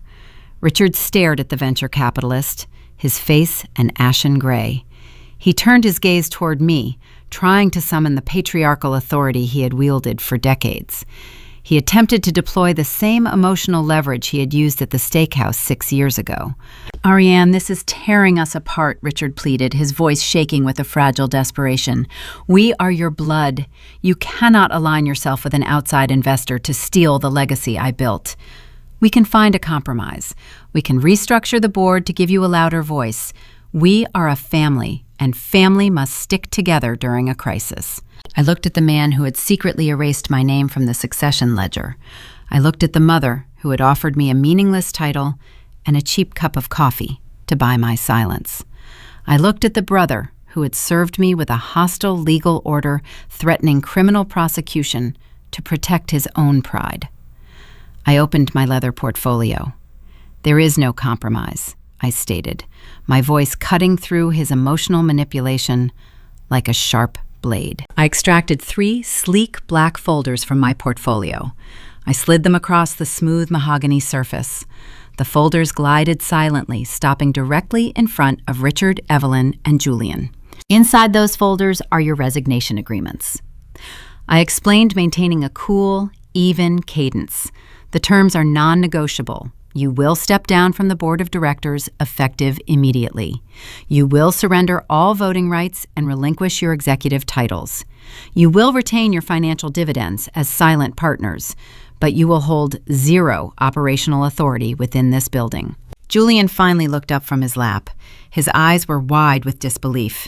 Richard stared at the venture capitalist, his face an ashen gray. He turned his gaze toward me, trying to summon the patriarchal authority he had wielded for decades. He attempted to deploy the same emotional leverage he had used at the steakhouse 6 years ago. "Ariane, this is tearing us apart," Richard pleaded, his voice shaking with a fragile desperation. "We are your blood. You cannot align yourself with an outside investor to steal the legacy I built. We can find a compromise. We can restructure the board to give you a louder voice. We are a family, and family must stick together during a crisis." I looked at the man who had secretly erased my name from the succession ledger. I looked at the mother who had offered me a meaningless title and a cheap cup of coffee to buy my silence. I looked at the brother who had served me with a hostile legal order threatening criminal prosecution to protect his own pride. I opened my leather portfolio. "There is no compromise," I stated, my voice cutting through his emotional manipulation like a sharp blade. I extracted 3 sleek black folders from my portfolio. I slid them across the smooth mahogany surface. The folders glided silently, stopping directly in front of Richard, Evelyn, and Julian. "Inside those folders are your resignation agreements." I explained, maintaining a cool, even cadence. "The terms are non-negotiable. You will step down from the board of directors effective immediately. You will surrender all voting rights and relinquish your executive titles. You will retain your financial dividends as silent partners, but you will hold zero operational authority within this building. Julian finally looked up from his lap. His eyes were wide with disbelief.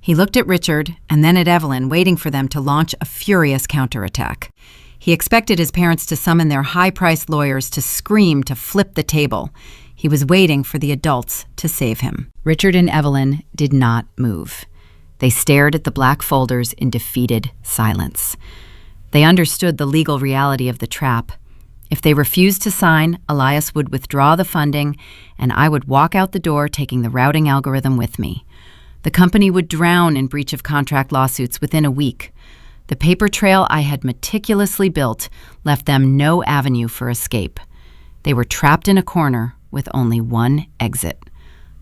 He looked at Richard and then at Evelyn, waiting for them to launch a furious counterattack. He expected his parents to summon their high-priced lawyers to scream to flip the table. He was waiting for the adults to save him. Richard and Evelyn did not move. They stared at the black folders in defeated silence. They understood the legal reality of the trap. If they refused to sign, Elias would withdraw the funding, and I would walk out the door taking the routing algorithm with me. The company would drown in breach of contract lawsuits within a week. The paper trail I had meticulously built left them no avenue for escape. They were trapped in a corner with only one exit.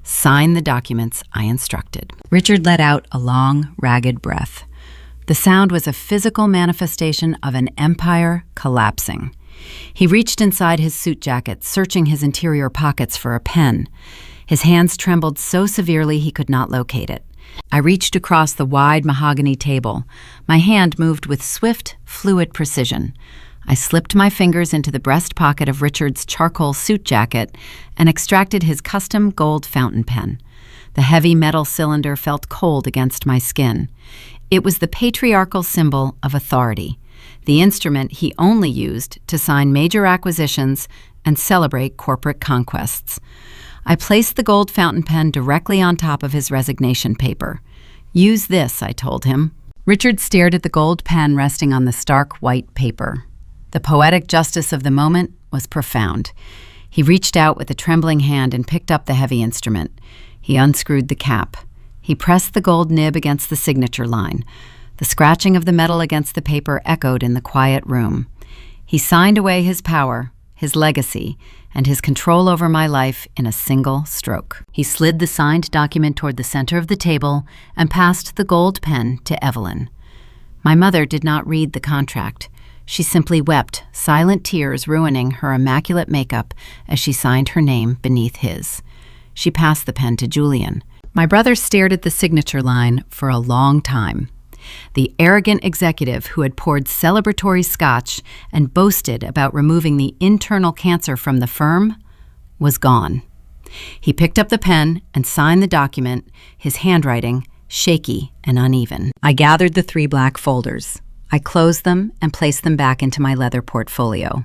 Sign the documents I instructed. Richard let out a long, ragged breath. The sound was a physical manifestation of an empire collapsing. He reached inside his suit jacket, searching his interior pockets for a pen. His hands trembled so severely he could not locate it. I reached across the wide mahogany table. My hand moved with swift, fluid precision. I slipped my fingers into the breast pocket of Richard's charcoal suit jacket and extracted his custom gold fountain pen. The heavy metal cylinder felt cold against my skin. It was the patriarchal symbol of authority, the instrument he only used to sign major acquisitions and celebrate corporate conquests. I placed the gold fountain pen directly on top of his resignation paper. "Use this," I told him. Richard stared at the gold pen resting on the stark white paper. The poetic justice of the moment was profound. He reached out with a trembling hand and picked up the heavy instrument. He unscrewed the cap. He pressed the gold nib against the signature line. The scratching of the metal against the paper echoed in the quiet room. He signed away his power, his legacy, and his control over my life in a single stroke. He slid the signed document toward the center of the table and passed the gold pen to Evelyn. My mother did not read the contract. She simply wept, silent tears ruining her immaculate makeup as she signed her name beneath his. She passed the pen to Julian. My brother stared at the signature line for a long time. The arrogant executive who had poured celebratory scotch and boasted about removing the internal cancer from the firm was gone. He picked up the pen and signed the document, his handwriting shaky and uneven. I gathered the 3 black folders. I closed them and placed them back into my leather portfolio.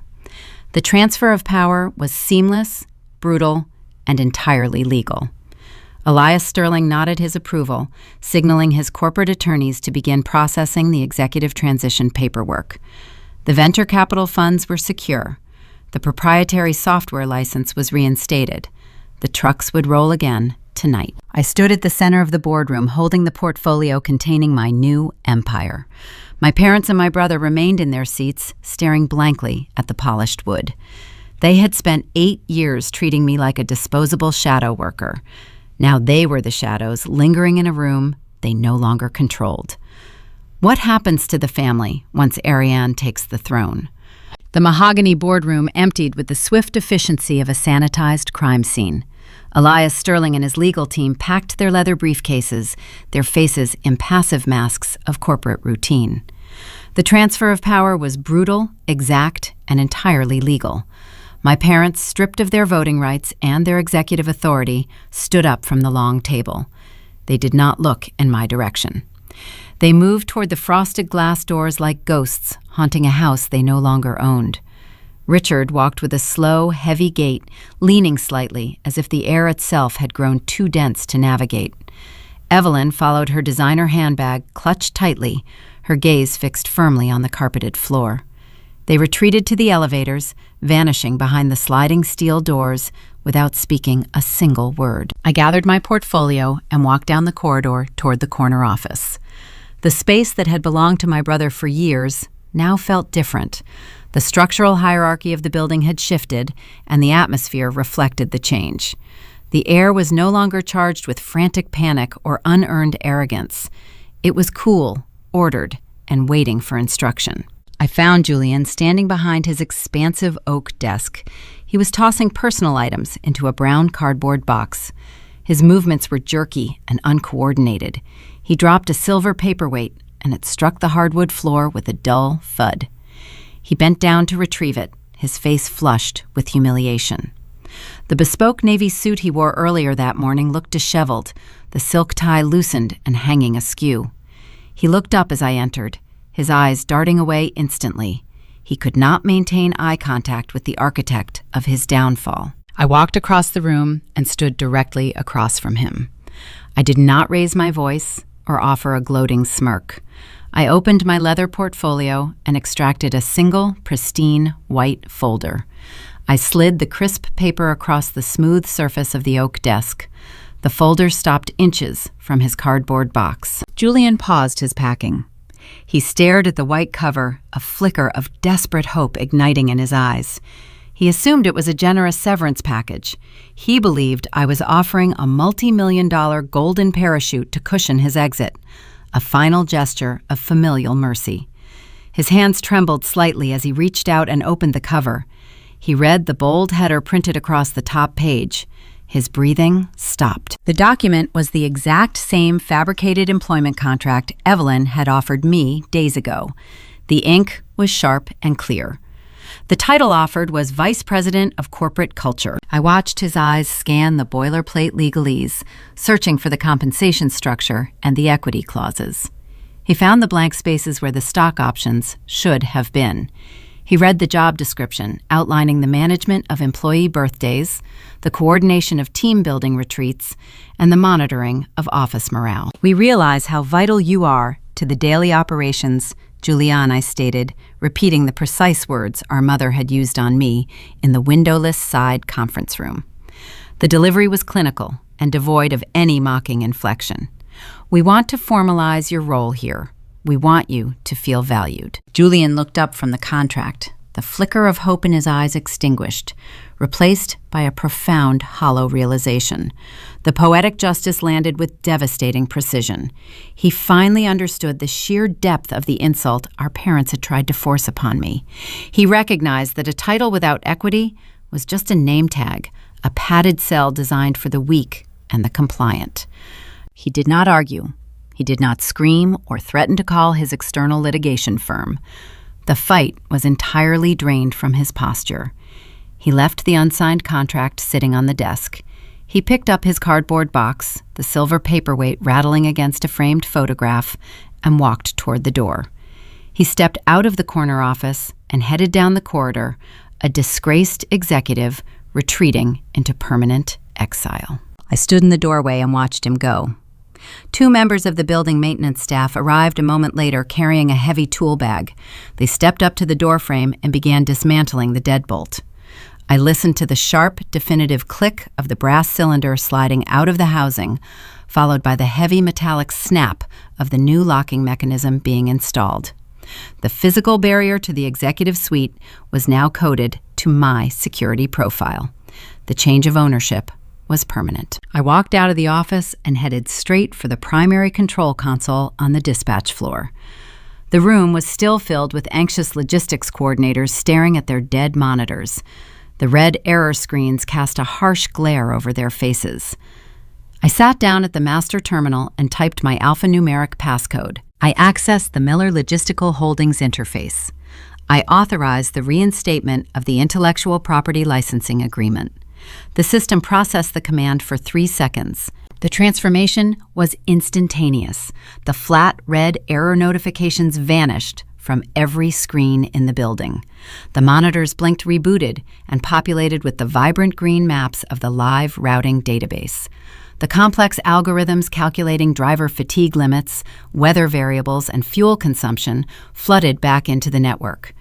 The transfer of power was seamless, brutal, and entirely legal. Elias Sterling nodded his approval, signaling his corporate attorneys to begin processing the executive transition paperwork. The venture capital funds were secure. The proprietary software license was reinstated. The trucks would roll again tonight. I stood at the center of the boardroom, holding the portfolio containing my new empire. My parents and my brother remained in their seats, staring blankly at the polished wood. They had spent 8 years treating me like a disposable shadow worker. Now they were the shadows lingering in a room they no longer controlled. What happens to the family once Ariane takes the throne? The mahogany boardroom emptied with the swift efficiency of a sanitized crime scene. Elias Sterling and his legal team packed their leather briefcases, their faces impassive masks of corporate routine. The transfer of power was brutal, exact, and entirely legal. My parents, stripped of their voting rights and their executive authority, stood up from the long table. They did not look in my direction. They moved toward the frosted glass doors like ghosts haunting a house they no longer owned. Richard walked with a slow, heavy gait, leaning slightly as if the air itself had grown too dense to navigate. Evelyn followed her designer handbag clutched tightly, her gaze fixed firmly on the carpeted floor. They retreated to the elevators, vanishing behind the sliding steel doors without speaking a single word. I gathered my portfolio and walked down the corridor toward the corner office. The space that had belonged to my brother for years now felt different. The structural hierarchy of the building had shifted, and the atmosphere reflected the change. The air was no longer charged with frantic panic or unearned arrogance. It was cool, ordered, and waiting for instruction. I found Julian standing behind his expansive oak desk. He was tossing personal items into a brown cardboard box. His movements were jerky and uncoordinated. He dropped a silver paperweight, and it struck the hardwood floor with a dull thud. He bent down to retrieve it, his face flushed with humiliation. The bespoke navy suit he wore earlier that morning looked disheveled, the silk tie loosened and hanging askew. He looked up as I entered, his eyes darting away instantly. He could not maintain eye contact with the architect of his downfall. I walked across the room and stood directly across from him. I did not raise my voice or offer a gloating smirk. I opened my leather portfolio and extracted a single, pristine, white folder. I slid the crisp paper across the smooth surface of the oak desk. The folder stopped inches from his cardboard box. Julian paused his packing. He stared at the white cover, a flicker of desperate hope igniting in his eyes. He assumed it was a generous severance package. He believed I was offering a multi-million-dollar golden parachute to cushion his exit, a final gesture of familial mercy. His hands trembled slightly as he reached out and opened the cover. He read the bold header printed across the top page. His breathing stopped. The document was the exact same fabricated employment contract Evelyn had offered me days ago. The ink was sharp and clear. The title offered was Vice President of Corporate Culture. I watched his eyes scan the boilerplate legalese, searching for the compensation structure and the equity clauses. He found the blank spaces where the stock options should have been. He read the job description, outlining the management of employee birthdays, the coordination of team-building retreats, and the monitoring of office morale. "We realize how vital you are to the daily operations," Julian, I stated, repeating the precise words our mother had used on me in the windowless side conference room. The delivery was clinical and devoid of any mocking inflection. "We want to formalize your role here. We want you to feel valued." Julian looked up from the contract, the flicker of hope in his eyes extinguished, replaced by a profound, hollow realization. The poetic justice landed with devastating precision. He finally understood the sheer depth of the insult our parents had tried to force upon me. He recognized that a title without equity was just a name tag, a padded cell designed for the weak and the compliant. He did not argue. He did not scream or threaten to call his external litigation firm. The fight was entirely drained from his posture. He left the unsigned contract sitting on the desk. He picked up his cardboard box, the silver paperweight rattling against a framed photograph, and walked toward the door. He stepped out of the corner office and headed down the corridor, a disgraced executive retreating into permanent exile. I stood in the doorway and watched him go. Two members of the building maintenance staff arrived a moment later carrying a heavy tool bag. They stepped up to the doorframe and began dismantling the deadbolt. I listened to the sharp, definitive click of the brass cylinder sliding out of the housing, followed by the heavy metallic snap of the new locking mechanism being installed. The physical barrier to the executive suite was now coded to my security profile. The change of ownership was permanent. I walked out of the office and headed straight for the primary control console on the dispatch floor. The room was still filled with anxious logistics coordinators staring at their dead monitors. The red error screens cast a harsh glare over their faces. I sat down at the master terminal and typed my alphanumeric passcode. I accessed the Miller Logistical Holdings interface. I authorized the reinstatement of the intellectual property licensing agreement. The system processed the command for 3 seconds. The transformation was instantaneous. The flat red error notifications vanished from every screen in the building. The monitors blinked rebooted and populated with the vibrant green maps of the live routing database. The complex algorithms calculating driver fatigue limits, weather variables, and fuel consumption flooded back into the network.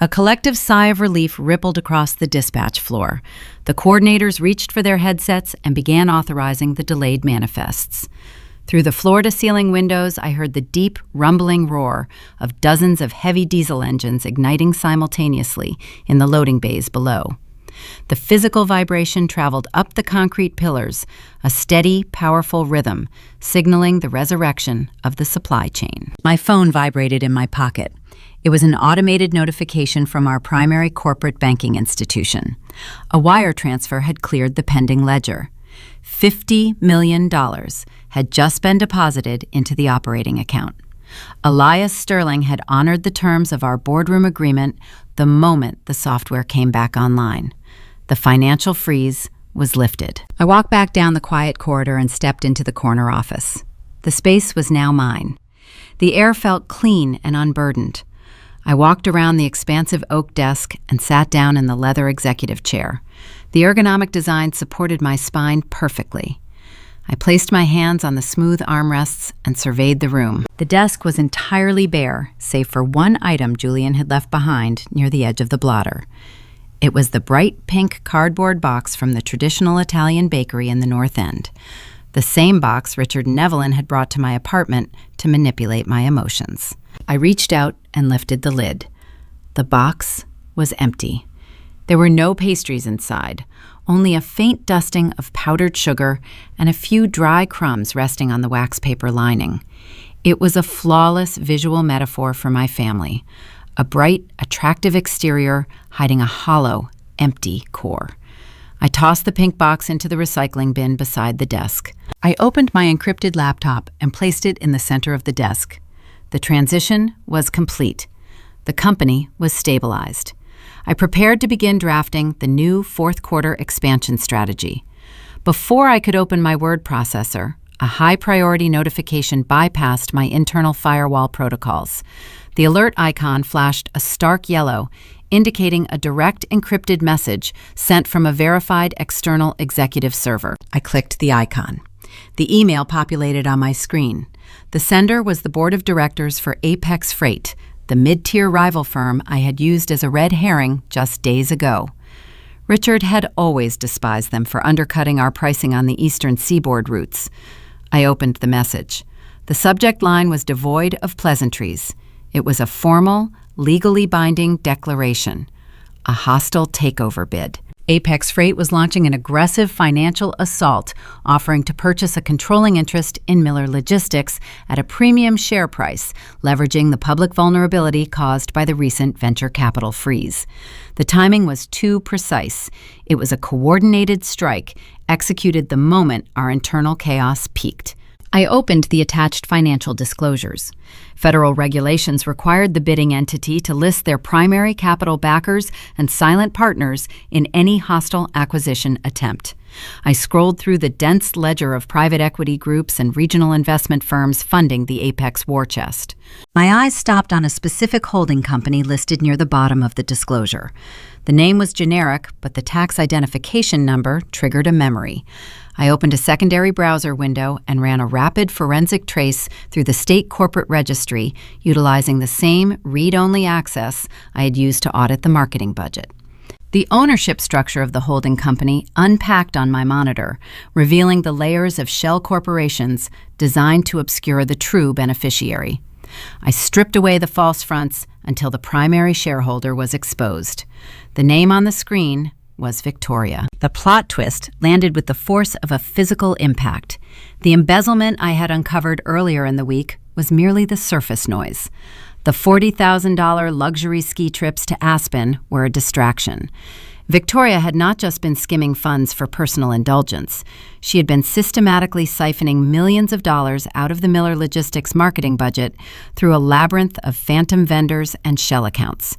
A collective sigh of relief rippled across the dispatch floor. The coordinators reached for their headsets and began authorizing the delayed manifests. Through the floor-to-ceiling windows, I heard the deep, rumbling roar of dozens of heavy diesel engines igniting simultaneously in the loading bays below. The physical vibration traveled up the concrete pillars, a steady, powerful rhythm, signaling the resurrection of the supply chain. My phone vibrated in my pocket. It was an automated notification from our primary corporate banking institution. A wire transfer had cleared the pending ledger. $50 million had just been deposited into the operating account. Elias Sterling had honored the terms of our boardroom agreement the moment the software came back online. The financial freeze was lifted. I walked back down the quiet corridor and stepped into the corner office. The space was now mine. The air felt clean and unburdened. I walked around the expansive oak desk and sat down in the leather executive chair. The ergonomic design supported my spine perfectly. I placed my hands on the smooth armrests and surveyed the room. The desk was entirely bare, save for one item Julian had left behind near the edge of the blotter. It was the bright pink cardboard box from the traditional Italian bakery in the North End, the same box Richard and Evelyn had brought to my apartment to manipulate my emotions. I reached out and lifted the lid. The box was empty. There were no pastries inside, only a faint dusting of powdered sugar and a few dry crumbs resting on the wax paper lining. It was a flawless visual metaphor for my family, a bright, attractive exterior hiding a hollow, empty core. I tossed the pink box into the recycling bin beside the desk. I opened my encrypted laptop and placed it in the center of the desk. The transition was complete. The company was stabilized. I prepared to begin drafting the new fourth quarter expansion strategy. Before I could open my word processor, a high-priority notification bypassed my internal firewall protocols. The alert icon flashed a stark yellow, indicating a direct encrypted message sent from a verified external executive server. I clicked the icon. The email populated on my screen. The sender was the board of directors for Apex Freight, the mid-tier rival firm I had used as a red herring just days ago. Richard had always despised them for undercutting our pricing on the eastern seaboard routes. I opened the message. The subject line was devoid of pleasantries. It was a formal, legally binding declaration, a hostile takeover bid. Apex Freight was launching an aggressive financial assault, offering to purchase a controlling interest in Miller Logistics at a premium share price, leveraging the public vulnerability caused by the recent venture capital freeze. The timing was too precise. It was a coordinated strike, executed the moment our internal chaos peaked. I opened the attached financial disclosures. Federal regulations required the bidding entity to list their primary capital backers and silent partners in any hostile acquisition attempt. I scrolled through the dense ledger of private equity groups and regional investment firms funding the Apex war chest. My eyes stopped on a specific holding company listed near the bottom of the disclosure. The name was generic, but the tax identification number triggered a memory. I opened a secondary browser window and ran a rapid forensic trace through the state corporate registry, utilizing the same read-only access I had used to audit the marketing budget. The ownership structure of the holding company unpacked on my monitor, revealing the layers of shell corporations designed to obscure the true beneficiary. I stripped away the false fronts until the primary shareholder was exposed. The name on the screen was Victoria. The plot twist landed with the force of a physical impact. The embezzlement I had uncovered earlier in the week was merely the surface noise. The $40,000 luxury ski trips to Aspen were a distraction. Victoria had not just been skimming funds for personal indulgence. She had been systematically siphoning millions of dollars out of the Miller Logistics marketing budget through a labyrinth of phantom vendors and shell accounts.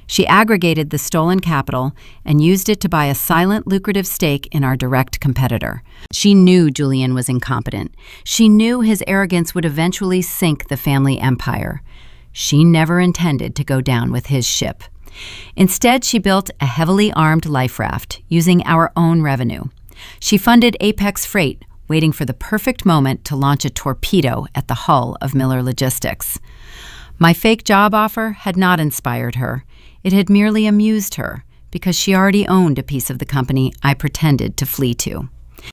She aggregated the stolen capital and used it to buy a silent, lucrative stake in our direct competitor. She knew Julian was incompetent. She knew his arrogance would eventually sink the family empire. She never intended to go down with his ship. Instead, she built a heavily armed life raft using our own revenue. She funded Apex Freight, waiting for the perfect moment to launch a torpedo at the hull of Miller Logistics. My fake job offer had not inspired her. It had merely amused her, because she already owned a piece of the company I pretended to flee to.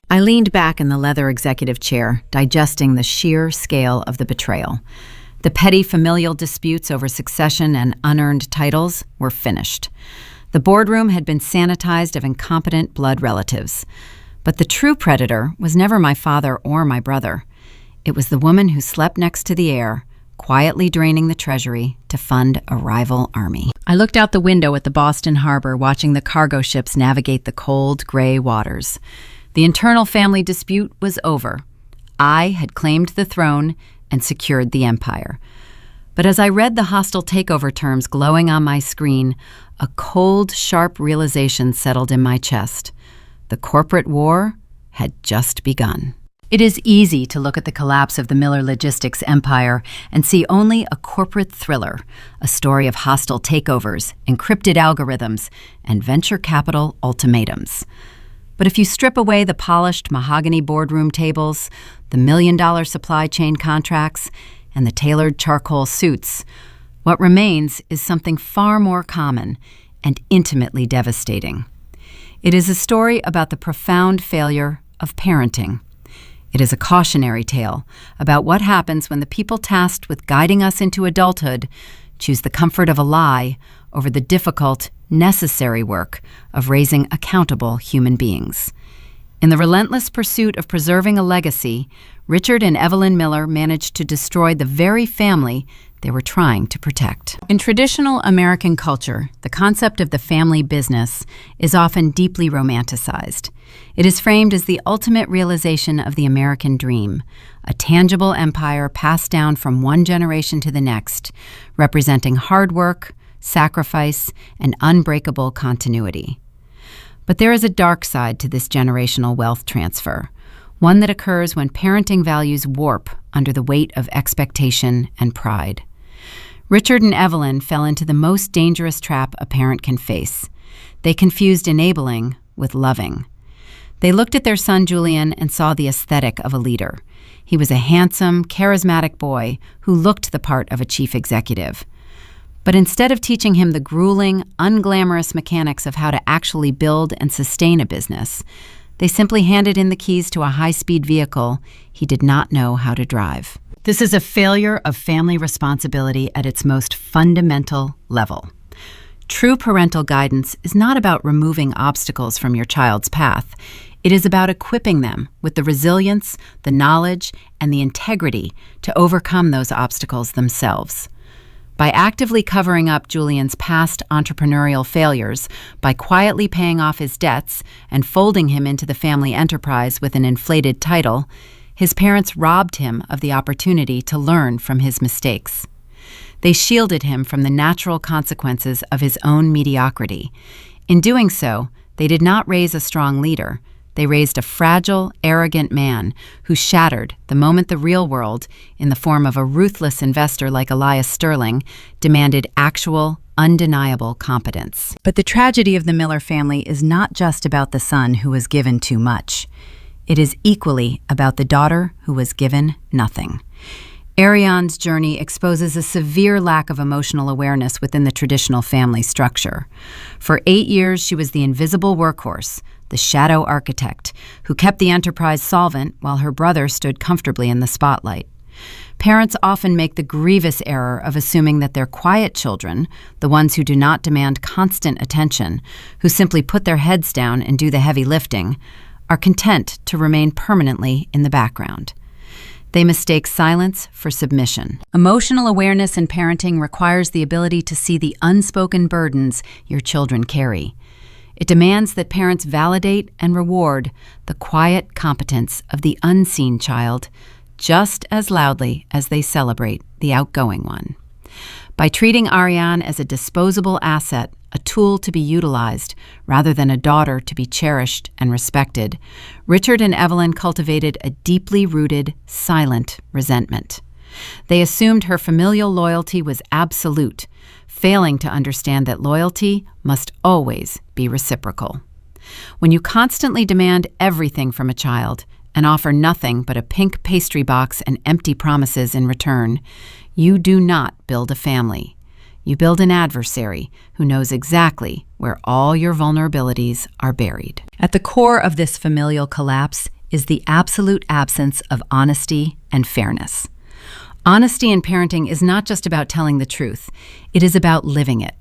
I leaned back in the leather executive chair, digesting the sheer scale of the betrayal. The petty familial disputes over succession and unearned titles were finished. The boardroom had been sanitized of incompetent blood relatives. But the true predator was never my father or my brother. It was the woman who slept next to the heir, quietly draining the treasury to fund a rival army. I looked out the window at the Boston harbor, watching the cargo ships navigate the cold, gray waters. The internal family dispute was over. I had claimed the throne and secured the empire. But as I read the hostile takeover terms glowing on my screen, a cold, sharp realization settled in my chest. The corporate war had just begun. It is easy to look at the collapse of the Miller Logistics empire and see only a corporate thriller, a story of hostile takeovers, encrypted algorithms, and venture capital ultimatums. But if you strip away the polished mahogany boardroom tables, the million-dollar supply chain contracts, and the tailored charcoal suits, what remains is something far more common and intimately devastating. It is a story about the profound failure of parenting. It is a cautionary tale about what happens when the people tasked with guiding us into adulthood choose the comfort of a lie over the difficult, necessary work of raising accountable human beings. In the relentless pursuit of preserving a legacy, Richard and Evelyn Miller managed to destroy the very family they were trying to protect. In traditional American culture, the concept of the family business is often deeply romanticized. It is framed as the ultimate realization of the American dream, a tangible empire passed down from one generation to the next, representing hard work, sacrifice, and unbreakable continuity. But there is a dark side to this generational wealth transfer, one that occurs when parenting values warp under the weight of expectation and pride. Richard and Evelyn fell into the most dangerous trap a parent can face. They confused enabling with loving. They looked at their son Julian and saw the aesthetic of a leader. He was a handsome, charismatic boy who looked the part of a chief executive. But instead of teaching him the grueling, unglamorous mechanics of how to actually build and sustain a business, they simply handed in the keys to a high-speed vehicle he did not know how to drive. This is a failure of family responsibility at its most fundamental level. True parental guidance is not about removing obstacles from your child's path. It is about equipping them with the resilience, the knowledge, and the integrity to overcome those obstacles themselves. By actively covering up Julian's past entrepreneurial failures, by quietly paying off his debts and folding him into the family enterprise with an inflated title, his parents robbed him of the opportunity to learn from his mistakes. They shielded him from the natural consequences of his own mediocrity. In doing so, they did not raise a strong leader. They raised a fragile, arrogant man who shattered the moment the real world, in the form of a ruthless investor like Elias Sterling, demanded actual, undeniable competence. But the tragedy of the Miller family is not just about the son who was given too much. It is equally about the daughter who was given nothing. Ariane's journey exposes a severe lack of emotional awareness within the traditional family structure. For 8 years, she was the invisible workhorse, the shadow architect, who kept the enterprise solvent while her brother stood comfortably in the spotlight. Parents often make the grievous error of assuming that their quiet children, the ones who do not demand constant attention, who simply put their heads down and do the heavy lifting, are content to remain permanently in the background. They mistake silence for submission. Emotional awareness in parenting requires the ability to see the unspoken burdens your children carry. It demands that parents validate and reward the quiet competence of the unseen child just as loudly as they celebrate the outgoing one. By treating Ariane as a disposable asset, a tool to be utilized, rather than a daughter to be cherished and respected, Richard and Evelyn cultivated a deeply rooted, silent resentment. They assumed her familial loyalty was absolute, failing to understand that loyalty must always be reciprocal. When you constantly demand everything from a child and offer nothing but a pink pastry box and empty promises in return, you do not build a family. You build an adversary who knows exactly where all your vulnerabilities are buried. At the core of this familial collapse is the absolute absence of honesty and fairness. Honesty in parenting is not just about telling the truth. It is about living it.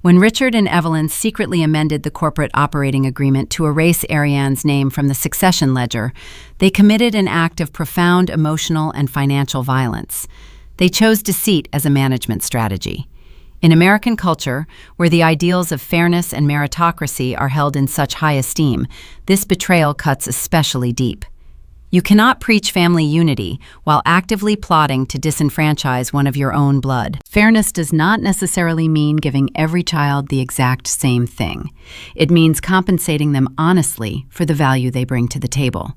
When Richard and Evelyn secretly amended the corporate operating agreement to erase Ariane's name from the succession ledger, they committed an act of profound emotional and financial violence. They chose deceit as a management strategy. In American culture, where the ideals of fairness and meritocracy are held in such high esteem, this betrayal cuts especially deep. You cannot preach family unity while actively plotting to disenfranchise one of your own blood. Fairness does not necessarily mean giving every child the exact same thing. It means compensating them honestly for the value they bring to the table.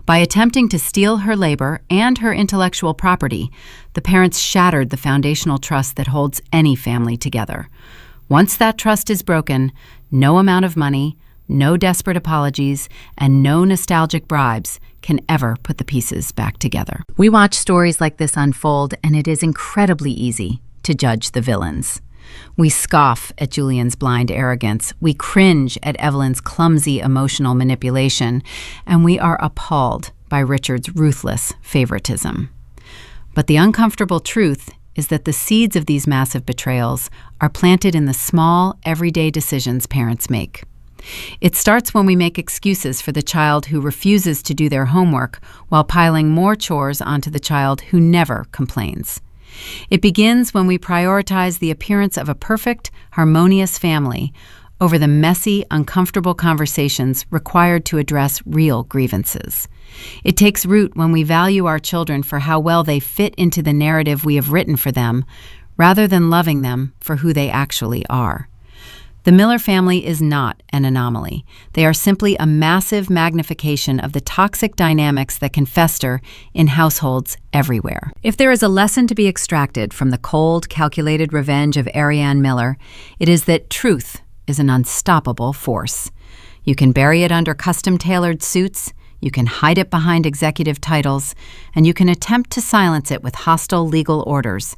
By attempting to steal her labor and her intellectual property, the parents shattered the foundational trust that holds any family together. Once that trust is broken, no amount of money, no desperate apologies, and no nostalgic bribes can ever put the pieces back together. We watch stories like this unfold, and it is incredibly easy to judge the villains. We scoff at Julian's blind arrogance, we cringe at Evelyn's clumsy emotional manipulation, and we are appalled by Richard's ruthless favoritism. But the uncomfortable truth is that the seeds of these massive betrayals are planted in the small, everyday decisions parents make. It starts when we make excuses for the child who refuses to do their homework while piling more chores onto the child who never complains. It begins when we prioritize the appearance of a perfect, harmonious family over the messy, uncomfortable conversations required to address real grievances. It takes root when we value our children for how well they fit into the narrative we have written for them, rather than loving them for who they actually are. The Miller family is not an anomaly. They are simply a massive magnification of the toxic dynamics that can fester in households everywhere. If there is a lesson to be extracted from the cold, calculated revenge of Ariane Miller, it is that truth is an unstoppable force. You can bury it under custom-tailored suits, you can hide it behind executive titles, and you can attempt to silence it with hostile legal orders.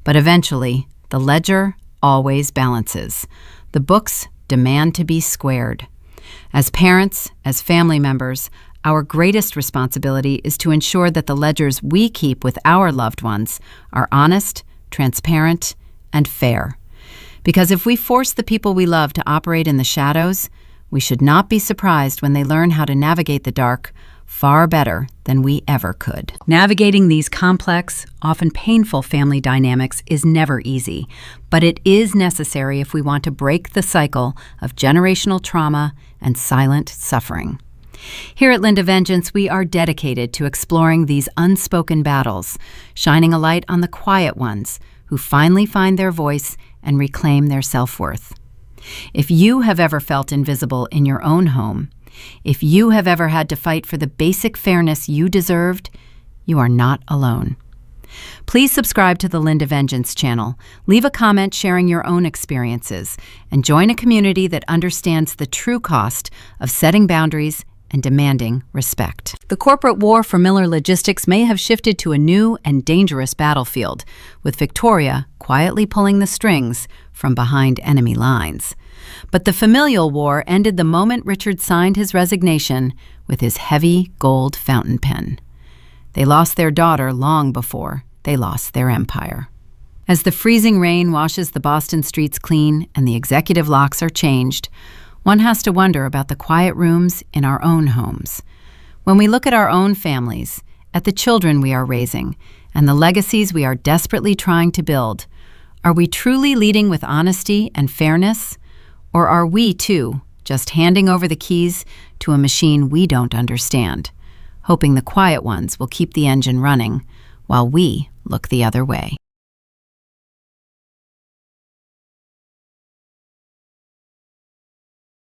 But eventually, the ledger always balances. The books demand to be squared. As parents, as family members, our greatest responsibility is to ensure that the ledgers we keep with our loved ones are honest, transparent, and fair. Because if we force the people we love to operate in the shadows, we should not be surprised when they learn how to navigate the dark far better than we ever could. Navigating these complex, often painful family dynamics is never easy, but it is necessary if we want to break the cycle of generational trauma and silent suffering. Here at Linda Vengeance, we are dedicated to exploring these unspoken battles, shining a light on the quiet ones who finally find their voice and reclaim their self-worth. If you have ever felt invisible in your own home, if you have ever had to fight for the basic fairness you deserved, you are not alone. Please subscribe to the Linda Vengeance channel, leave a comment sharing your own experiences, and join a community that understands the true cost of setting boundaries and demanding respect. The corporate war for Miller Logistics may have shifted to a new and dangerous battlefield, with Victoria quietly pulling the strings from behind enemy lines. But the familial war ended the moment Richard signed his resignation with his heavy gold fountain pen. They lost their daughter long before they lost their empire. As the freezing rain washes the Boston streets clean and the executive locks are changed, one has to wonder about the quiet rooms in our own homes. When we look at our own families, at the children we are raising, and the legacies we are desperately trying to build, are we truly leading with honesty and fairness? Or are we, too, just handing over the keys to a machine we don't understand, hoping the quiet ones will keep the engine running while we look the other way?